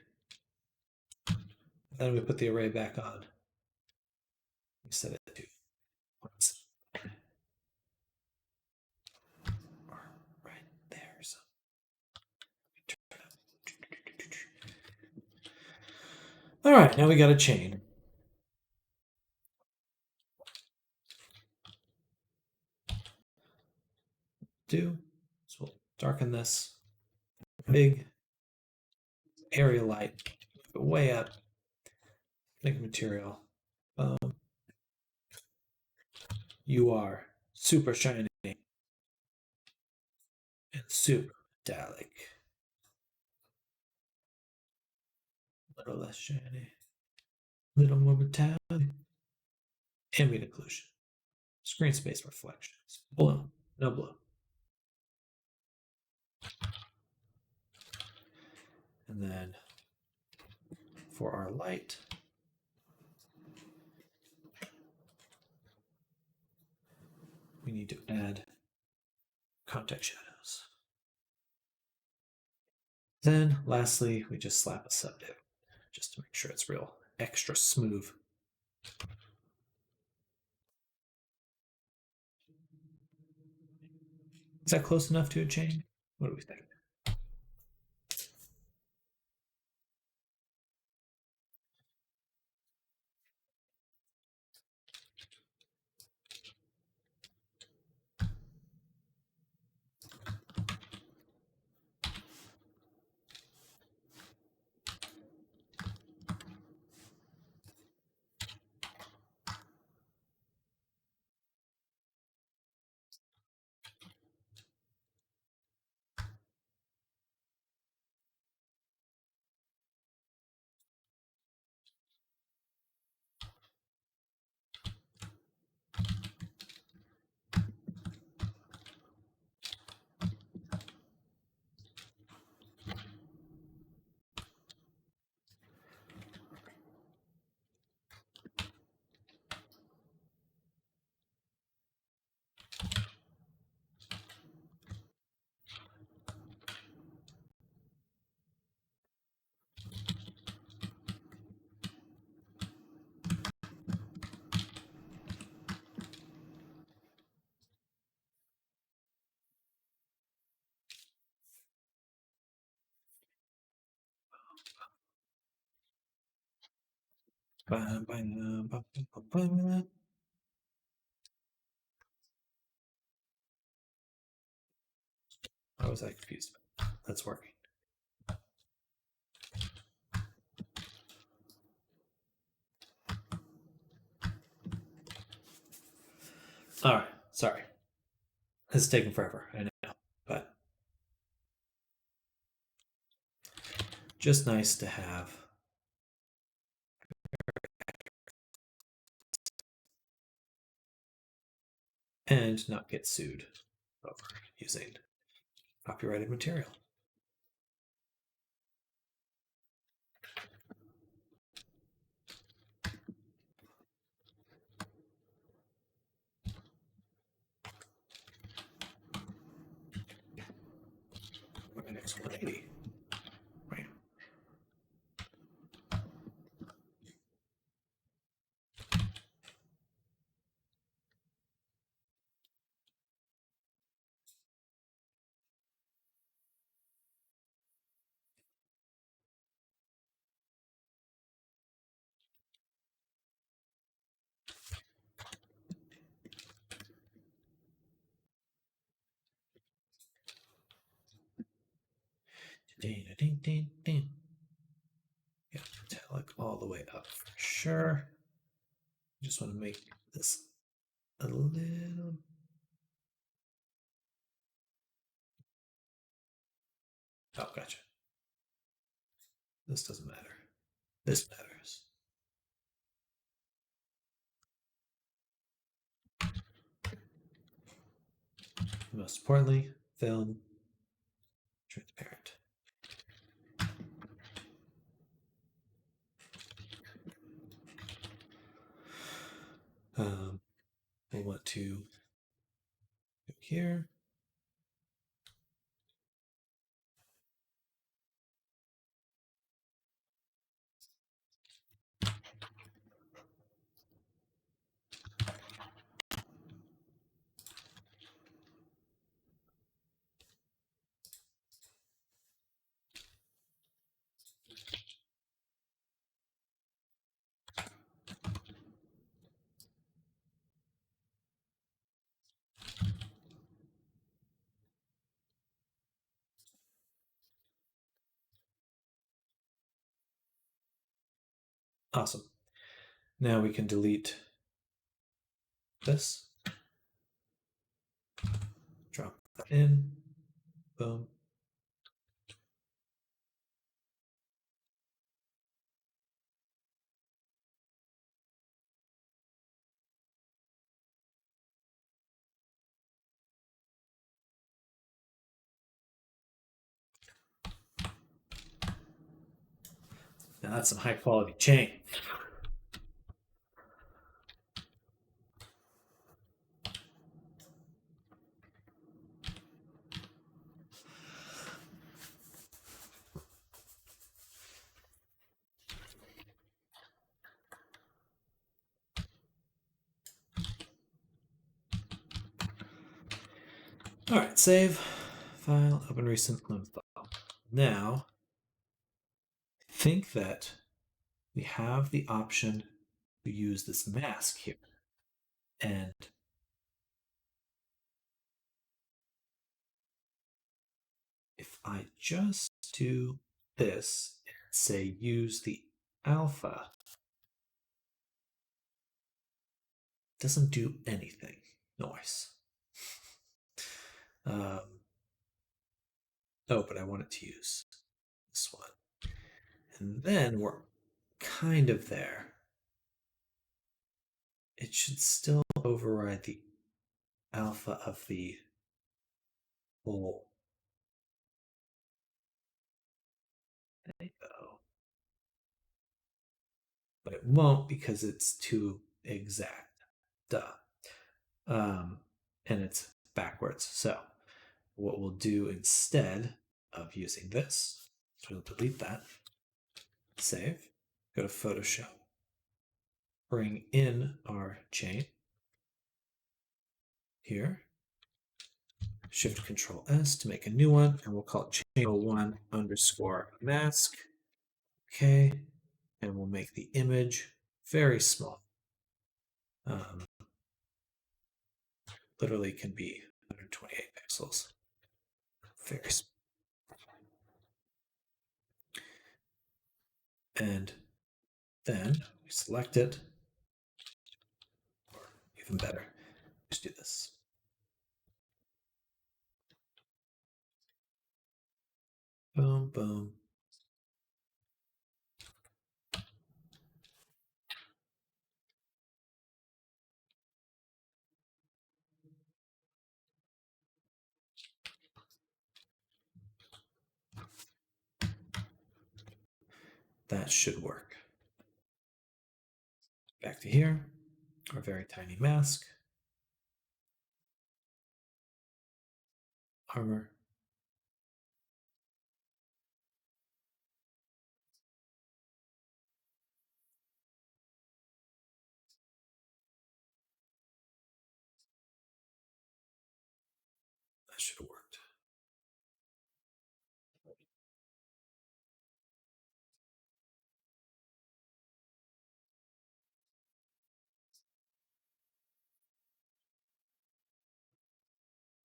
Then we put the array back on. We set it to once. Right there. So all right, now we got a chain. So we'll darken this. Big area light, move it way up. Make material. You are super shiny and super metallic. A little less shiny, a little more metallic. Ambient occlusion. Screen space reflections. Blue, no blue. And then for our light, we need to add context shadows. Then lastly, we just slap a subdiv just to make sure it's real extra smooth. Is that close enough to a chain? What do we think? I was confused. That's working. All right, sorry. It's taking forever, I know, but just nice to have. And not get sued over using copyrighted material. Next 180. Right. Ding, ding, ding, ding. Yeah, metallic all the way up for sure. Just want to make this a little. Oh, gotcha. This doesn't matter. This matters. Most importantly, film transparent. We want to go here. Awesome. Now we can delete this. Drop that in. Boom. Now that's some high quality chain. All right, save, file, open recent clone file. Now, I think that we have the option to use this mask here. And if I just do this and say use the alpha, it doesn't do anything. Noise. Oh, but I want it to use this one. And then we're kind of there. It should still override the alpha of the whole. There you go. But it won't because it's too exact. Duh. And it's backwards. So what we'll do instead of using this, so we'll delete that, save, go to Photoshop, bring in our chain here, Shift Control S to make a new one, and we'll call it chain01 underscore mask. Okay, and we'll make the image very small. Literally can be 128 pixels. Very small. And then we select it, or even better, just do this. Boom, boom. That should work. Back to here, our very tiny mask. Armor. That should have worked.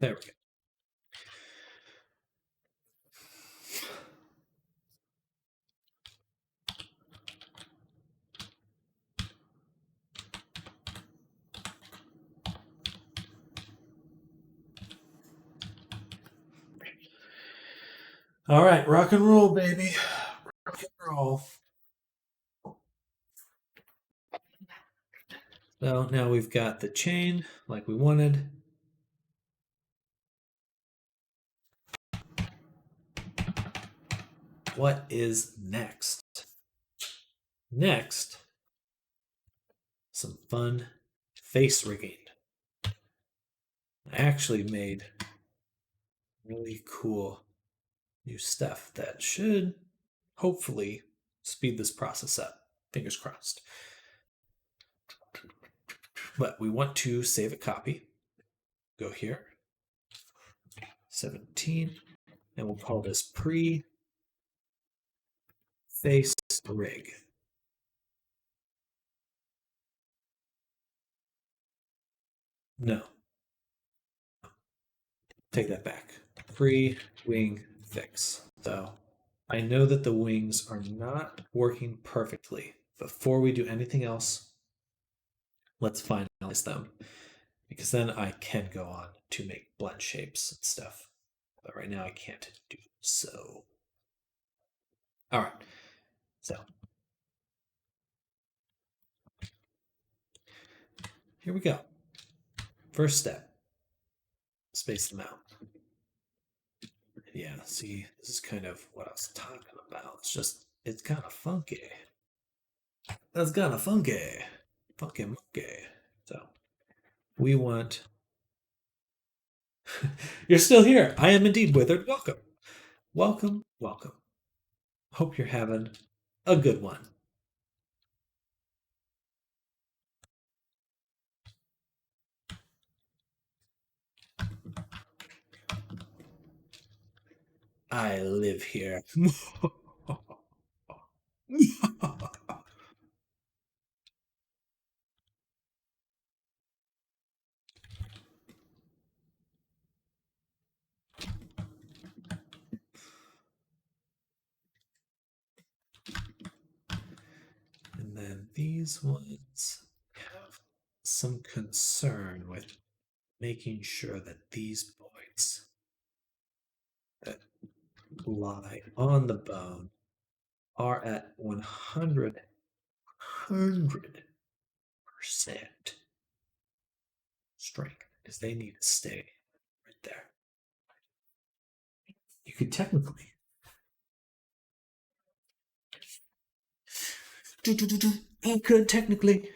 There we go. All right, rock and roll, baby. Rock and roll. So now we've got the chain like we wanted. What is next? Next, some fun face rigging. I actually made really cool new stuff that should hopefully speed this process up. Fingers crossed. But we want to save a copy. Go here, 17, and we'll call this pre-face rig. No. Take that back. Pre-wing fix. So I know that the wings are not working perfectly. Before we do anything else, let's finalize them, because then I can go on to make blend shapes and stuff. But right now I can't do so. All right. So here we go. First step, space them out. Yeah, see, this is kind of what I was talking about. It's just it's kind of funky. That's kind of funky. Funky monkey. So we want. You're still here. I am indeed withered. Welcome. Welcome. Welcome. Hope you're having a good one. I live here. And then these ones have some concern with making sure that these points that lie on the bone are at 100% strength because they need to stay right there. You could technically I could technically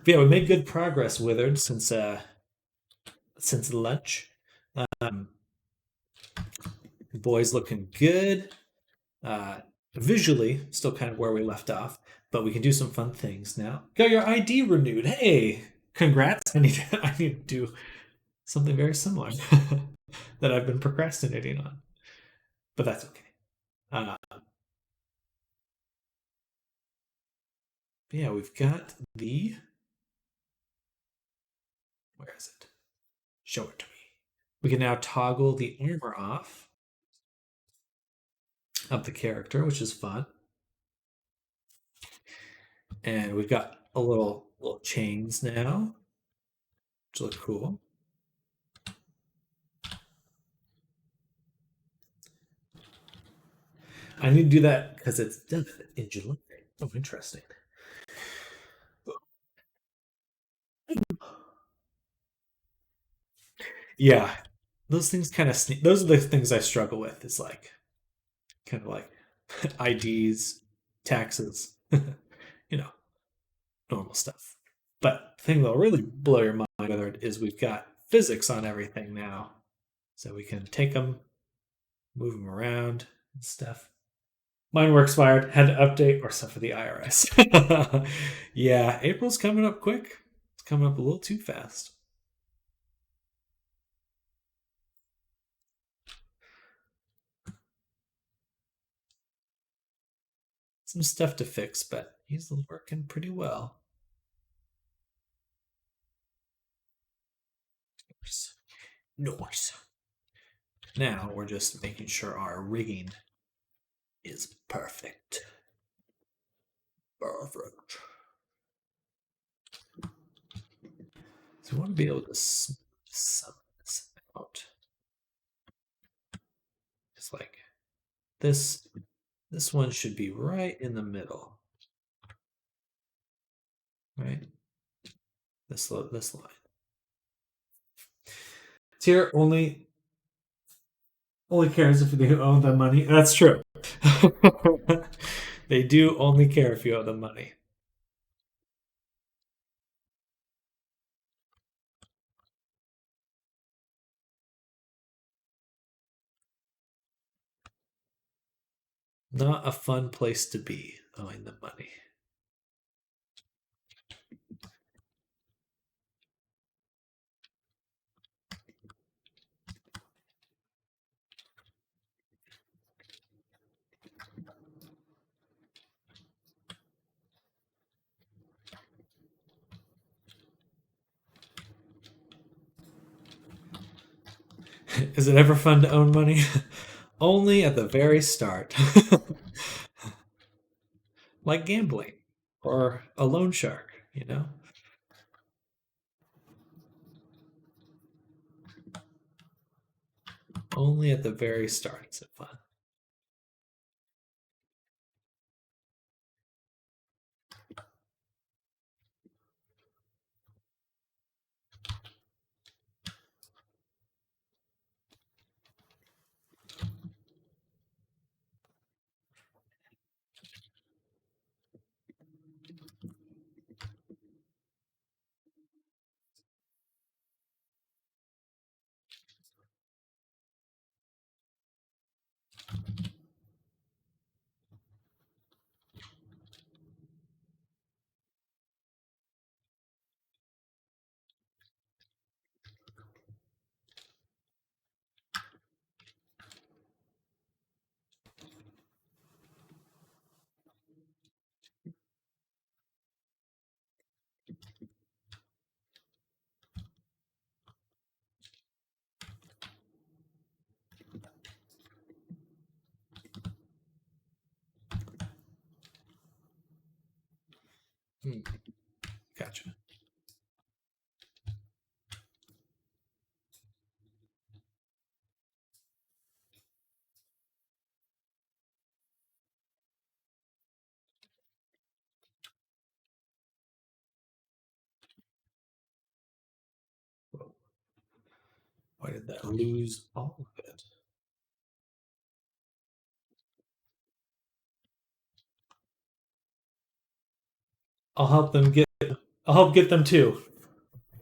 yeah, we made good progress, Withered, since lunch. Um, boys looking good. Visually, still kind of where we left off, but we can do some fun things now. Got your ID renewed. Hey, congrats! I need to do something very similar that I've been procrastinating on, but that's okay. Yeah, we've got the. Where is it? Show it to me. We can now toggle the armor off of the character, which is fun. And we've got a little chains now, which look cool. I need to do that because it's done in July. Oh, interesting. Yeah, those things kind of sneak. Those are the things I struggle with. Is like kind of like IDs, taxes, you know, normal stuff. But the thing that'll really blow your mind is we've got physics on everything now, so we can take them, move them around and stuff. Mine were expired, had to update, or stuff for the IRS. Yeah, April's coming up quick. It's coming up a little too fast. Some stuff to fix, but he's working pretty well. Nice. Now we're just making sure our rigging is perfect. Perfect. So we want to be able to smooth some of this out. Just like this. This one should be right in the middle. Right? This line. Tier only cares if you owe them money. That's true. They do only care if you owe them money. Not a fun place to be, owing them money. Is it ever fun to own money? Only at the very start. Like gambling or a loan shark, you know? Only at the very start is it fun. Hmm, gotcha. Whoa. Why did that lose all of it? I'll help them get. I'll help get them too.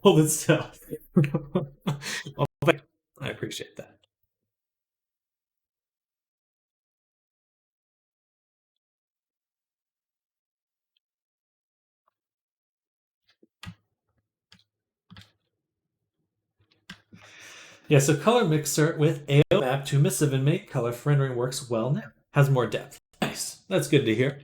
Hold it still. Well, I appreciate that. Yeah, so color mixer with AO map to emissive and make color rendering works well now. Has more depth. Nice. That's good to hear.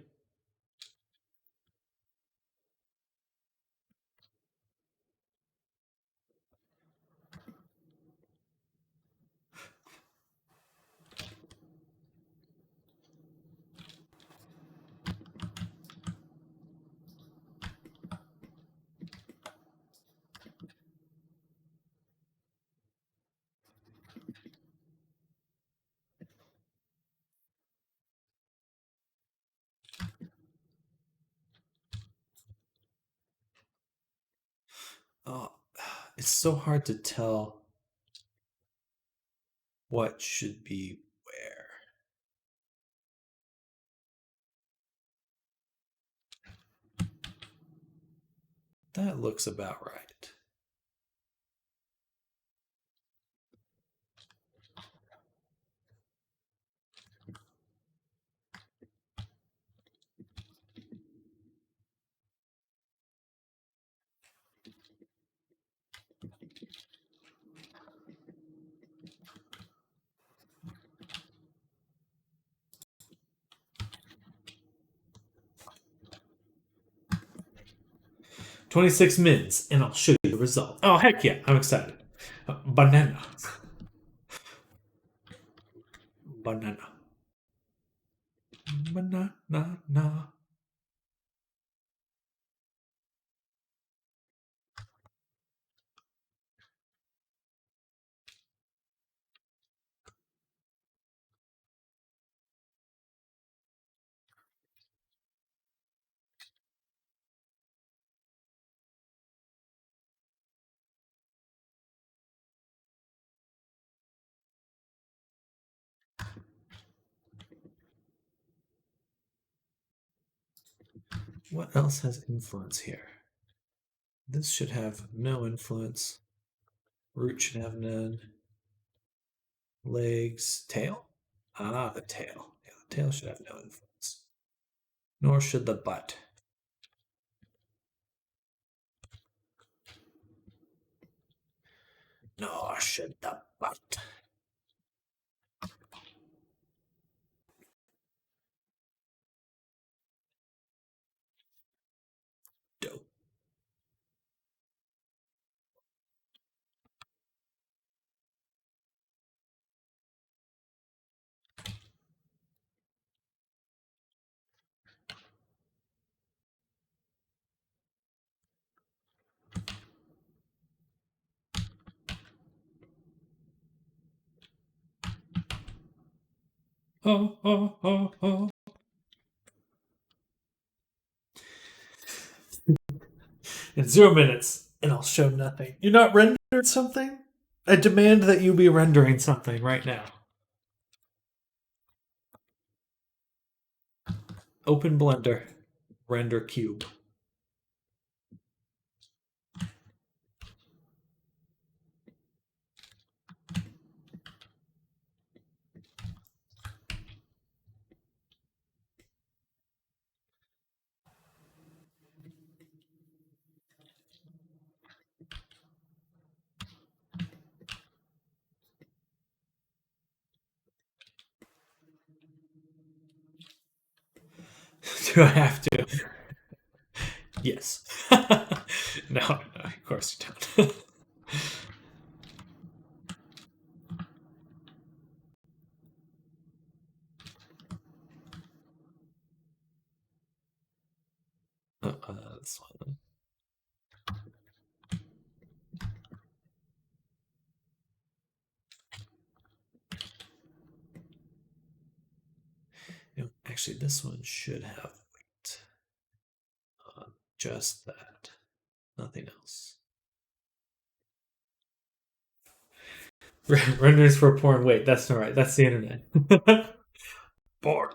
Oh, it's so hard to tell what should be where. That looks about right. "26 mins, and I'll show you the result." Oh, heck yeah, I'm excited. Banana. Banana. Banana. What else has influence here? This should have no influence. Root should have none. Legs, tail? Ah, the tail. Yeah, the tail should have no influence. Nor should the butt. Nor should the butt. Dope. oh, oh, oh, oh. In 0 minutes, and I'll show nothing. You're not rendering something? I demand that you be rendering something right now. Open Blender. Render cube. Do I have to? Yes. No, of course you don't. This one. Actually, this one should have weight. Just that. Nothing else. Renders for porn. Wait, that's not right. That's the internet. Porn.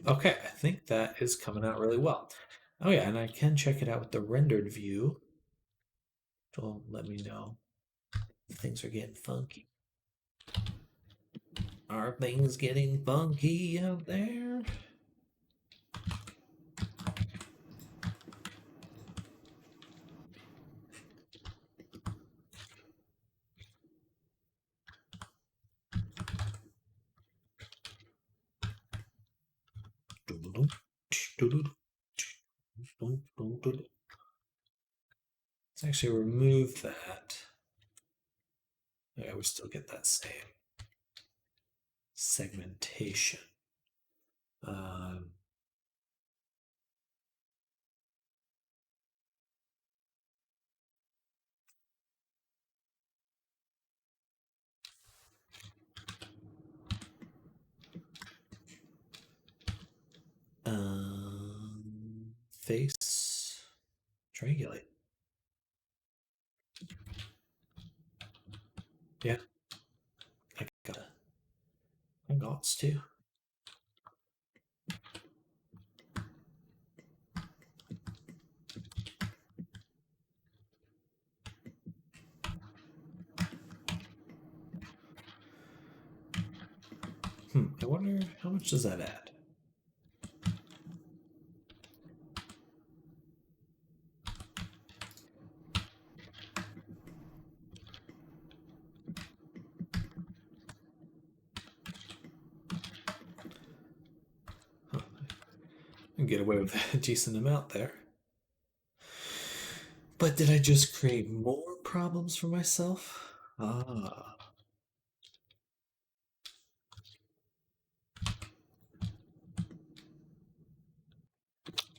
Okay, I think that is coming out really well. Oh yeah, and I can check it out with the rendered view. It'll let me know if things are getting funky. Are things getting funky out there? Let's actually remove that. Yeah, we still get that same segmentation. Face triangulate. Yeah, I got to. I wonder how much does that add? Huh. I can get away with a decent amount there. But did I just create more problems for myself? Ah.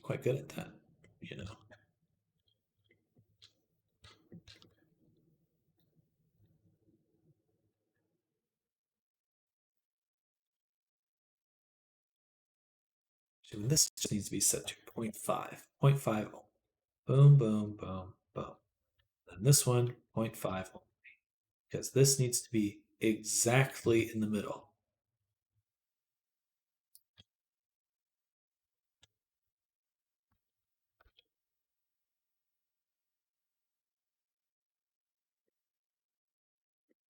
Quite good at that, you know. And this just needs to be set to 0.5. 0.5 only. Boom, boom, boom, boom. And this one, 0.5 only. Because this needs to be exactly in the middle.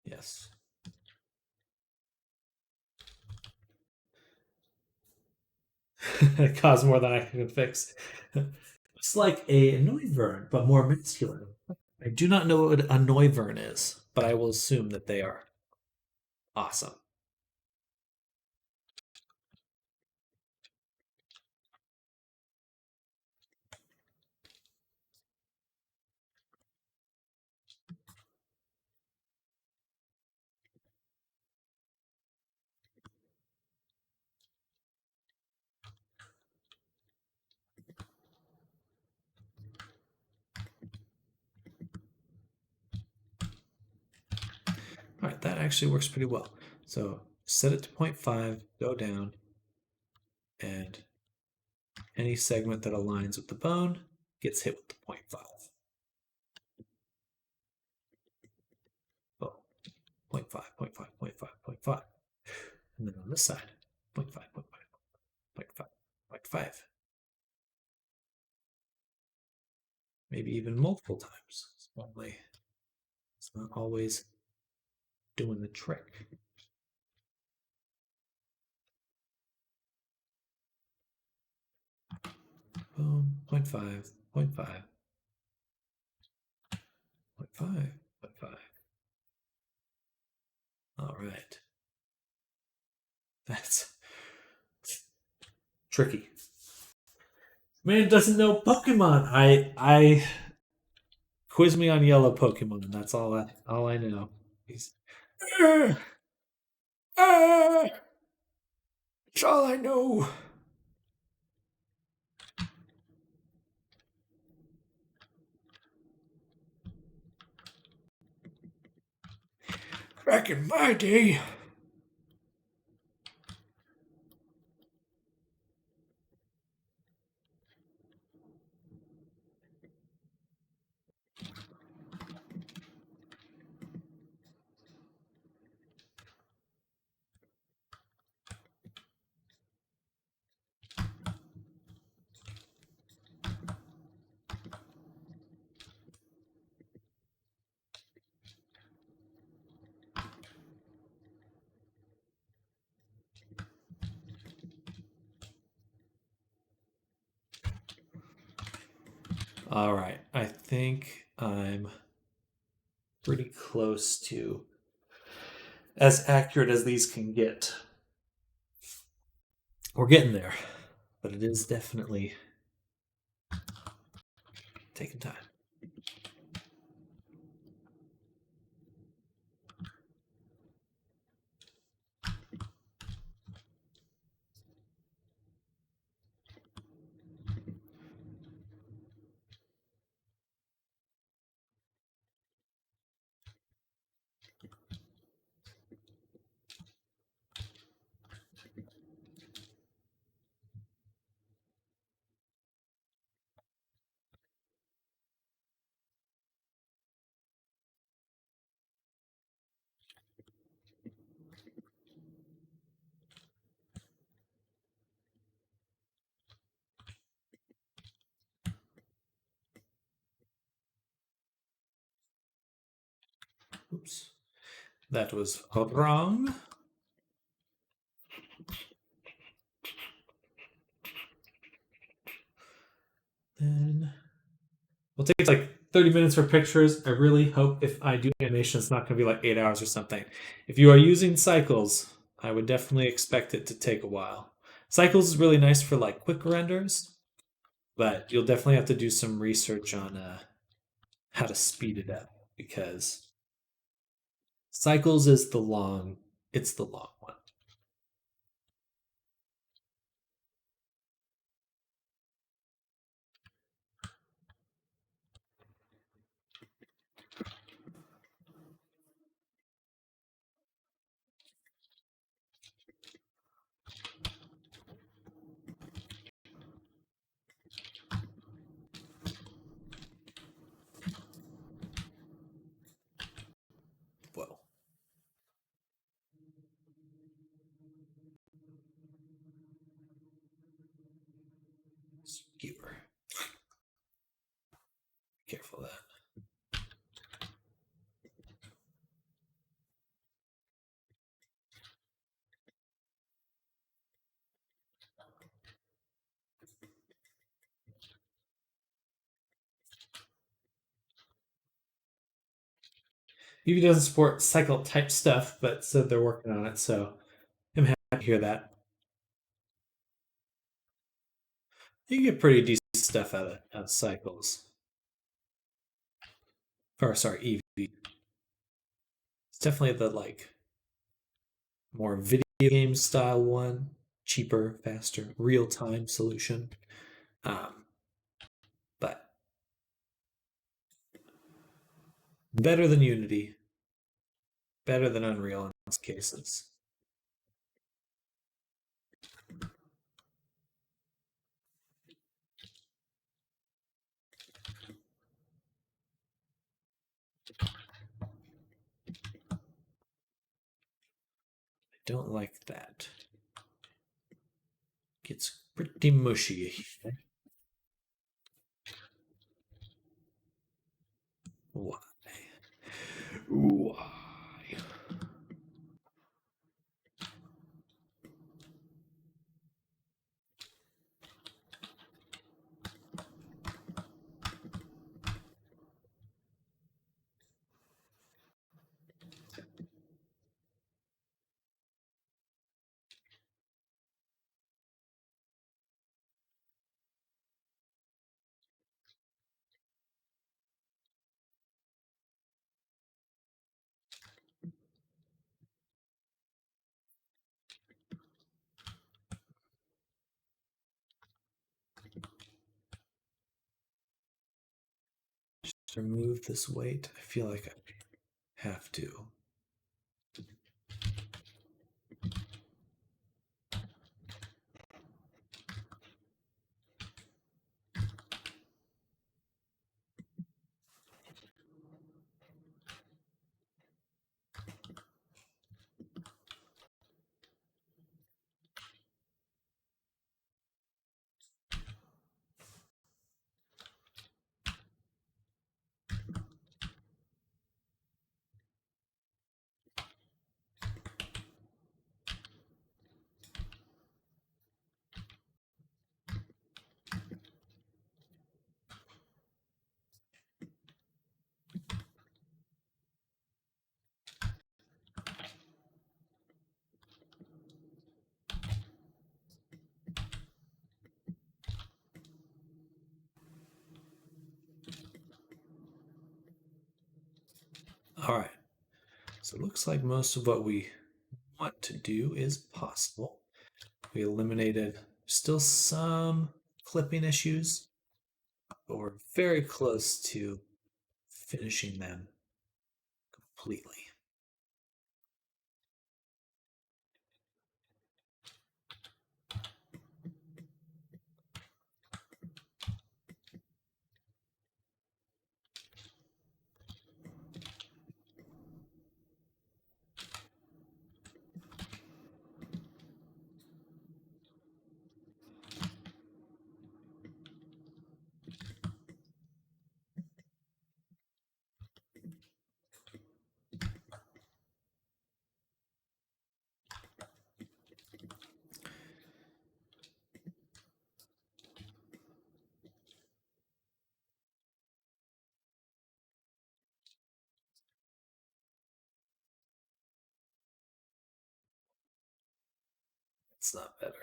Yes. It caused more than I can fix. It's like a Noivern, but more masculine. I do not know what a Noivern is, but I will assume that they are awesome. that actually works pretty well. So set it to 0.5, go down, and any segment that aligns with the bone gets hit with the 0.5. Oh, 0.5, 0.5, 0.5, 0.5. And then on this side, 0.5, 0.5, 0.5, 0.5. Maybe even multiple times. It's not always doing the trick. Boom, 0.5, 0.5, 0.5, 0.5. All right. That's tricky. Man doesn't know Pokemon. I quiz me on yellow Pokemon. That's all I know. He's that's all I know. Back in my day. All right. I think I'm pretty close to as accurate as these can get. We're getting there, but it is definitely taking time. Oops. That was wrong. Then we'll take like 30 minutes for pictures. I really hope if I do animation, it's not going to be like 8 hours or something. If you are using Cycles, I would definitely expect it to take a while. Cycles is really nice for like quick renders, but you'll definitely have to do some research on how to speed it up because Cycles is it's the long one. Whoa. Skewer. Careful of that. Eevee doesn't support cycle type stuff, but said they're working on it, so I'm happy to hear that. You can get pretty decent stuff out of Cycles. Or sorry, Eevee. It's definitely the like more video game style one, cheaper, faster, real time solution. But better than Unity. better than Unreal in most cases. I don't like that. Gets pretty mushy here. Why? Why? Just remove this weight. I feel like I have to. All right. So it looks like most of what we want to do is possible. We eliminated still some clipping issues, but we're very close to finishing them completely. It's not better.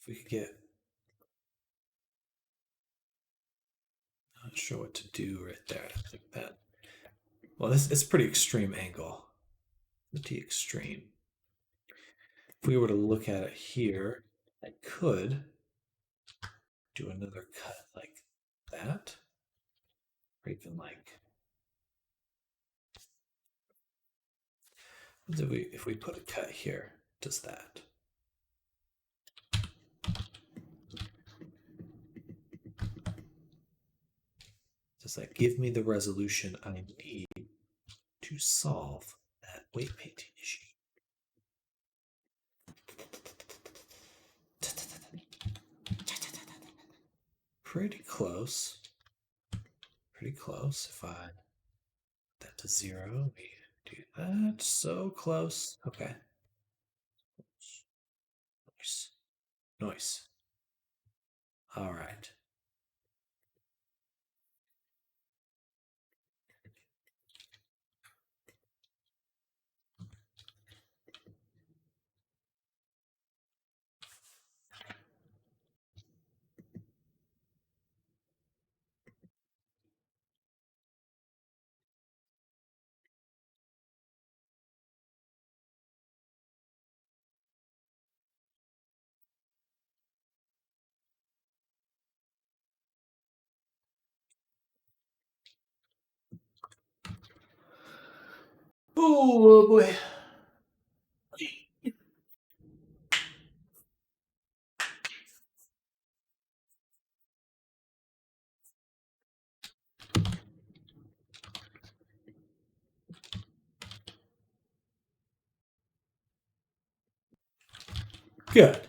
If we could get, not sure what to do right there. I think that, well, this is pretty extreme angle. Pretty extreme. If we were to look at it here, I could do another cut like that, or even like, if we put a cut here, does that? Does that give me the resolution I need to solve that weight painting issue? Pretty close. Pretty close. If I put that to 0, we do that. So close. Okay. Nice. Nice. All right. Oh boy. Good.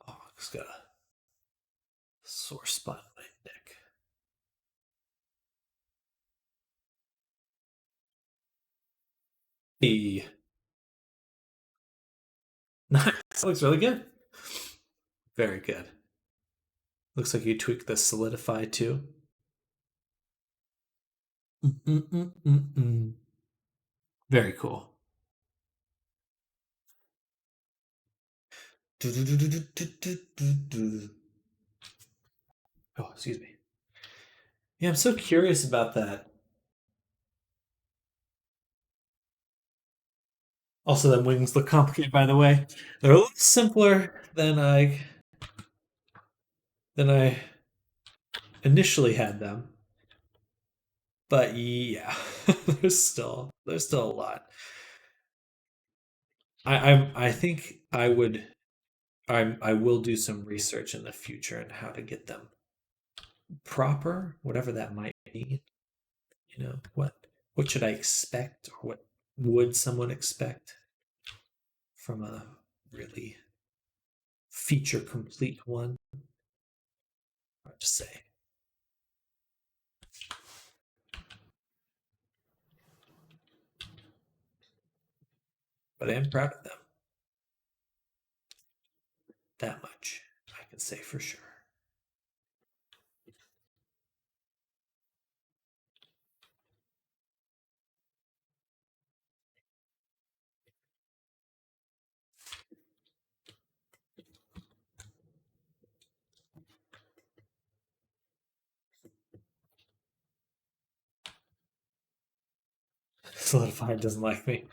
Oh, it's got a sore spot in my neck. The nice. That looks really good. Very good. Looks like you tweaked the solidify too. Mm-mm-mm-mm-mm. Very cool. Oh, excuse me. Yeah, I'm so curious about that. Also, them wings look complicated, by the way. They're a little simpler than I initially had them, but yeah, there's still a lot. I think I will do some research in the future on how to get them proper, whatever that might mean. What should I expect, or what would someone expect from a really feature complete one? Hard to say. But I am proud of them. That much I can say for sure. Solidified doesn't like me.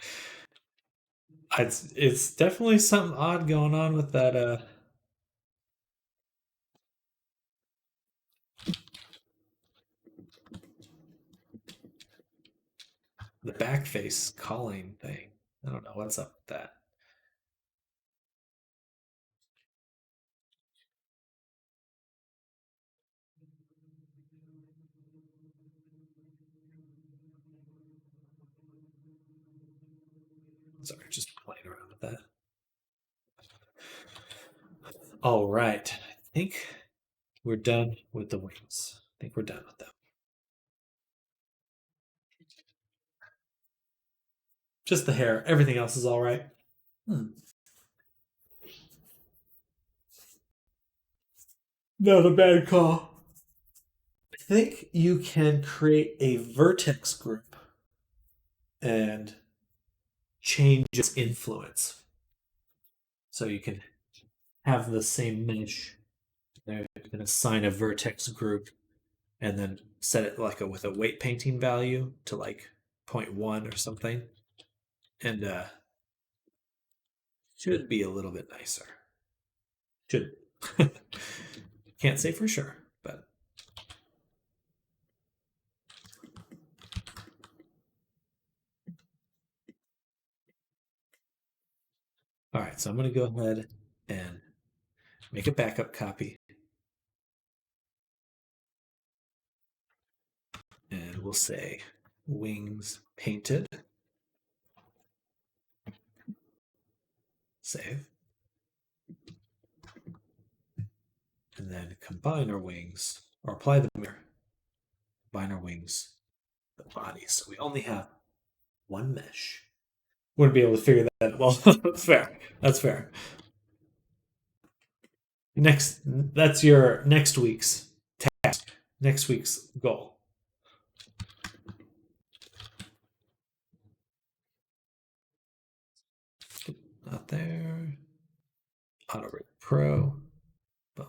It's definitely something odd going on with that. The back face calling thing. I don't know what's up with that. Sorry, just playing around with that. All right. I think we're done with the wings. I think we're done with them. Just the hair. Everything else is all right. Not a bad call. I think you can create a vertex group and change its influence. So you can have the same mesh. You can assign a vertex group and then set it like with a weight painting value to like 0.1 or something. And should be a little bit nicer. Should. Can't say for sure, but all right. So I'm going to go ahead and make a backup copy. And we'll say wings painted. Save. And then combine our wings, or apply the mirror. Combine our wings, the body. So we only have one mesh. Wouldn't be able to figure that. Well, that's fair. That's fair. That's your next week's task. Next week's goal. Not there. AutoRig Pro. Boom.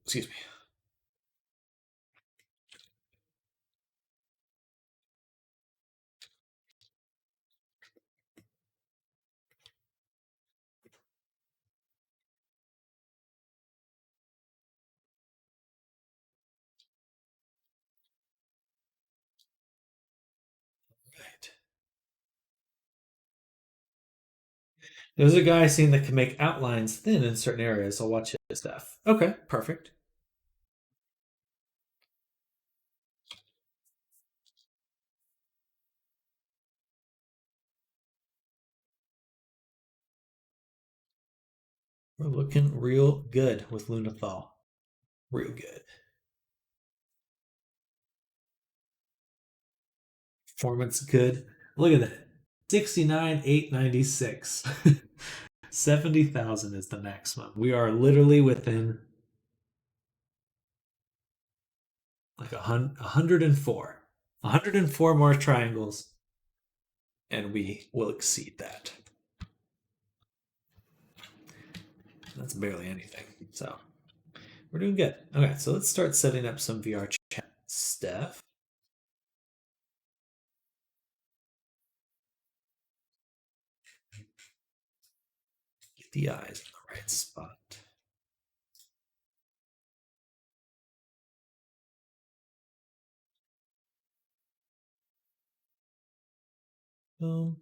Excuse me. Right. There's a guy I've seen that can make outlines thin in certain areas. I'll watch his stuff. Okay, perfect. We're looking real good with Lunathal. Real good. Performance good. Look at that. 69,896. 70,000 is the maximum. We are literally within like 104. 104 more triangles, and we will exceed that. That's barely anything. So we're doing good. Okay, so let's start setting up some VR chat stuff. Get the eyes in the right spot. Boom.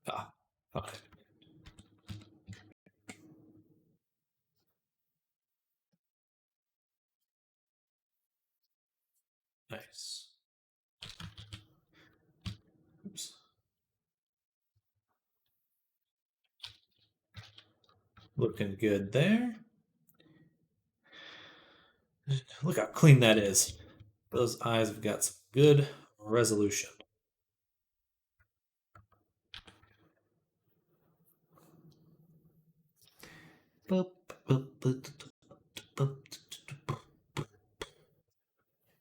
Ah, okay. Nice. Oops. Looking good there. Look how clean that is. Those eyes have got some good resolution. I'm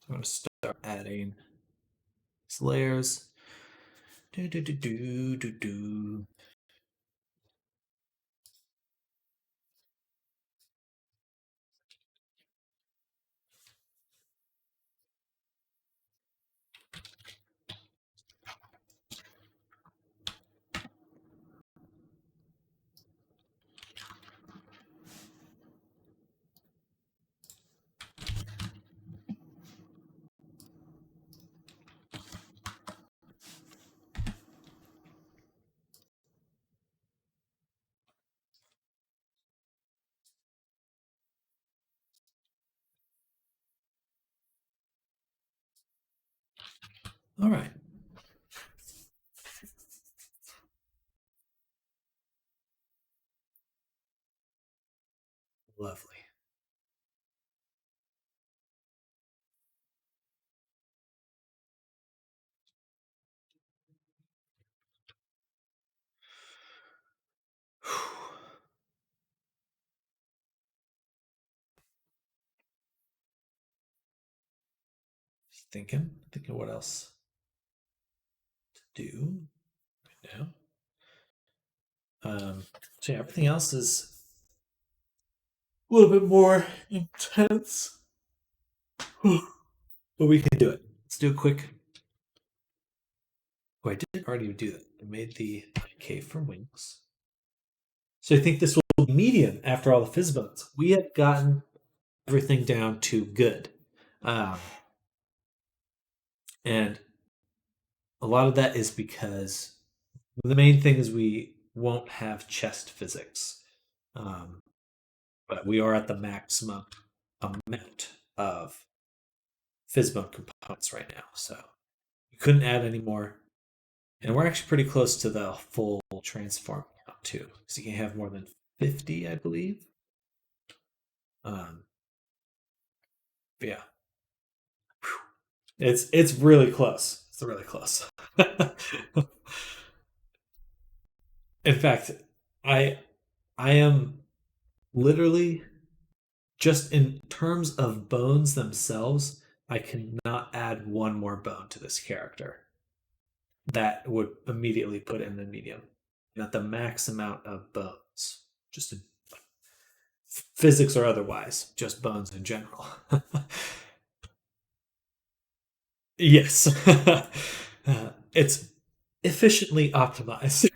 going to start adding these layers. Do, do, do, do, do, do. All right. Lovely. Thinking what else to do right now. So yeah, everything else is a little bit more intense, but we can do it. Let's do a quick. Oh, I did already do that. I made the cave for wings. So I think this will be medium after all the fizz bones. We have gotten everything down to good. Um, and a lot of that is because the main thing is we won't have chest physics. Um, but we are at the maximum amount of Fizzbone components right now. So we couldn't add any more. And we're actually pretty close to the full transform count too. So you can have more than 50, I believe. But yeah. It's really close. It's really close. In fact, I I am literally just in terms of bones themselves, I cannot add one more bone to this character. That would immediately put it in the medium. Not the max amount of bones, just in physics or otherwise, just bones in general. Yes. It's efficiently optimized.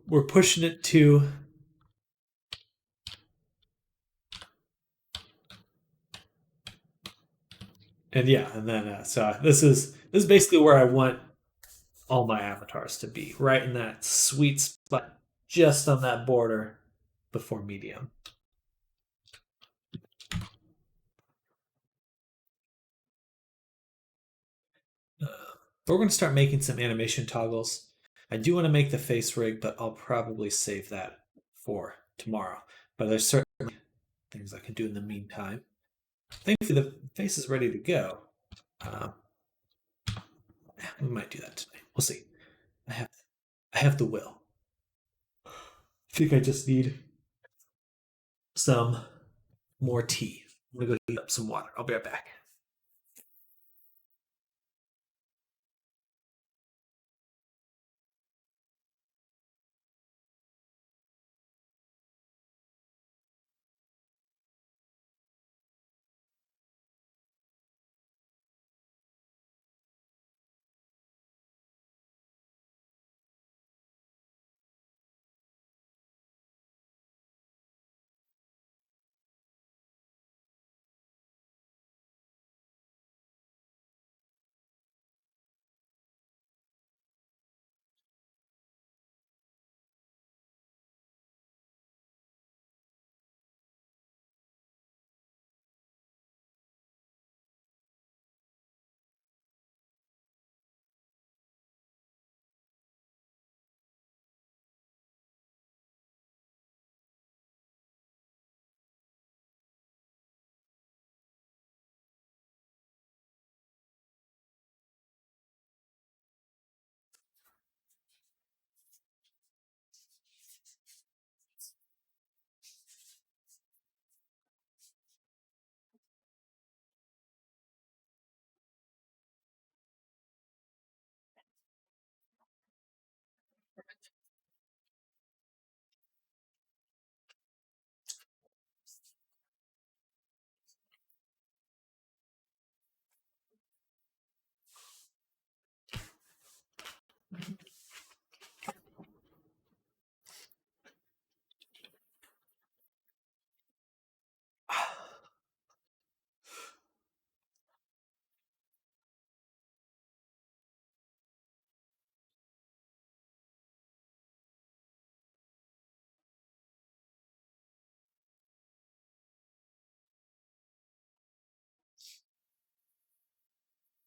We're pushing it to and yeah, and then so this is basically where I want all my avatars to be, right in that sweet spot, just on that border before medium. But we're going to start making some animation toggles. I do want to make the face rig, but I'll probably save that for tomorrow. But there's certainly things I can do in the meantime. Thankfully, the face is ready to go. We might do that tonight. We'll see. I have the will. I think I just need some more tea. I'm gonna go heat up some water. I'll be right back.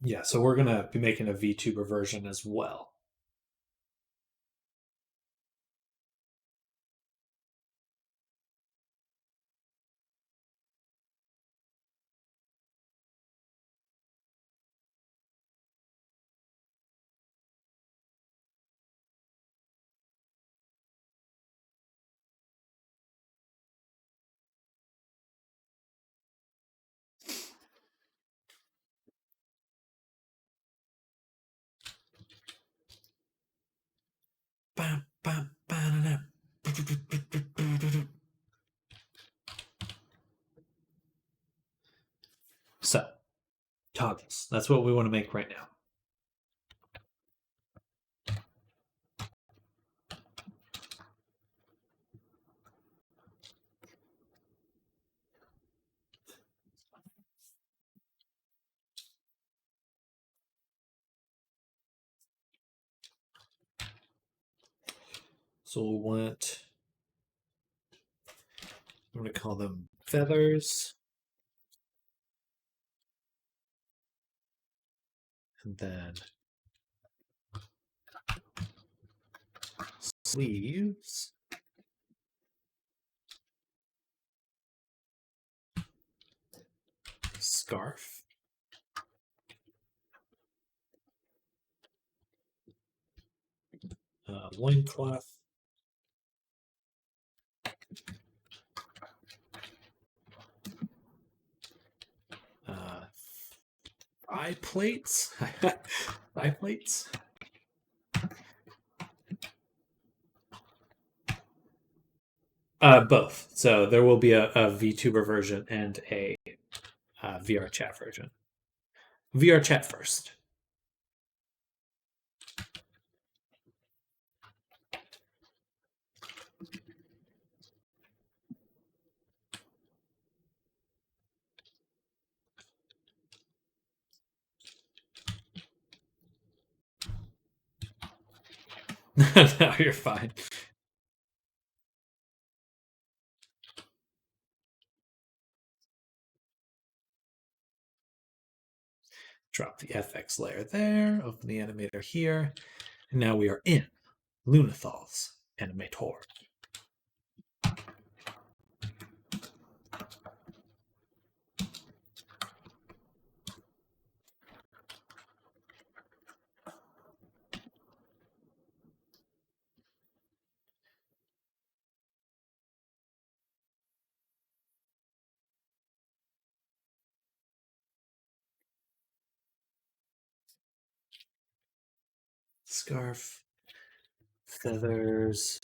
Yeah, so we're gonna be making a VTuber version as well. So, toggles. That's what we want to make right now. So we'll want, I'm going to call them feathers. And then sleeves. Scarf. Loincloth. Eye plates. Eye plates. Both. So there will be a VTuber version and a VR chat version. VR chat first. No, you're fine. Drop the FX layer there, open the animator here, and now we are in Lunathal's animator. Scarf, feathers.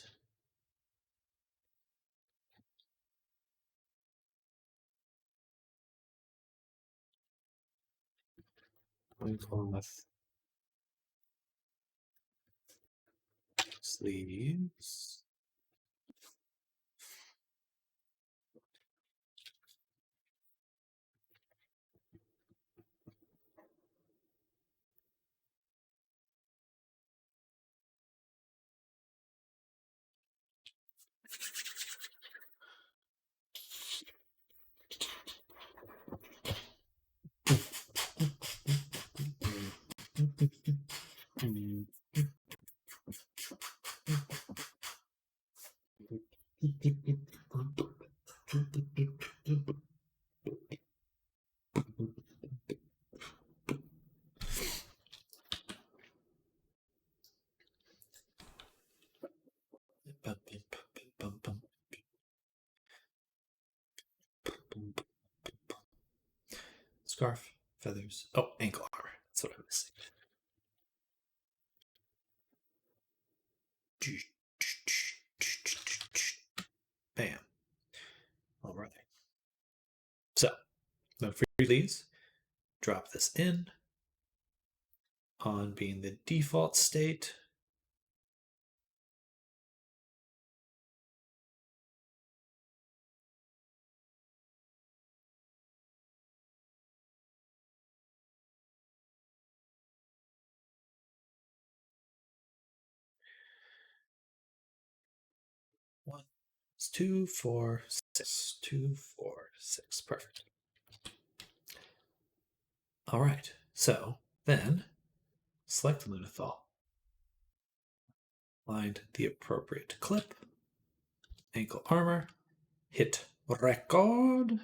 Loincloth. Sleeves. Scarf, feathers. Oh, ankle armor. That's what I'm missing. Bam. All right. So, then for these, drop this in on being the default state. One, it's 2, 4, 6. 2, 4, 6. Perfect. All right. So then select Lunathal. Find the appropriate clip. Ankle armor. Hit record.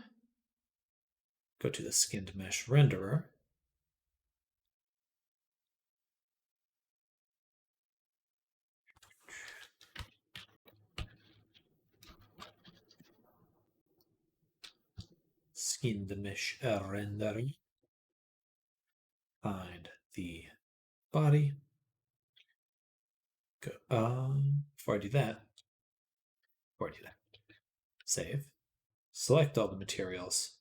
Go to the skinned mesh renderer. Skinned mesh renderer. Find the body. Before I do that, save, select all the materials.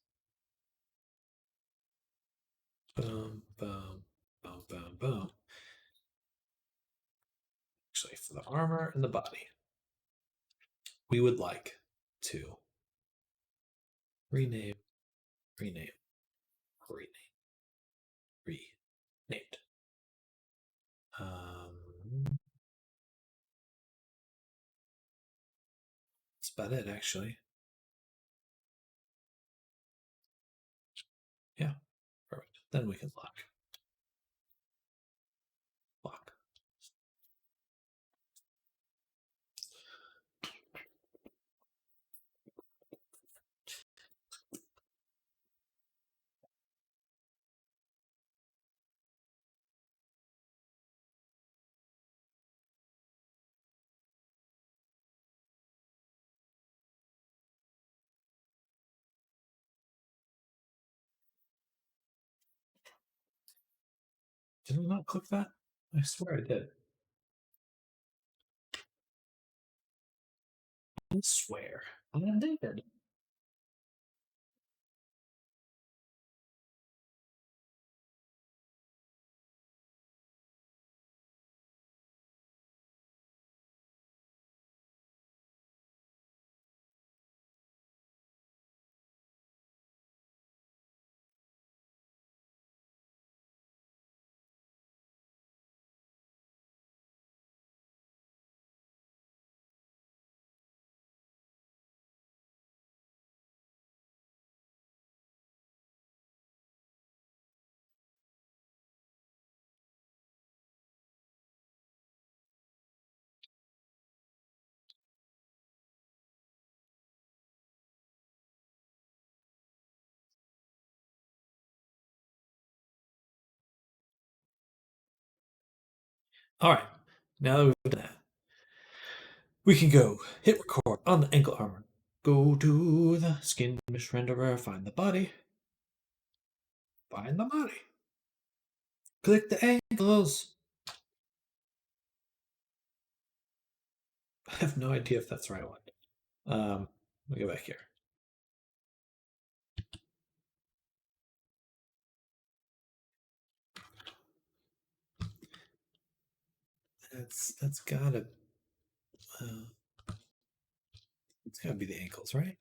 Boom, boom, boom, boom, boom. Actually, for the armor and the body, we would like to rename, renamed. That's about it, actually. Yeah, perfect. Then we can lock. Lock. Did I not click that? I swear I did. I swear I did. All right, now that we've done that, we can go hit record on the ankle armor. Go to the skin mesh renderer, find the body. Find the body. Click the ankles. I have no idea if that's the right one. Let me go back here. That's gotta it's gotta be the ankles, right?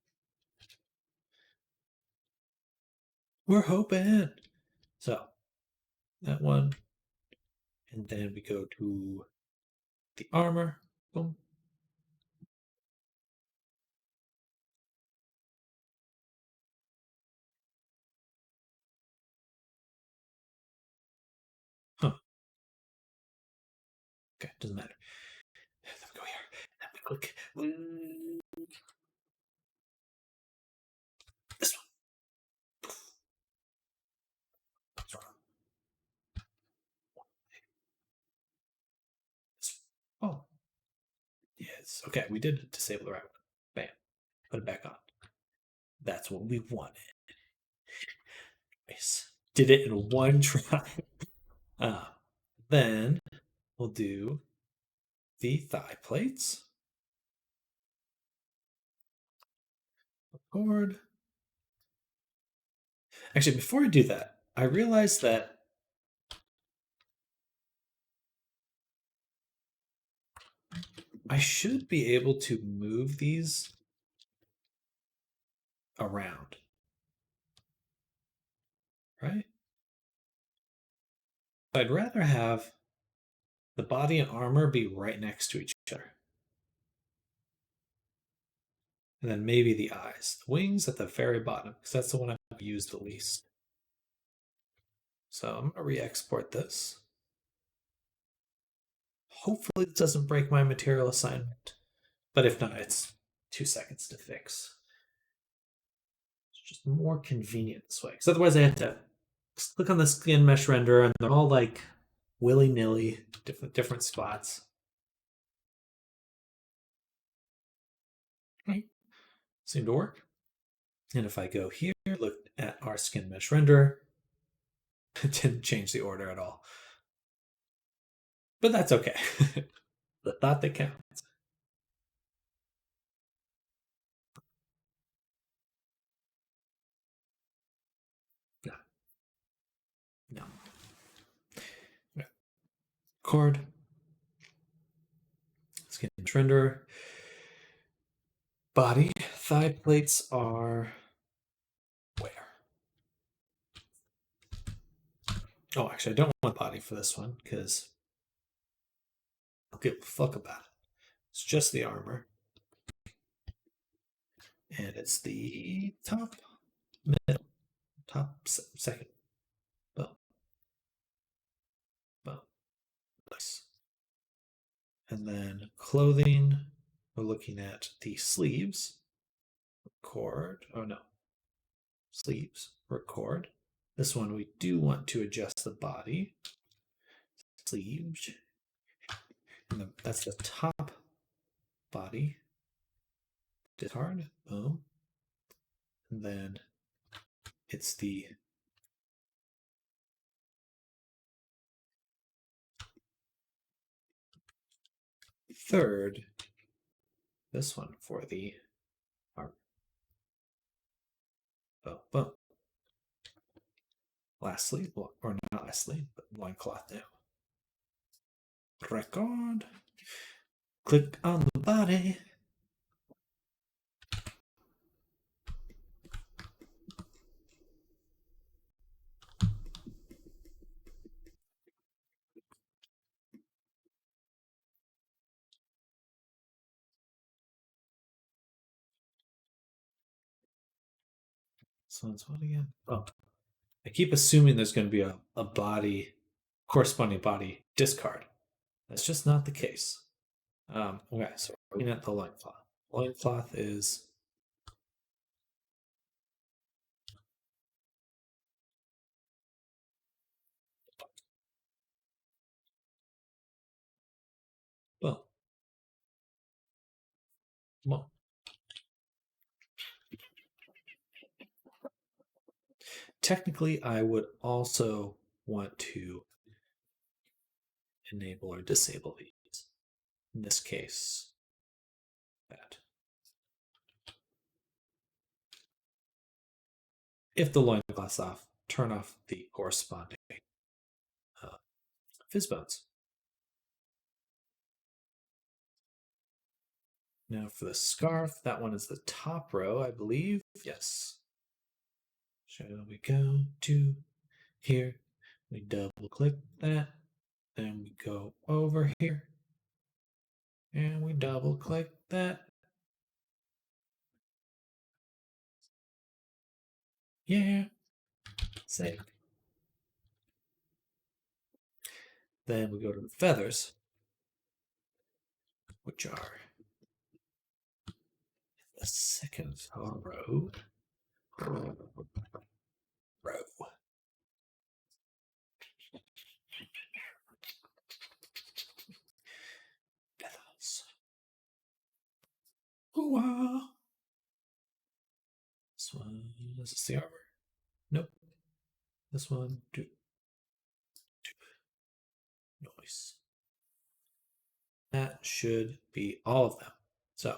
We're hoping. So that one, and then we go to the armor. Boom. Huh. Okay, doesn't matter. Then we go here. Then we click this one. What's wrong? This one. Oh. Yes. Okay, we did disable the right one. Bam. Put it back on. That's what we wanted. Nice. Did it in one try. Then we'll do the thigh plates. Record. Actually, before I do that, I realized that I should be able to move these around. Right? I'd rather have the body and armor be right next to each other. And then maybe the eyes. The wings at the very bottom, because that's the one I've used the least. So I'm going to re-export this. Hopefully it doesn't break my material assignment. But if not, it's 2 seconds to fix. It's just more convenient this way. Because otherwise I have to click on the skin mesh renderer and they're all like willy-nilly, different spots. Okay. Seem to work. And if I go here, look at our skin mesh renderer, it didn't change the order at all. But that's okay. the thought that counts. No. Cord. Skin render. Body. Thigh plates are where? Oh, actually, I don't want body for this one because I'll give a fuck about it. It's just the armor. And it's the top, middle, top, second. Boom. Boom. Nice. And then clothing, we're looking at the sleeves. Record. Oh no. Sleeves. Record. This one we do want to adjust the body. Sleeves. And that's the top body. Discard. Boom. And then it's the third. This one for the arm. Boom. Boom. Lastly, or not lastly, but loincloth now. Record. Click on the body. So it's what again? Oh, I keep assuming there's going to be a body, corresponding body discard. That's just not the case. Okay, so we're looking at the loincloth. Loincloth is well. Technically, I would also want to enable or disable these. In this case, that. If the loincloth's off, turn off the corresponding fizz bones. Now for the scarf, that one is the top row, I believe. Yes. Shall we go to here? We double click that. Then we go over here. And we double click that. Yeah. Save. Then we go to the feathers, which are the second row. Feathers. Ooh-ah. This one, is this the armor? Nope. This one, two. Noise. That should be all of them. So,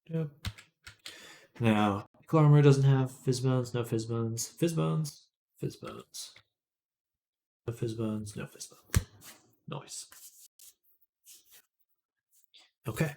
yep. Now, armor doesn't have fizz bones, no fizz bones, fizz bones, fizz bones, no fizz bones, no fizz bones. Noise. Okay.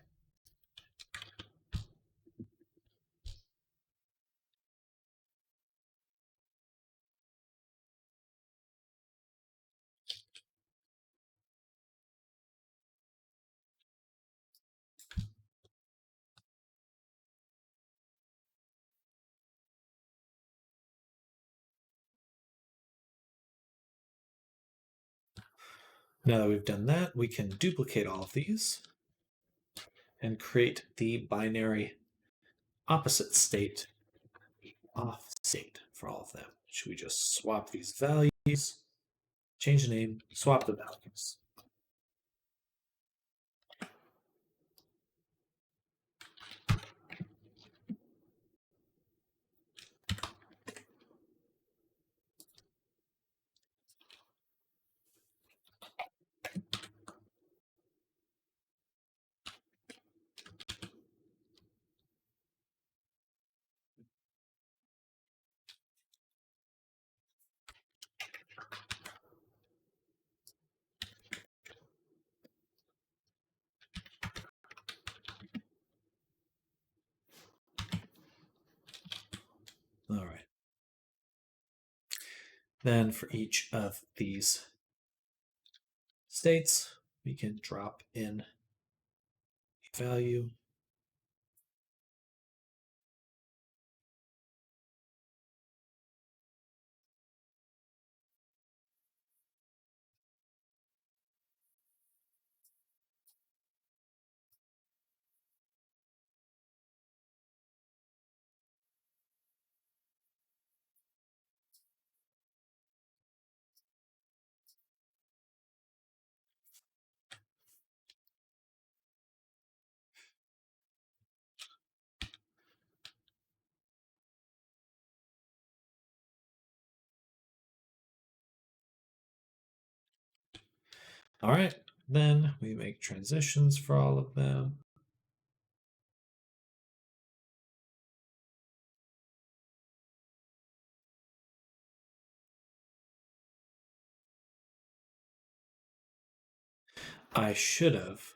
Now that we've done that, we can duplicate all of these and create the binary opposite state, off state for all of them. Should we just swap these values, change the name, swap the values? All right. Then for each of these states, we can drop in a value. All right, then we make transitions for all of them. I should have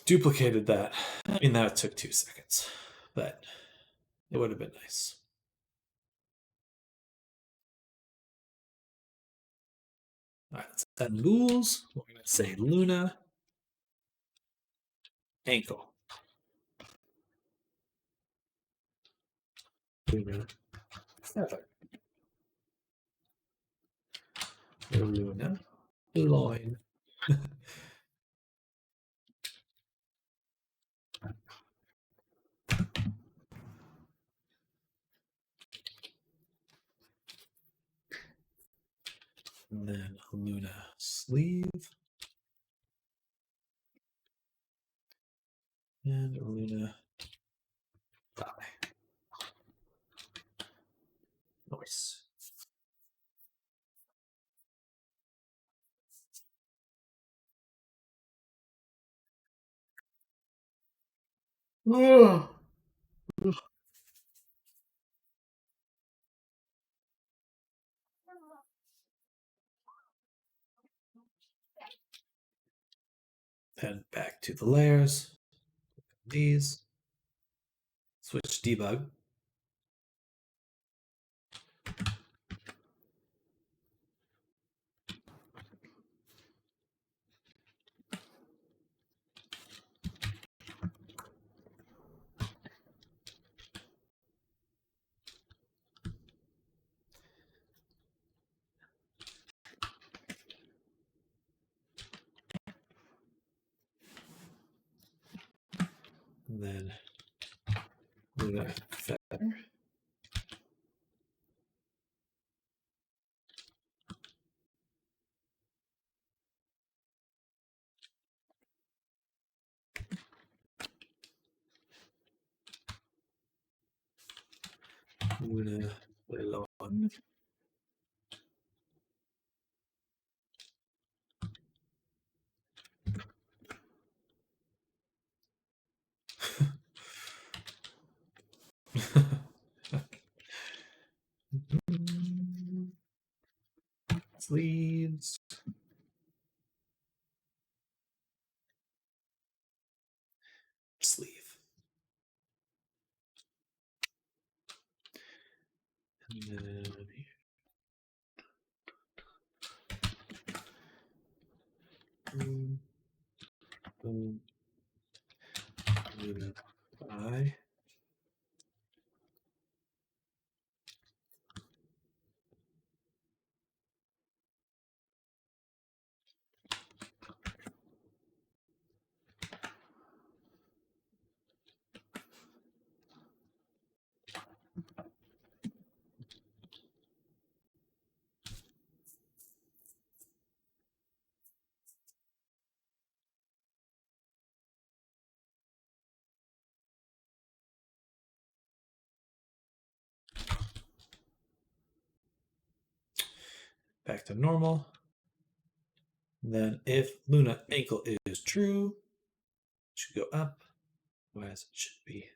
duplicated that. I mean, that took 2 seconds, but it would have been nice. All right, let's add rules. We're going to say Luna ankle. Luna feather. Luna loin. And then Luna sleeve. And Luna thigh. Nice. Oh. Then back to the layers. These. Switch debug. And then Luna feather. Luna loin. Sleeves. Sleeve. And then boom, boom. Luna thigh. Back to normal. Then if Luna ankle is true, it should go up, as it should be.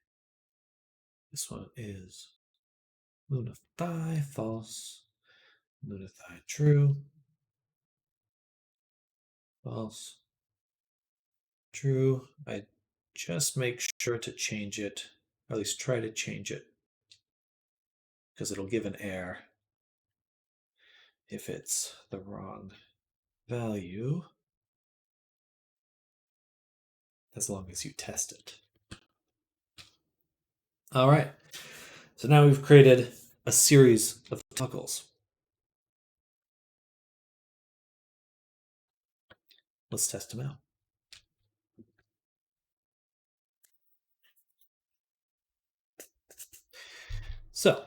This one is Luna thigh false, Luna thigh true, false, true. I just make sure to change it, or at least try to change it, because it'll give an error if it's the wrong value, as long as you test it. All right, so now we've created a series of toggles. Let's test them out. So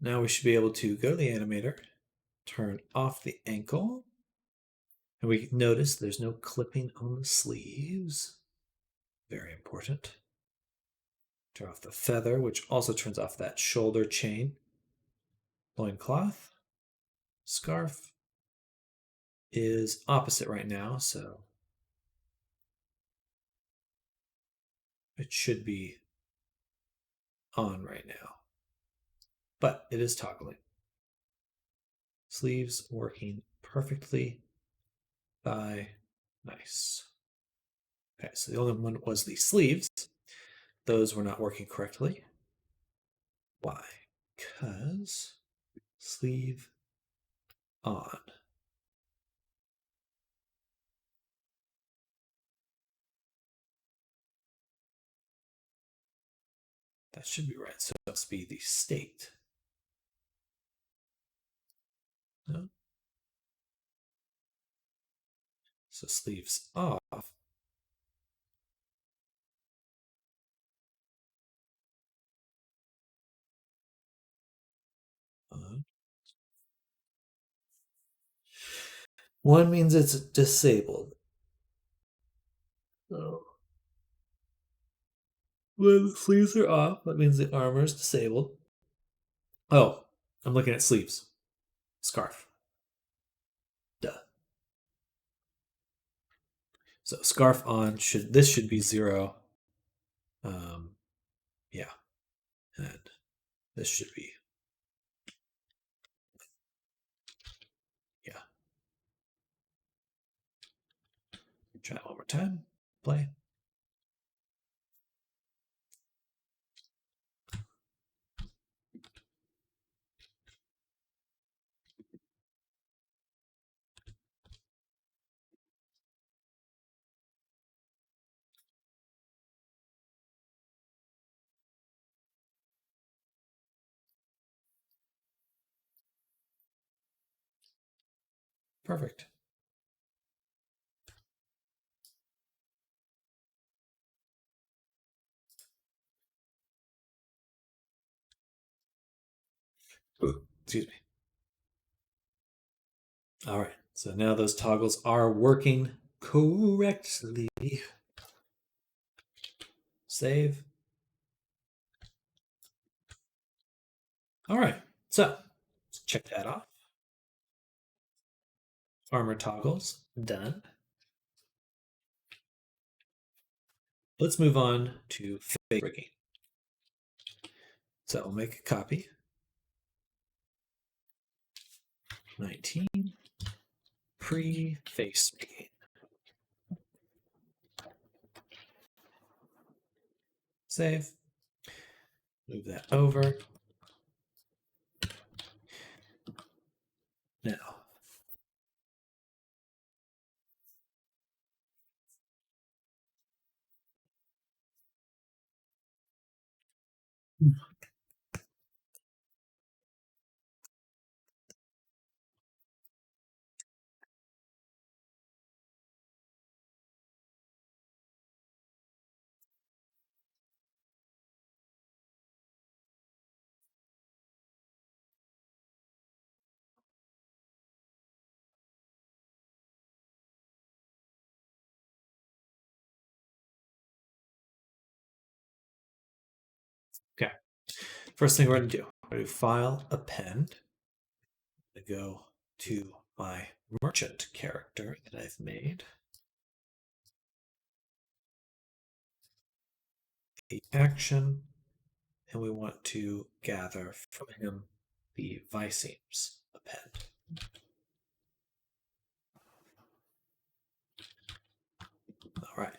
now we should be able to go to the animator, turn off the ankle, and we notice there's no clipping on the sleeves. Very important. Turn off the feather, which also turns off that shoulder chain. Loincloth. Scarf is opposite right now, so it should be on right now. But it is toggling. Sleeves working perfectly. Thigh, nice. Okay, so the only one was the sleeves. Those were not working correctly. Why? Because sleeve on. That should be right. So it must be the state. No? So sleeves off. One means it's disabled. So when the sleeves are off, that means the armor is disabled. Oh, I'm looking at sleeves. Scarf. Duh. So scarf on this should be 0. Yeah. And this should be. Yeah. Try it one more time. Play. Perfect. Ooh, excuse me. All right. So now those toggles are working correctly. Save. All right. So let's check that off. Armor toggles done. Let's move on to face rigging. So we'll make a copy. 19 pre-face rigging. Save. Move that over. Now, okay. First thing we're going to do, we're going to file, append. I'm going to go to my merchant character that I've made. The action, and we want to gather from him the Visemes append. All right.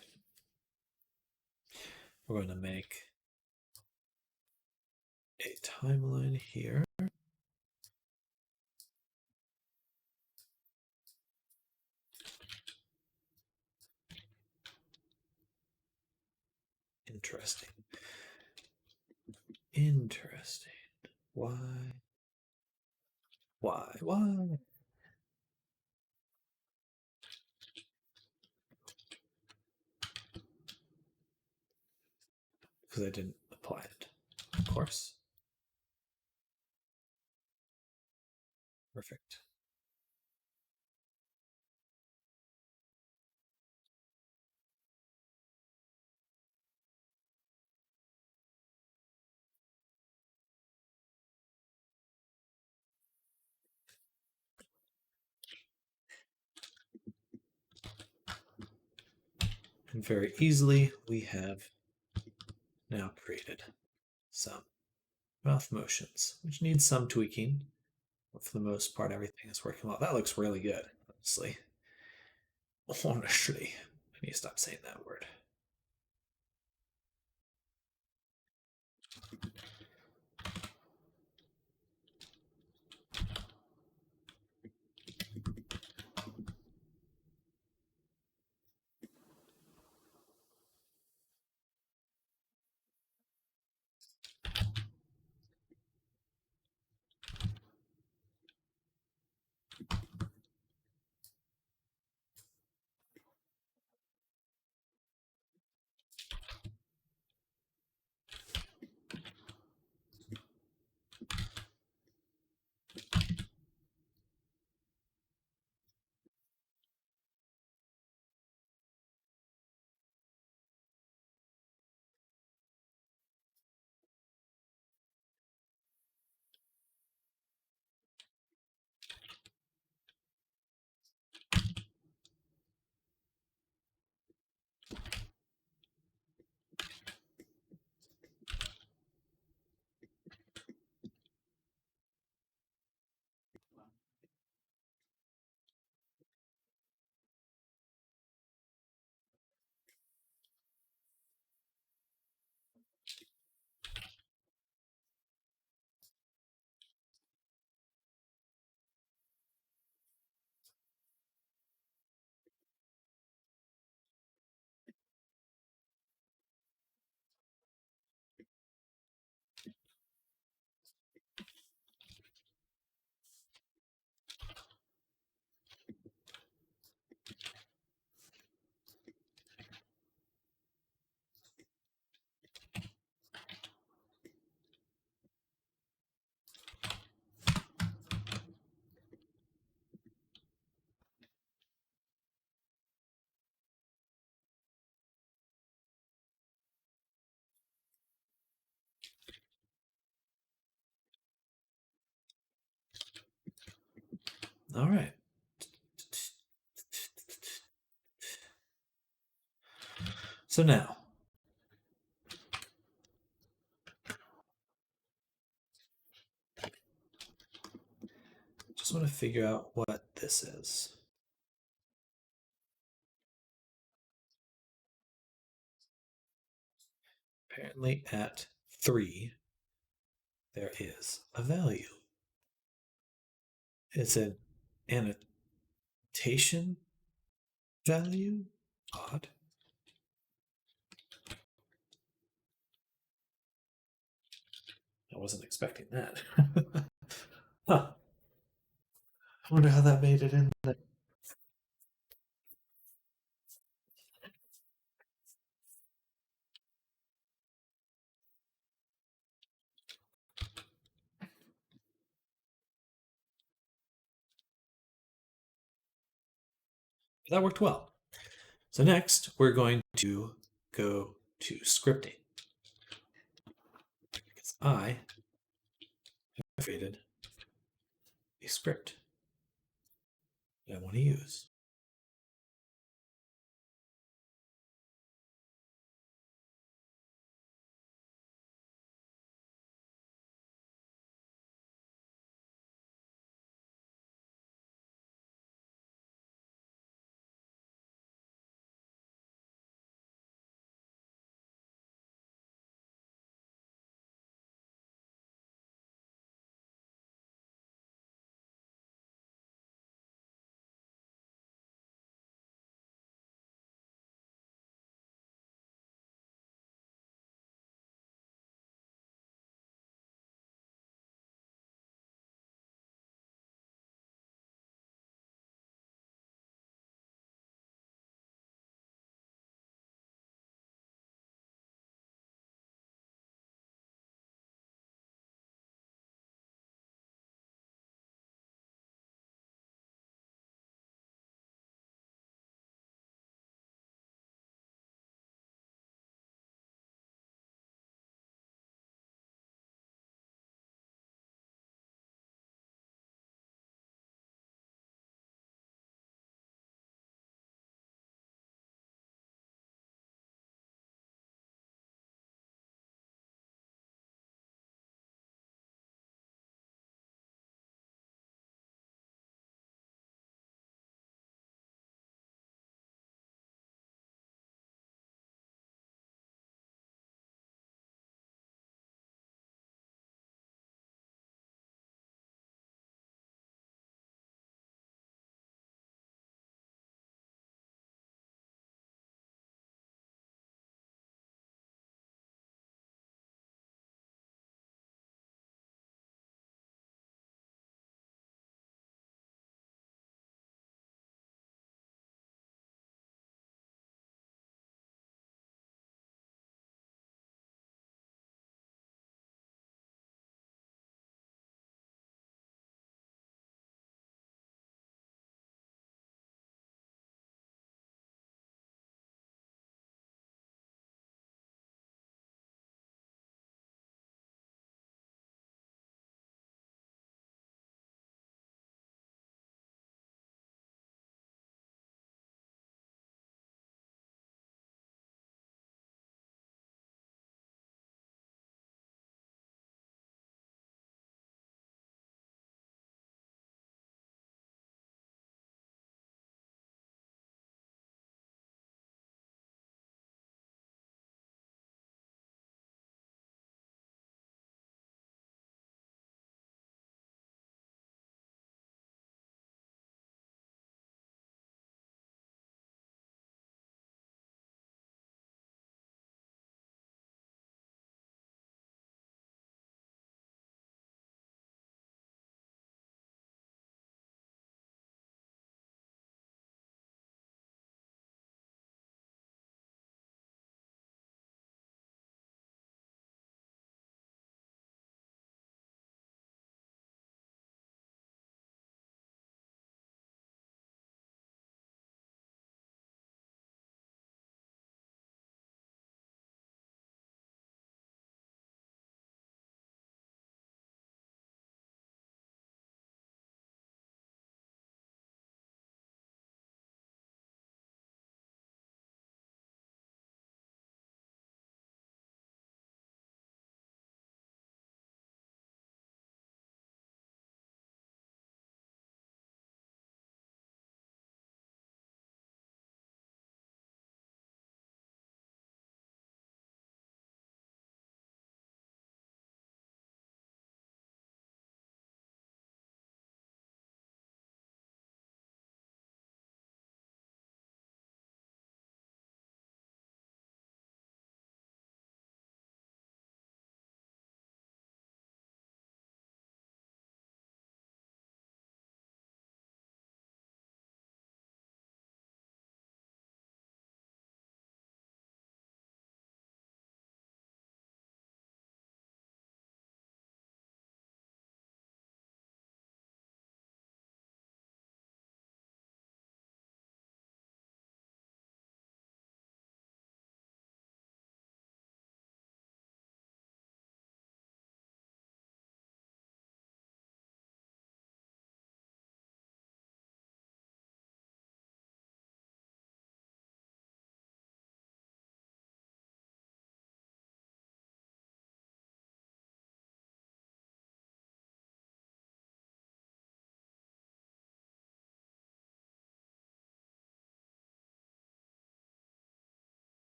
we're going to make a timeline here. Interesting. Interesting. Why? Why? Why? Because I didn't apply it, of course. Perfect. And very easily, we have now created some mouth motions, which needs some tweaking. But for the most part, everything is working well. That looks really good, honestly. Honestly. I need to stop saying that word. All right. So now, just want to figure out what this is. Apparently at 3, there is a value. It's an annotation value? Odd. I wasn't expecting that. Huh. I wonder how that made it in there. That worked well. So next, we're going to go to scripting. Because I have created a script that I want to use.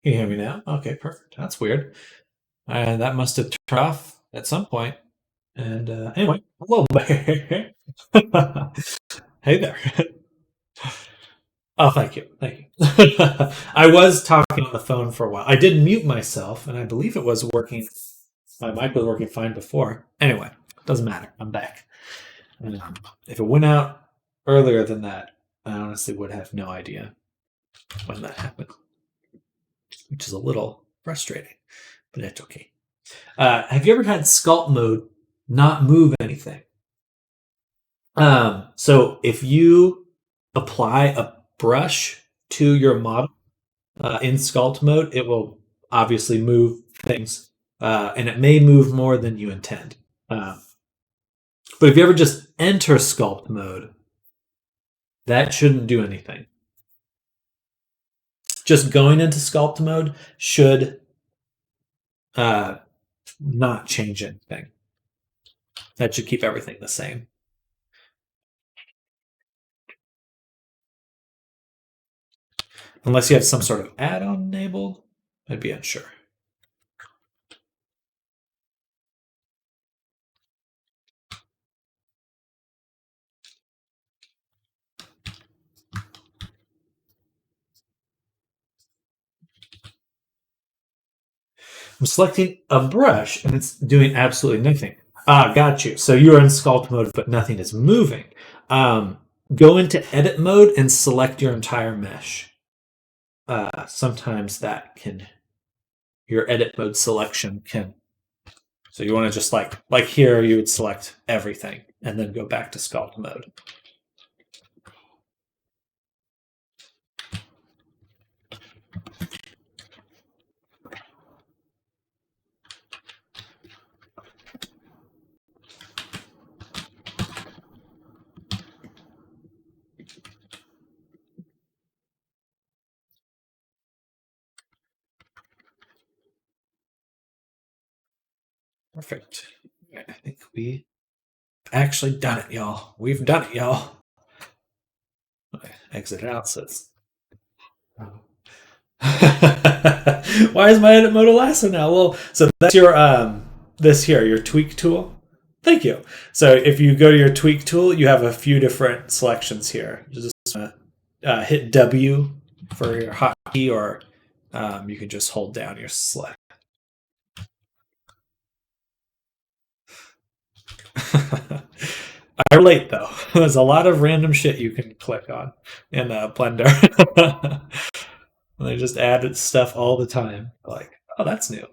Can you hear me now? Okay, perfect. That's weird. That must have turned off at some point. And anyway, hello, Bear. Hey there. Oh, thank you. Thank you. I was talking on the phone for a while. I did mute myself, and I believe it was working. My mic was working fine before. Anyway, doesn't matter. I'm back. And, if it went out earlier than that, I honestly would have no idea when that happened, which is a little frustrating, but it's okay. Have you ever had sculpt mode not move anything? So if you apply a brush to your model in sculpt mode, it will obviously move things, and it may move more than you intend. But if you ever just enter sculpt mode, that shouldn't do anything. Just going into sculpt mode should not change anything. That should keep everything the same. Unless you have some sort of add-on enabled, I'd be unsure. I'm selecting a brush and it's doing absolutely nothing. Ah, got you. So you're in sculpt mode, but nothing is moving. Go into edit mode and select your entire mesh. Sometimes that can, your edit mode selection can, so you want to just like here, you would select everything and then go back to sculpt mode. Perfect. I think we actually done it, y'all. We've done it, y'all. Okay, exit it out, so it's why is my edit mode a lasso now? Well, so that's your this here, your tweak tool. Thank you. So if you go to your tweak tool, you have a few different selections here. You just hit W for your hotkey, or you can just hold down your select. I relate though. There's a lot of random shit you can click on in Blender. They just add stuff all the time. Like, oh, that's new.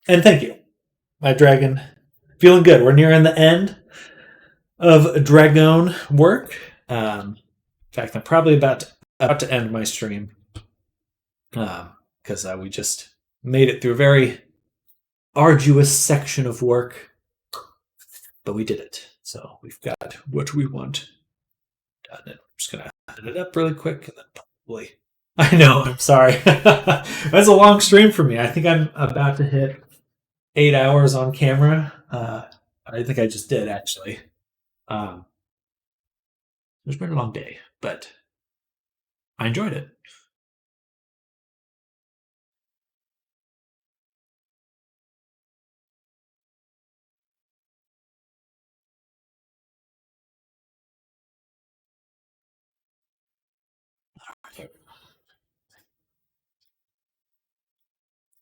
And thank you, my dragon. Feeling good. We're nearing the end of Dragon work. In fact, I'm probably about to end my stream because we just made it through a very arduous section of work, but we did it. So we've got what we want done. I'm just gonna edit it up really quick and then probably. I know. I'm sorry. That's a long stream for me. I think I'm about to hit 8 hours on camera. I think I just did actually. It's been a long day, but I enjoyed it.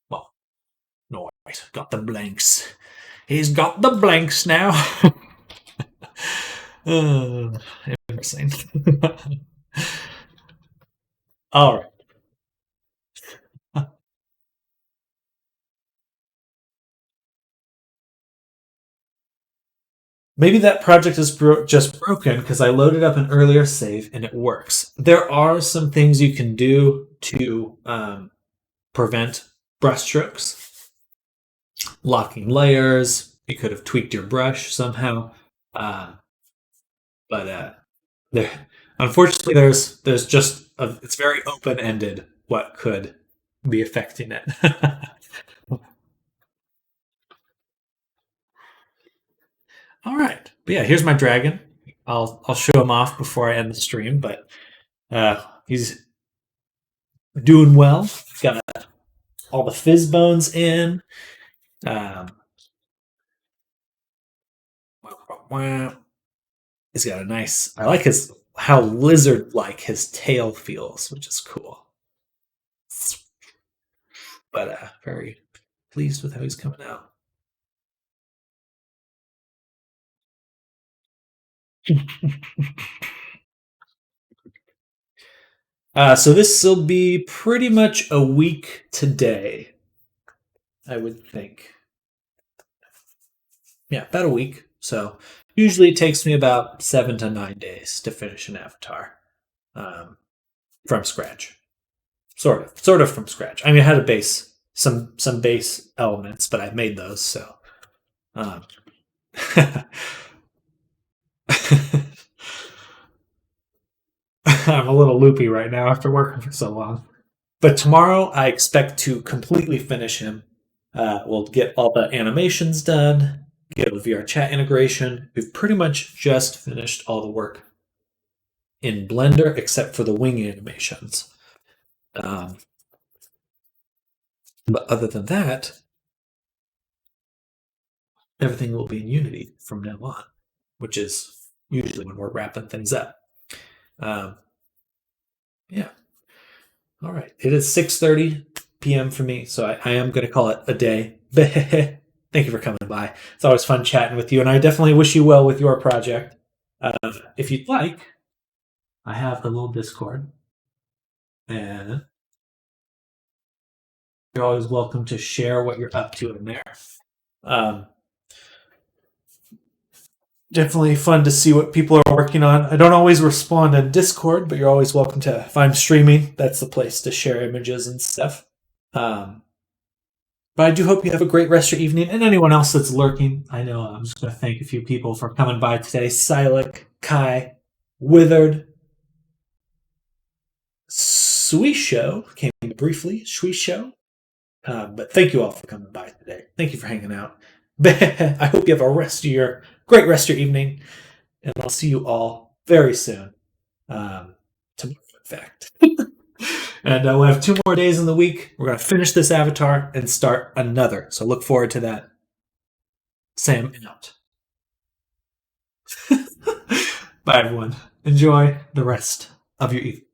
Well, no worries. Got the blanks. He's got the blanks now. Embarrassing. All right. Maybe that project is just broken because I loaded up an earlier save and it works. There are some things you can do to prevent brushstrokes, locking layers. You could have tweaked your brush somehow, but there, unfortunately, there's just it's very open ended what could be affecting it. All right, but yeah, here's my dragon. I'll show him off before I end the stream, but he's doing well. Got all the fizz bones in. He's got a nice. I like how lizard-like his tail feels, which is cool. But very pleased with how he's coming out. So this will be pretty much a week today, I would think. Yeah, about a week. So usually it takes me about 7 to 9 days to finish an avatar from scratch. Sort of from scratch. I mean, I had a base, some base elements, but I've made those. So, I'm a little loopy right now after working for so long. But tomorrow I expect to completely finish him. We'll get all the animations done, get a VR chat integration. We've pretty much just finished all the work in Blender except for the wing animations. But other than that, everything will be in Unity from now on, which is usually when we're wrapping things up. Yeah. All right. It is 6:30 p.m. for me, so I am going to call it a day. Thank you for coming by. It's always fun chatting with you, and I definitely wish you well with your project. If you'd like, I have a little Discord, and you're always welcome to share what you're up to in there. Definitely fun to see what people are working on. I don't always respond on Discord, but you're always welcome to, if I'm streaming, that's the place to share images and stuff. But I do hope you have a great rest of your evening. And anyone else that's lurking, I know I'm just going to thank a few people for coming by today. Silik, Kai, Withered, Swisho came briefly. Swisho. But thank you all for coming by today. Thank you for hanging out. I hope you have a great rest of your evening. And I'll see you all very soon. Tomorrow, in fact. And we'll have 2 more days in the week. We're going to finish this avatar and start another. So look forward to that. Sam out. Bye, everyone. Enjoy the rest of your evening.